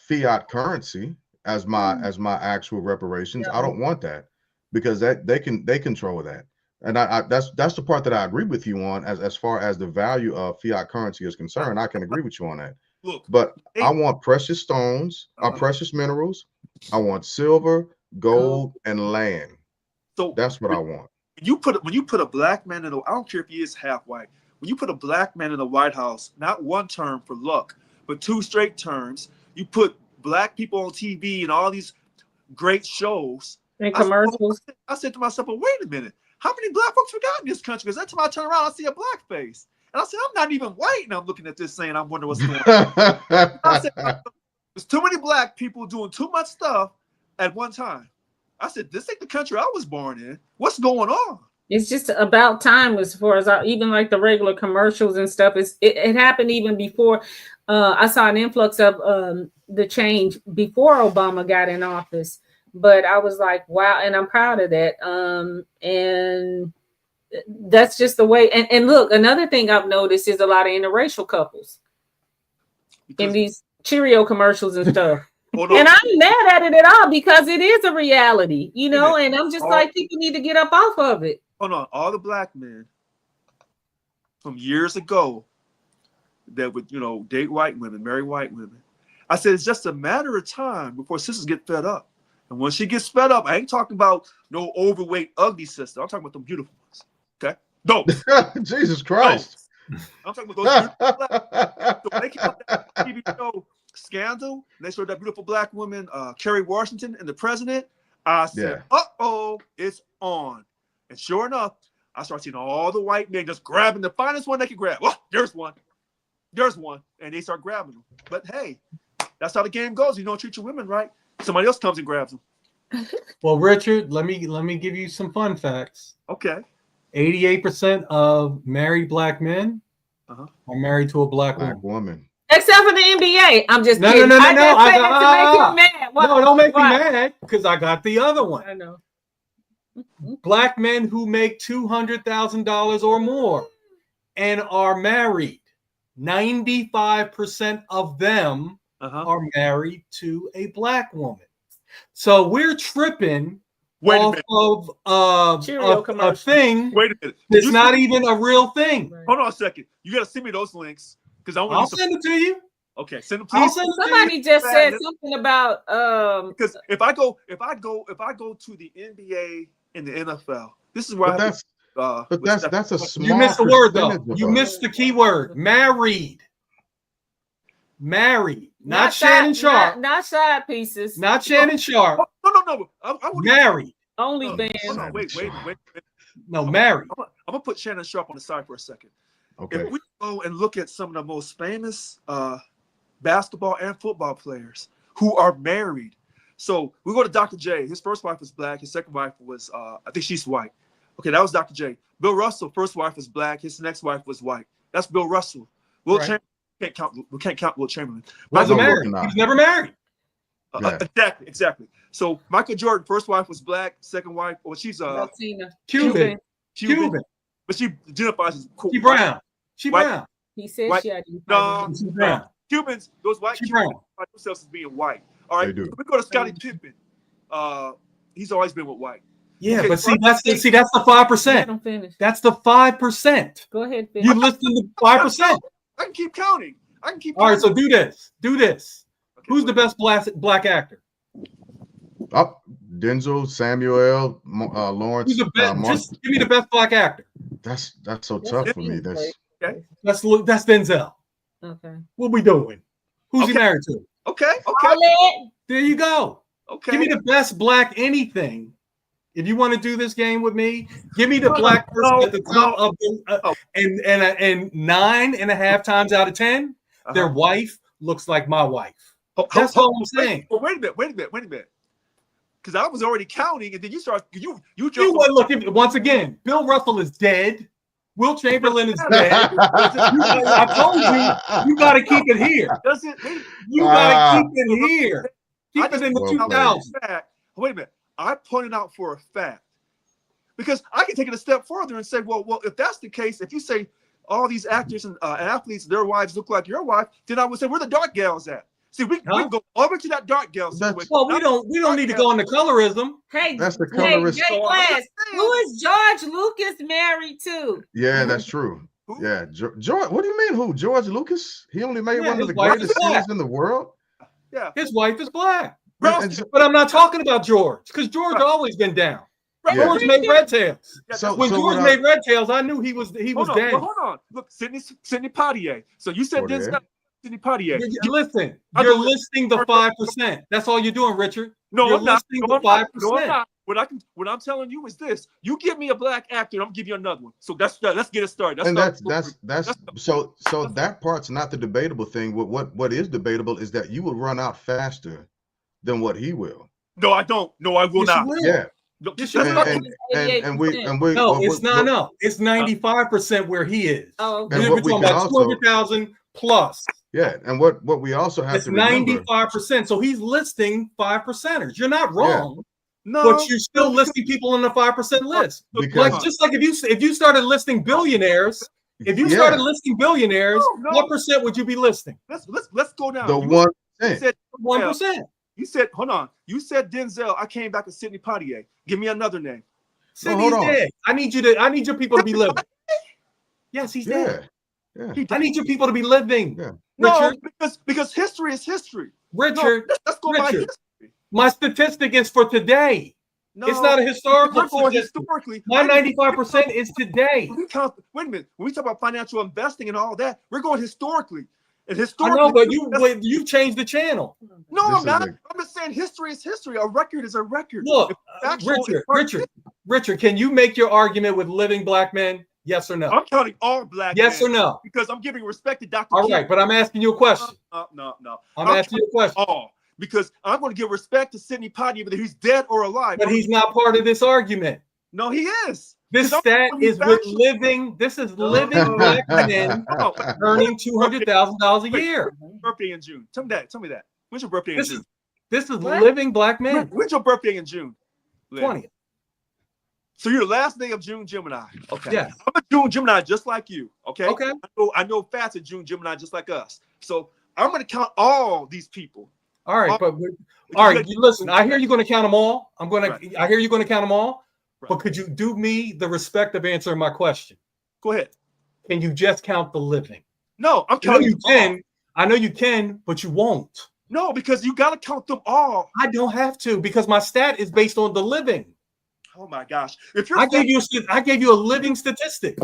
fiat currency as my actual reparations. I don't want that because they control that. And that's the part that I agree with you on as far as the value of fiat currency is concerned. I can agree with you on that. But I want precious stones, precious minerals. I want silver, gold, and land. So that's what I want. When you put a Black man I don't care if he is half white. When you put a Black man in the White House, not one term for luck, but 2 straight terms, you put Black people on TV and all these great shows and commercials. I said to myself, well, wait a minute. How many Black folks we got in this country? Because every time I turn around, I see a Black face. And I said, I'm not even white. And I'm looking at this saying, I wonder what's going on. I said, there's too many Black people doing too much stuff at one time. I said, this ain't the country I was born in. What's going on? It's just about time as far as even like the regular commercials and stuff. It happened even before. I saw an influx of the change before Obama got in office. But I was like, wow. And I'm proud of that. And that's just the way. And look, another thing I've noticed is a lot of interracial couples in these Cheerio commercials and stuff. Hold on. And I'm mad at it at all because it is a reality, you know, Wait a and I'm just All- like, people need to get up off of it. Hold on. All the black men from years ago that would, you know, date white women, marry white women. I said it's just a matter of time before sisters get fed up. And when she gets fed up, I ain't talking about no overweight, ugly sister. I'm talking about them beautiful ones. Okay? Those. Jesus Christ. I'm talking about those beautiful black. So when they came out with that TV show Scandal, and they showed that beautiful black woman, Kerry Washington, and the president, I said, uh-oh, it's on. And sure enough, I started seeing all the white men just grabbing the finest one they could grab. Oh, there's one. There's one. And they start grabbing them. But hey, that's how the game goes. You don't treat your women right, somebody else comes and grabs them. Well, Richard, let me give you some fun facts. Okay. 88% of married black men Uh-huh. are married to a black Black woman. woman. Except for the NBA. I'm just No, kidding. no, no, I no, just no. said that to make you mad. What? No, don't make me Why? mad because I got the other one. I know. Black men who make $200,000 or more and are married, 95% of them Uh-huh. are married to a black woman. So we're tripping Wait a off minute. of Cheerio a commercial. thing Wait a minute. that's You not send- even a real thing. Right. Hold on a second. You got to send me those links because I want I'll to. send it to you. Okay, send them I'll please. send it to you. Somebody just said something about Because if I go to the NBA and the NFL, this is where But I that's but that's a small You missed the word though. percentage of You us. missed the key word. Married. Married. Not side- Shannon Sharp. Not side pieces. Not Shannon Sharp. no. I want to. Married. Only Hold bands. on, wait. No, married. I'm gonna put Shannon Sharp on the side for a second. Okay. If we go and look at some of the most famous basketball and football players who are married, so we go to Dr. J. His first wife was black. His second wife was, I think she's white. Okay, that was Dr. J. Bill Russell, first wife was black. His next wife was white. That's Bill Russell. Will Right. Chamberlain, we can't count Will Chamberlain. Wasn't No, married. looking He out. was never married. Yeah. Exactly. So Michael Jordan, first wife was black. Second wife, well, she's Latina. Cuban. Cuban, but she identifies as She brown. She White. brown. He said White- she had No, She brown. Cubans, those white She Cubans brown. identify themselves as being white. All right, They do. we go to Scottie Pippen. He's always been with white. Yeah, Okay, but see, so that's the Let 5%. him finish. That's the 5%. Go ahead. You Finish. listen to 5%. I can keep counting. All right, so do this. Do this. Okay, Who's the best black actor? Up, Denzel, Samuel, Lawrence. Who's the best? Mark. Just give me the best black actor. That's so tough for me. That's That's Denzel. Okay. What we doing? Who's he Okay. married to? Okay. There you go. Okay. Give me the best black anything. If you want to do this game with me, give me the black person at the top of the and 9.5 times out of 10, their wife looks like my wife. That's all I'm saying. Wait a minute. Because I was already counting, and then you start you You jump. would look at once again. Bill Russell is dead. Will Chamberlain is dead. I told you, you got to keep it here. Does it? You got to keep it here. Keep it in the Well 2000s. Wait a minute. I pointed out for a fact because I can take it a step further and say, well, if that's the case, if you say all these actors and athletes, their wives look like your wife, then I would say, where the dark gals at? See, we can go over to that dark gal situation. Well, we don't need to go into colorism. Hey, That's the hey, colorist. Jay Glass, who is George Lucas married to? Yeah, that's true. Who? Yeah, George. What do you mean? Who? George Lucas? He only made Yeah, one of his the wife greatest is black. series in the world. Yeah. His wife is black. Ralph- But I'm not talking about George because George always been down. Yeah. George made Red Tails. So- When George what I- made Red Tails, I knew he was hold on, down. well, hold on. Look, Sidney Poitier. So you said Poitier. Denzel, Sidney Poitier. Listen, I you're don't- listing the 5%. That's all you're doing, Richard. No, You're I'm not. listing No, the I'm not. 5%. No, I'm not. What I'm telling you is this: you give me a black actor, and I'm gonna give you another one. So let's get it started. And that's so that part's not the debatable thing. What is debatable is that you will run out faster than what he will. No, I don't. No, I will Yes, you not. will. Yeah. No, Yes, that's you not- will. And we No, it's not. No, it's 95% where he is. Oh, And We're what we talking can about also- 200,000 plus. Yeah, and what we also have It's to remember. 95%. So he's listing 5%ers. You're not wrong, no, but you're still listing people on the 5% list. Because- Like just like if you started listing billionaires, If you Yeah. started listing billionaires, No. what percent would you be listing? Let's go down. The You 1%. said 1%. You said, hold on. You said Denzel. I came back to Sidney Poitier. Give me another name. Sidney's hold on. dead. I need your people to be living. Yes, he's dead. Yeah. I need your people to be living. Yeah. No, Richard, because history is history. Richard, No, let's go by Richard. history. My statistic is for today. No, It's not a historical we're going statistic. historically. My 95% is today. Wait a minute. When we talk about financial investing and all that, we're going historically. And I historically, know, but you changed the channel. no, This I'm not. is I'm just saying history is history. A record is a record. Look, If factual is Richard, can you make your argument with living black men? Yes or no? I'm counting all black Yes men or no? because I'm giving respect to Dr. All King. right, but I'm asking you a question. No. I'm asking you a question. All because I'm going to give respect to Sidney Poitier, whether he's dead or alive. But he's not part of this argument. No, he is. This 'Cause I'm stat telling you is with factual. living. This is living black men Oh, earning $200,000 a year. birthday in June. Tell me that. When's your birthday in June? This is living black men. When's your birthday in June? Lynn? 20th. So you're the last day of June Gemini. Okay. Yeah. I'm a June Gemini just like you. Okay. Okay. I know Fat's a June Gemini just like us. So I'm going to count all these people. All right, but Because all you right. gotta- You listen. I hear you're going to count them all. I hear you're going to count them all. Right. But could you do me the respect of answering my question? Go ahead. Can you just count the living? No, I'm I know counting you them all. can. I know you can, but you won't. No, because you got to count them all. I don't have to because my stat is based on the living. Oh my gosh! If you're I gave you a living statistic.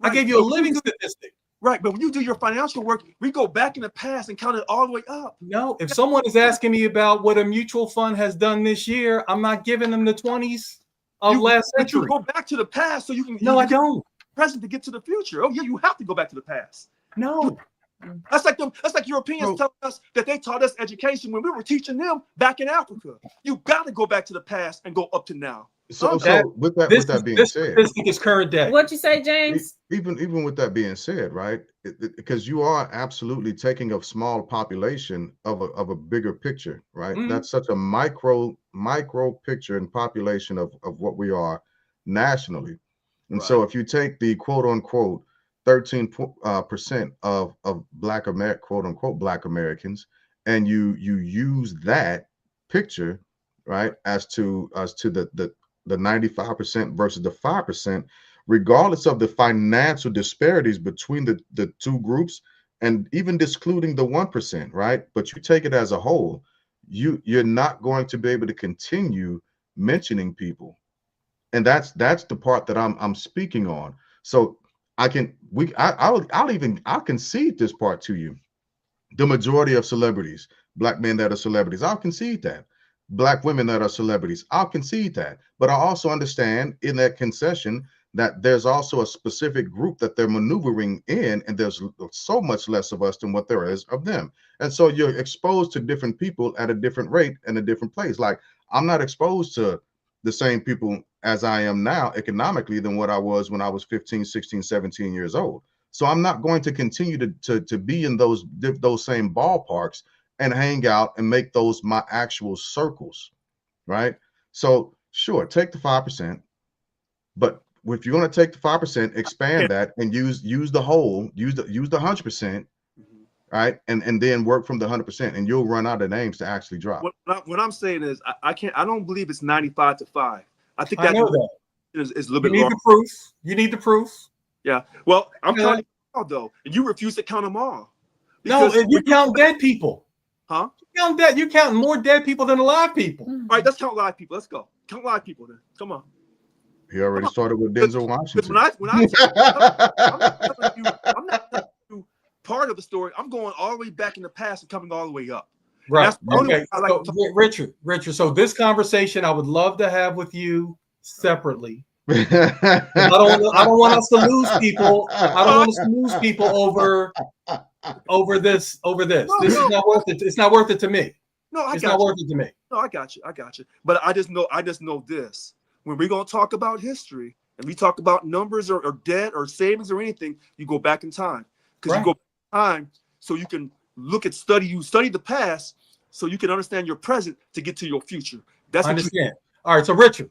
I gave you a living statistic. right, but when you do your financial work, we go back in the past and count it all the way up. No, if someone is asking me about what a mutual fund has done this year, I'm not giving them the 20s of last But you century. go back to the past so you can. No, I don't. Present to get to the future. Oh yeah, you have to go back to the past. No. That's like Europeans telling us that they taught us education when we were teaching them back in Africa. You got to go back to the past and go up to now. So with that being This said, statistic is current day. What you say, James? even with that being said, right? Because you are absolutely taking a small population of a bigger picture, right? Mhm. That's such a micro picture and population of what we are nationally. And so if you take the quote unquote 13% of Black quote unquote Black Americans, and you use that picture, right, as to the 95% versus the 5%, regardless of the financial disparities between the two groups, and even excluding the 1%, right? But you take it as a whole, you're not going to be able to continue mentioning people, and that's the part that I'm speaking on. So I'll concede this part to you. The majority of celebrities, Black men that are celebrities, I'll concede that. Black women that are celebrities, I'll concede that. But I also understand in that concession that there's also a specific group that they're maneuvering in, and there's so much less of us than what there is of them. And so you're exposed to different people at a different rate and a different place. Like, I'm not exposed to the same people as I am now economically than what I was when I was 15, 16, 17 years old. So I'm not going to continue to be in those same ballparks and hang out and make those my actual circles, right? So sure, take the 5%, but if you're going to take the 5%, expand that and use the whole, use the 100%, right? And then work from the 100%, and you'll run out of names to actually drop. What I'm saying is I don't believe it's 95 to 5. I think I know that. is a little You bit need wrong. the proof. You need the proof. Yeah. Well, I'm Yeah. counting them all though, and you refuse to count them all. No, Because- and you count dead people. Huh? You count more dead people than alive people. All right, let's count live people. Let's go. Count live people then. Come on. He already started with Denzel Because Washington. I'm not telling you part of the story. I'm going all the way back in the past and coming all the way up. Right. That's the only Okay. way I like So, to talk. Richard. So this conversation I would love to have with you separately. I don't want us to lose people. I don't want us to lose people over this. This is not worth it. It's not worth it to me. No, I It's got not you. worth it to me. No, I got you. But I just know this. When we're gonna talk about history and we talk about numbers or debt or savings or anything, you go back in time. Because you go back in time so you can study the past so you can understand your present to get to your future. That's I understand. All right. So Richard,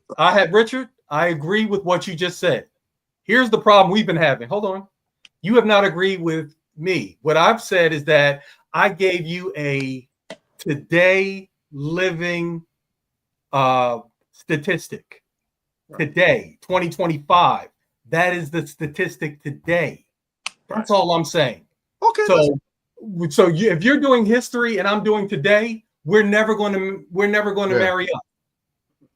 I agree with what you just said. Here's the problem we've been having. Hold on. You have not agreed with me. What I've said is that I gave you a today living statistic. Today, 2025. That is the statistic today. That's all I'm saying. Okay. So if you're doing history and I'm doing today, we're never going to marry up.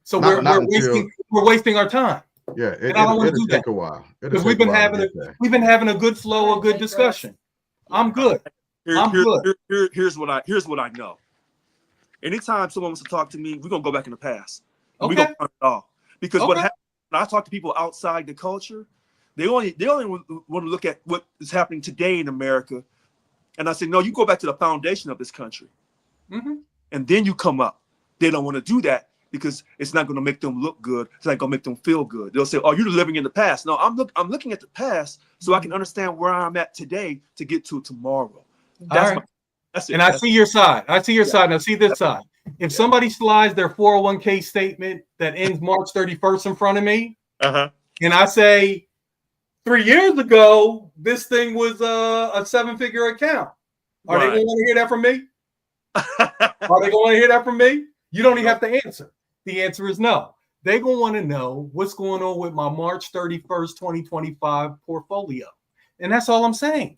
So we're wasting our time. Yeah, and I don't want to do that. Take a while because we've been having a good flow, a good discussion. I'm good. Here's what I know. Anytime someone wants to talk to me, we're gonna go back in the past. Okay. We're gonna turn it off. Because what happens when I talk to people outside the culture, they only want to look at what is happening today in America. And I say, no, you go back to the foundation of this country. Mm-hmm. And then you come up. They don't want to do that because it's not going to make them look good. It's not going to make them feel good. They'll say, oh, you're living in the past. No, I'm looking at the past so I can understand where I'm at today to get to tomorrow. That's it. And I see your side. I see your side. And I see this side. If somebody slides their 401k statement that ends March 31st in front of me, and I say 3 years ago, this thing was a 7-figure account. Are they going to hear that from me? Are they going to hear that from me? You don't even have to answer. The answer is no. They're going to want to know what's going on with my March 31st, 2025 portfolio. And that's all I'm saying.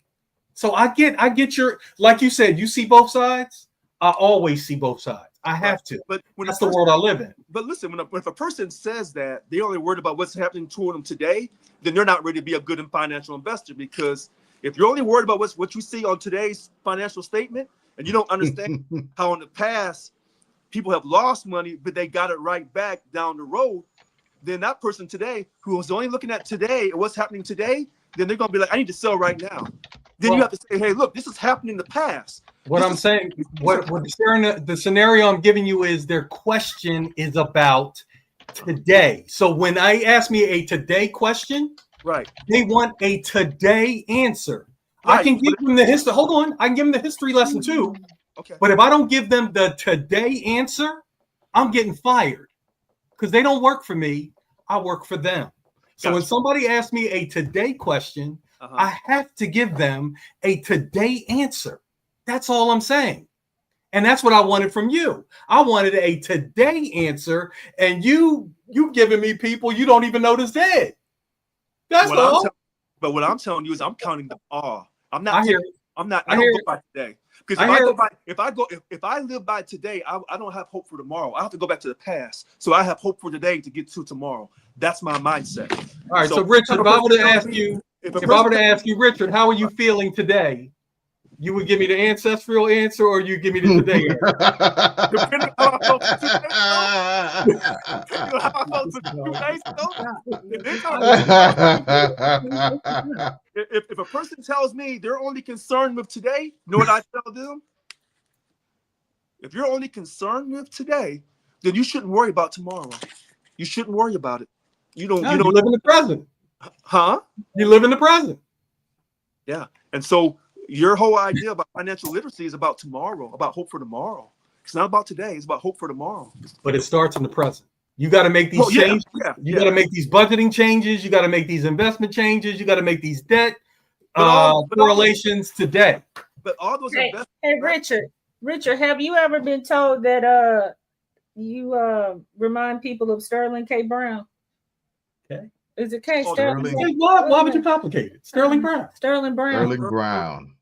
So I get your, like you said, you see both sides. I always see both sides. I have to. But that's the world I live in. But listen, if a person says that they're only worried about what's happening to them today, then they're not ready to be a good financial investor. Because if you're only worried about what you see on today's financial statement, and you don't understand how in the past people have lost money, but they got it right back down the road, then that person today who was only looking at today and what's happening today, then they're going to be like, I need to sell right now. Then you have to say, hey, look, this is happening in the past. What I'm saying, what the scenario I'm giving you is their question is about today. So when I ask me a today question, they want a today answer. I can give them the history. Hold on. I can give them the history lesson too. Okay. But if I don't give them the today answer, I'm getting fired because they don't work for me. I work for them. So when somebody asks me a today question, I have to give them a today answer. That's all I'm saying. And that's what I wanted from you. I wanted a today answer, and you giving me people you don't even know is dead. That's all. But what I'm telling you is I'm counting the R. I don't go by today. Because if I live by today, I don't have hope for tomorrow. I have to go back to the past. So I have hope for today to get to tomorrow. That's my mindset. All right. So Richard, if I were to ask you, Richard, how are you feeling today? You would give me the ancestral answer, or you give me the today answer? Depending on how if a person tells me they're only concerned with today, you know what I tell them? If you're only concerned with today, then you shouldn't worry about tomorrow. You shouldn't worry about it. You don't live in the present. Huh? You live in the present. Yeah. And so your whole idea about financial literacy is about tomorrow, about hope for tomorrow. It's not about today. It's about hope for tomorrow. But it starts in the present. You got to make these changes. You got to make these budgeting changes. You got to make these investment changes. You got to make these debt correlations today. But all those investments. Hey, Richard, have you ever been told that you remind people of Sterling K. Brown? Okay. Is it K? Sterling. Why would you complicate it? Sterling Brown. Sterling Brown.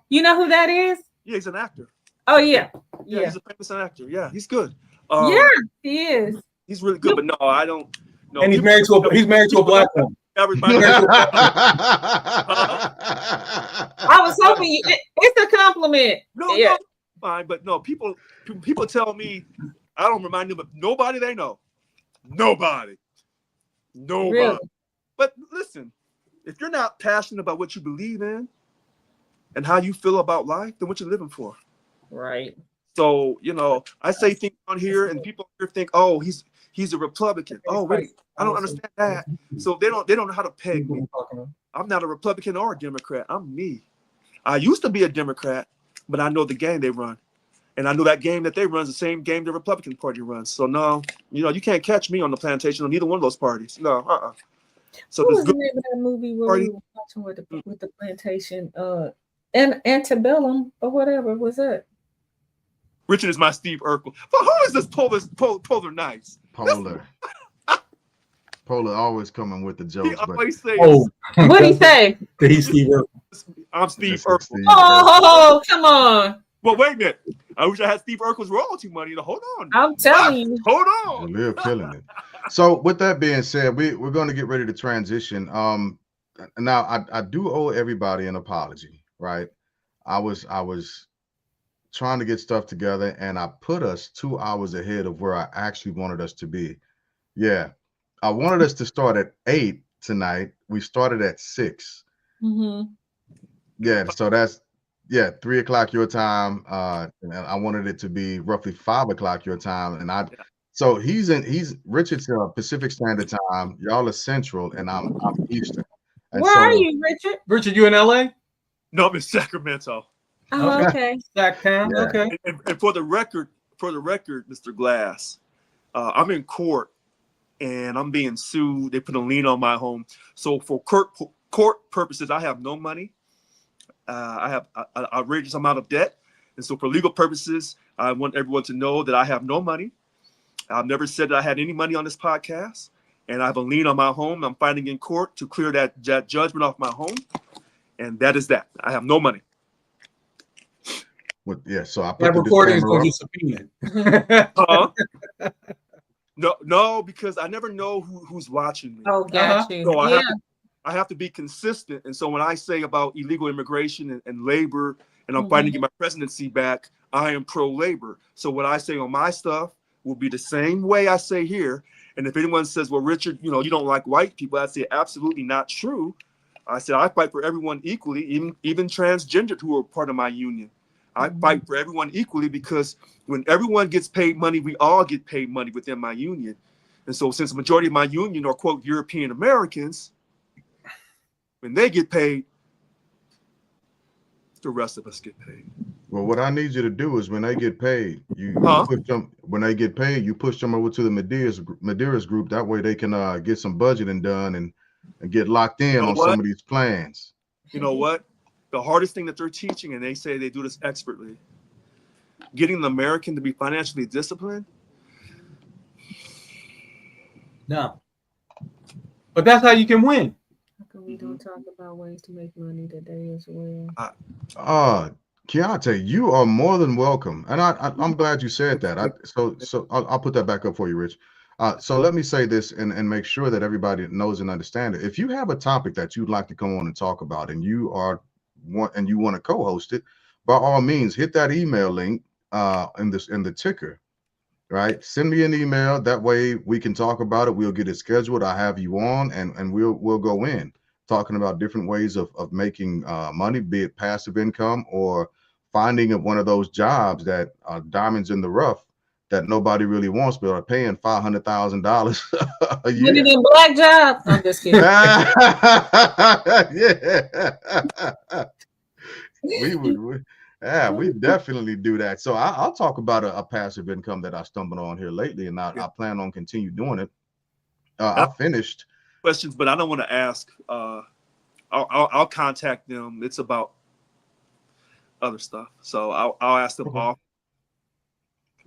You know who that is? Yeah, he's an actor. Oh yeah. Yeah, he's a famous actor. Yeah, he's good. Yeah, he is. He's really good, but no, I don't. No, and he's married to a black woman. Everybody. I was hoping it's a compliment. No, fine, but no, people tell me I don't remind them of nobody they know. Nobody. Really? But listen, if you're not passionate about what you believe in and how you feel about life, then what you're living for? Right. So, I say things on here and people here think, oh, he's a Republican. Oh, wait, I don't understand that. So they don't know how to peg me. I'm not a Republican or a Democrat. I'm me. I used to be a Democrat, but I know the game they run. And I know that game that they run is the same game the Republican Party runs. So no, you can't catch me on the plantation on either one of those parties. No, So what was the name of that movie where we were watching with the plantation, and antebellum or whatever was that? Richard is my Steve Urkel. But who is this Polar Nice? Polar. Polar always coming with the He jokes, but always says, Oh, What do you say? he's Steve Urkel. I'm Steve this is Urkel. Steve Urkel. Oh, come on! Well, wait a minute. I wish I had Steve Urkel's royalty money. Hold on. I'm telling you. Hold on. We're killing it. So with that being said, we're going to get ready to transition. Now I do owe everybody an apology, right? I was trying to get stuff together, and I put us 2 hours ahead of where I actually wanted us to be. Yeah, I wanted us to start at 8 tonight. We started at 6. Mm-hmm. Yeah, so that's 3 o'clock your time. And I wanted it to be roughly 5 o'clock your time, and so he's Richard's Pacific Standard Time. Y'all are Central, and I'm Eastern. And Where so, are you, Richard? Richard, you in LA? No, I'm in Sacramento. Oh, okay. Sacktown. Yeah. Okay. And for the record, Mr. Glass, I'm in court and I'm being sued. They put a lien on my home. So for court purposes, I have no money. I have an outrageous amount of debt. And so for legal purposes, I want everyone to know that I have no money. I've never said that I had any money on this podcast. And I have a lien on my home. I'm fighting in court to clear that judgment off my home. And that is that. I have no money. so I put That the recording is disclaimer going up. to get subpoenaed. No, because I never know who's watching me. Oh, got you. So Yeah. I have to be consistent. And so when I say about illegal immigration and labor, and I'm fighting to get my presidency back, I am pro-labor. So what I say on my stuff will be the same way I say here. And if anyone says, well, Richard, you don't like white people, I say absolutely not true. I said I fight for everyone equally, even transgendered who are part of my union. I fight for everyone equally because when everyone gets paid money, we all get paid money within my union. And so since the majority of my union are, quote, European Americans, when they get paid, the rest of us get paid. Well, what I need you to do is when they get paid, you push them. When they get paid, you push them over to the Mederis Group. That way they can get some budgeting done and get locked in on some of these plans. You know what? The hardest thing that they're teaching, and they say they do this expertly, getting the American to be financially disciplined. No. But that's how you can win. How come we don't talk about ways to make money today as well? Keontae, you are more than welcome, and I'm glad you said that. So I'll put that back up for you, Rich. So let me say this and make sure that everybody knows and understands it. If you have a topic that you'd like to come on and talk about, and you want to co-host it, by all means, hit that email link in the ticker, right? Send me an email. That way we can talk about it. We'll get it scheduled. I'll have you on, and we'll go in talking about different ways of making money, be it passive income or finding one of those jobs that are diamonds in the rough that nobody really wants, but are paying $500,000 a year. Get it in black job. I'm just kidding. Yeah. We definitely do that. So I'll talk about a passive income that I stumbled on here lately, and I plan on continue doing it. I finished Questions, but I don't want to ask. I'll contact them. It's about other stuff, so I'll ask them off.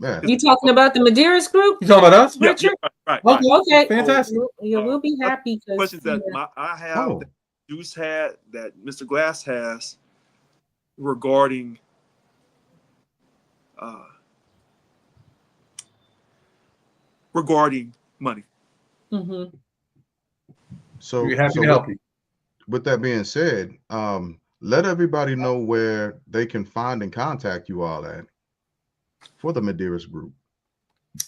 Yeah. You talking about the Mederis Group? You talking about us? Richard? Right. Okay. Fantastic. We'll be happy. Questions that I have, that Juice had, that Mr. Glass has regarding money. Mm-hmm. So we're happy to help you. With that being said, let everybody know where they can find and contact you all at for the Mederis Group.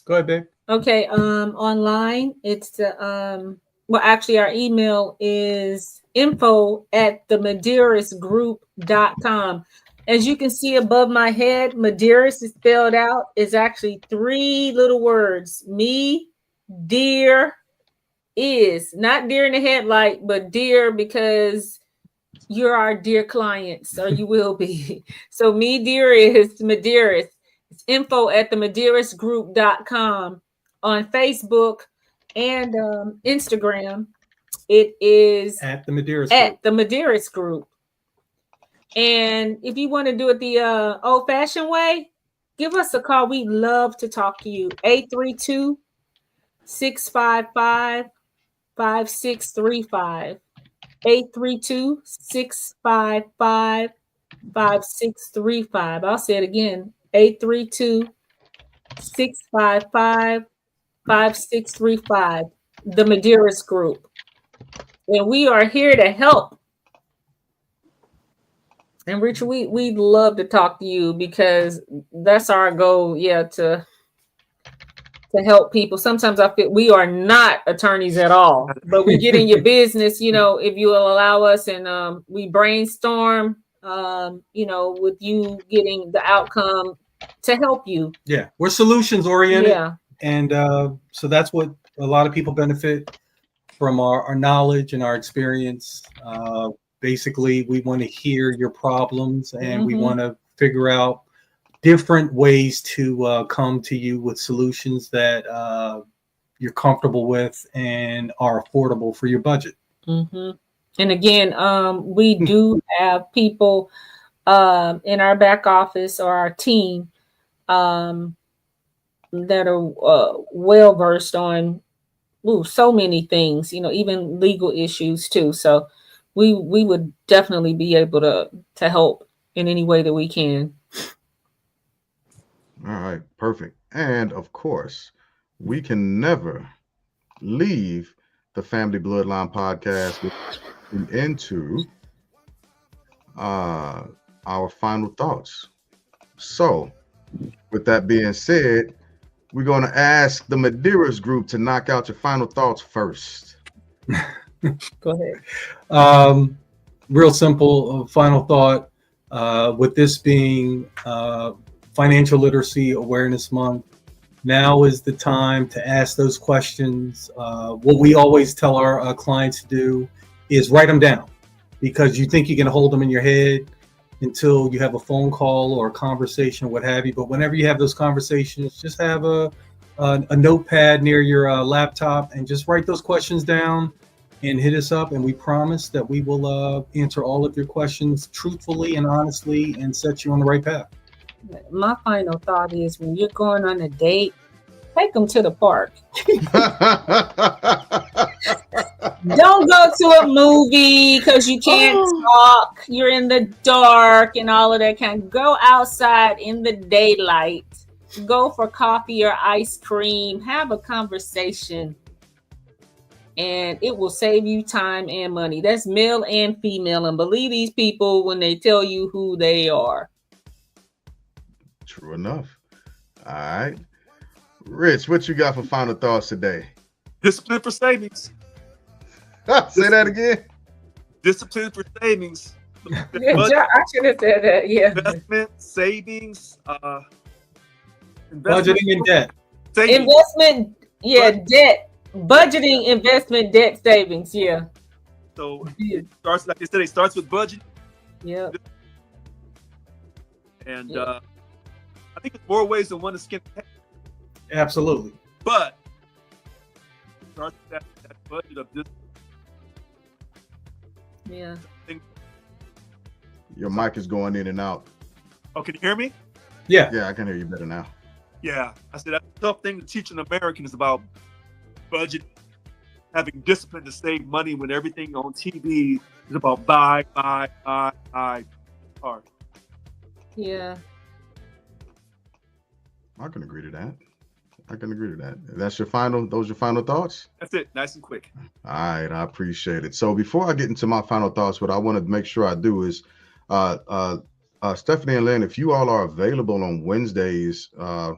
Go ahead, babe. Okay. Online, it's well, actually, our email is info@themederisgroup.com. As you can see above my head, Mederis is spelled out. It's actually 3 little words. Me, dear, is not deer in the headlight, but dear because you're our dear clients, or you will be. So me, dear, is Mederis. It's info@themederisgroup.com on Facebook and Instagram. It is At the Mederis Group. at the Mederis Group. And if you want to do it the old-fashioned way, give us a call. We'd love to talk to you. 832-655-5635. 832-655-5635. I'll say it again. 832-655-5635. The Mederis Group. And we are here to help. And Richard, we'd love to talk to you because that's our goal, to help people. Sometimes I feel we are not attorneys at all, but we get in your business, if you will allow us, and we brainstorm, with you getting the outcome to help you. Yeah, we're solutions oriented. Yeah. And so that's what a lot of people benefit from our knowledge and our experience. Basically, we want to hear your problems, and we want to figure out different ways to come to you with solutions that you're comfortable with and are affordable for your budget. And again, we do have people in our back office or our team that are well versed on so many things, even legal issues too. So we would definitely be able to help in any way that we can. All right, perfect. And of course, we can never leave the Family Bloodline podcast into our final thoughts. So, with that being said, we're going to ask the Mederis Group to knock out your final thoughts first. Go ahead. Real simple final thought. With this being Financial Literacy Awareness Month, now is the time to ask those questions. What we always tell our clients to do is write them down, because you think you can hold them in your head until you have a phone call or a conversation or what have you. But whenever you have those conversations, just have a notepad near your laptop and just write those questions down and hit us up. And we promise that we will answer all of your questions truthfully and honestly and set you on the right path. My final thought is, when you're going on a date, take them to the park. Don't go to a movie because you can't talk. You're in the dark and all of that kind. Go outside in the daylight. Go for coffee or ice cream. Have a conversation. And it will save you time and money. That's male and female. And believe these people when they tell you who they are. True enough. All right. Rich, what you got for final thoughts today? Discipline for savings. Say that again. Discipline for savings. Good job. I should have said that. Yeah. Investment, savings, Budgeting and debt. savings. Investment, debt. Budgeting, investment, debt, savings. Yeah. So it starts, like I said, it starts with budget. Yeah. And I think it's more ways than one to skin the cat. Absolutely. But it starts with that budget of this. Yeah. Your mic is going in and out. Oh, can you hear me? Yeah. Yeah, I can hear you better now. Yeah. I said that's a tough thing to teach an American is about budget, having discipline to save money when everything on TV is about buy. Hard. Yeah. I can agree to that. That's your final, those your final thoughts? That's it. Nice and quick. All right, I appreciate it. So before I get into my final thoughts, what I want to make sure I do is Stephanie and Lynn, if you all are available on Wednesdays, I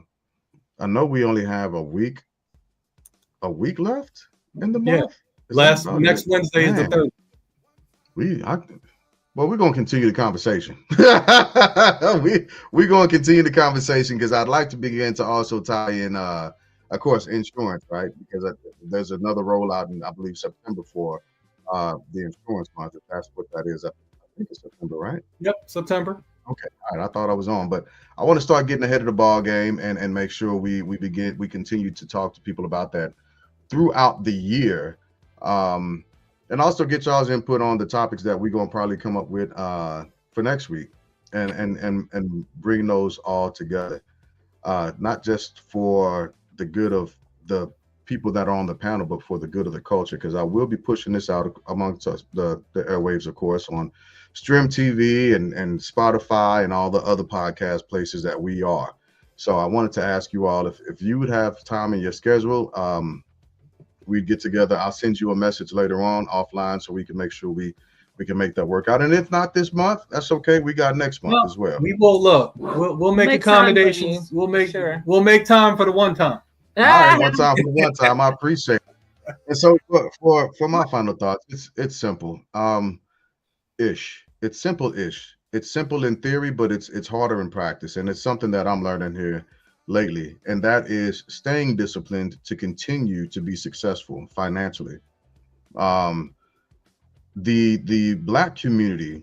know we only have a week left in the month. Next Wednesday is the 3rd. We're going to continue the conversation. We're going to continue the conversation because I'd like to begin to also tie in, of course, insurance, right? Because there's another rollout in, I believe, September for the insurance month. If that's what that is, I think it's September, right? Yep, September. Okay, all right. I thought I was on, but I want to start getting ahead of the ball game and make sure we continue to talk to people about that throughout the year. and also get y'all's input on the topics that we're gonna probably come up with for next week, and bring those all together, not just for the good of the people that are on the panel, but for the good of the culture. Because I will be pushing this out amongst us, the airwaves, of course, on Stream TV and Spotify and all the other podcast places that we are. So I wanted to ask you all if you would have time in your schedule, we'd get together. I'll send you a message later on offline so we can make sure we can make that work out. And if not this month, that's okay. We got next month as well. We will look. We'll make accommodations. We'll make time for the one time. All right, one time for the one time. I appreciate it. And so for my final thoughts, it's simple. It's simple-ish. It's simple in theory, but it's harder in practice. And it's something that I'm learning here lately. And that is staying disciplined to continue to be successful financially. The Black community,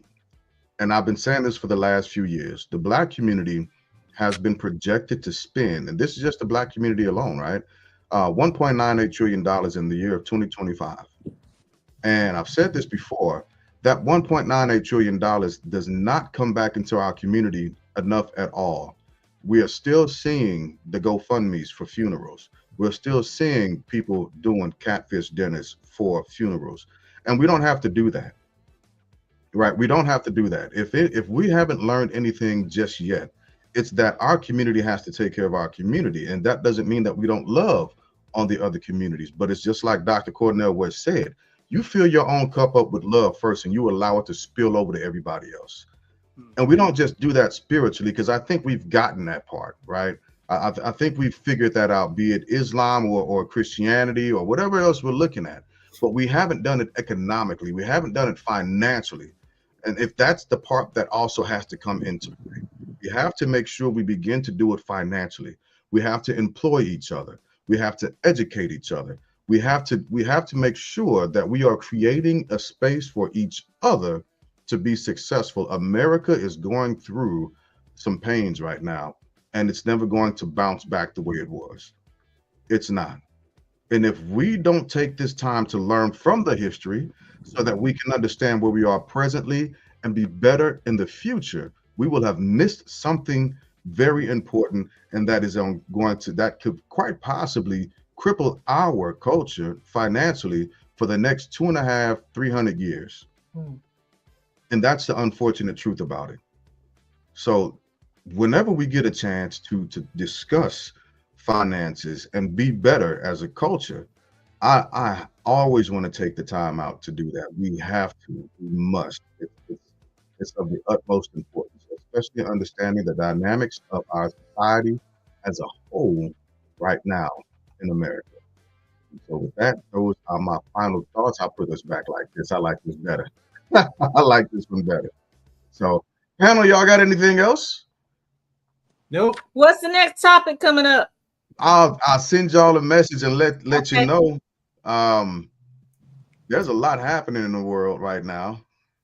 and I've been saying this for the last few years, the Black community has been projected to spend, and this is just the Black community alone, right? $1.98 trillion in the year of 2025. And I've said this before, that $1.98 trillion does not come back into our community enough at all. We are still seeing the GoFundMes for funerals. We're still seeing people doing catfish dinners for funerals. And we don't have to do that, right? We don't have to do that. If we haven't learned anything just yet, it's that our community has to take care of our community. And that doesn't mean that we don't love on the other communities, but it's just like Dr. Cornell West said, you fill your own cup up with love first and you allow it to spill over to everybody else. And we don't just do that spiritually, because I think we've gotten that part, right? I think we've figured that out, be it Islam or Christianity or whatever else we're looking at, but we haven't done it economically. We haven't done it financially. And if that's the part that also has to come into play, we have to make sure we begin to do it financially. We have to employ each other. We have to educate each other. We have to make sure that we are creating a space for each other to be successful. America is going through some pains right now, and it's never going to bounce back the way it was. It's not. And if we don't take this time to learn from the history so that we can understand where we are presently and be better in the future, we will have missed something very important, and that is that could quite possibly cripple our culture financially for the next 250-300 years. And that's the unfortunate truth about it. So whenever we get a chance to discuss finances and be better as a culture, I always want to take the time out to do that. We have to, we must. It's of the utmost importance, especially understanding the dynamics of our society as a whole right now in America. And so with that, those are my final thoughts. I'll put us back like this. I like this better. I like this one better. So, panel, y'all got anything else? Nope. What's the next topic coming up? I'll send y'all a message and let you know. There's a lot happening in the world right now.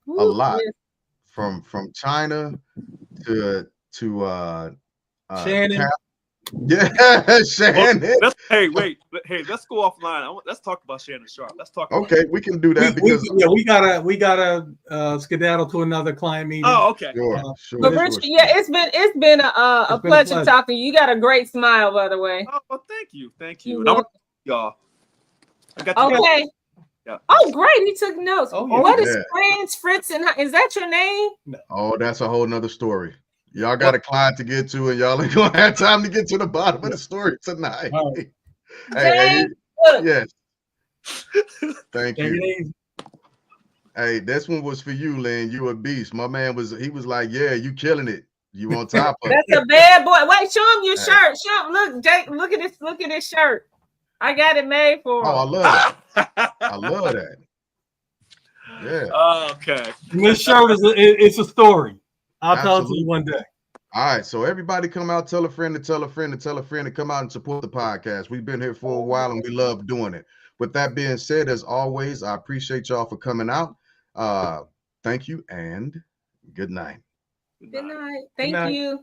A lot. Yes. From China to Shannon. Yeah, Shannon. Hey, let's go offline. Let's talk about Shannon Sharp. Let's talk. Okay, we can do that because we gotta skedaddle to another client meeting. Oh, okay. Sure. But Richard, yeah, it's been a pleasure talking to you. You got a great smile, by the way. Oh, well, thank you. You're And I want welcome. y'all. I got you. Okay. Yeah. Oh, great. He took notes. Oh, yeah. What is Franz Fritz? And is that your name? Oh, that's a whole nother story. Y'all got a client to get to, and y'all ain't gonna have time to get to the bottom of the story tonight. Right. Hey, yes. Thank you. Hey, this one was for you, Lynn. You a beast. My man was like, yeah, you killing it. You on top of it. That's a bad boy. Wait, show him your shirt. Show him. Look, Jake, look at this shirt. I got it made for him. Oh, I love that. I love that. Yeah. Okay. This shirt it's a story. I'll tell it to you one day. All right, so everybody come out, tell a friend to tell a friend to tell a friend to come out and support the podcast. We've been here for a while and we love doing it. With that being said, as always, I appreciate y'all for coming out. Thank you and good night. Good night. Thank you.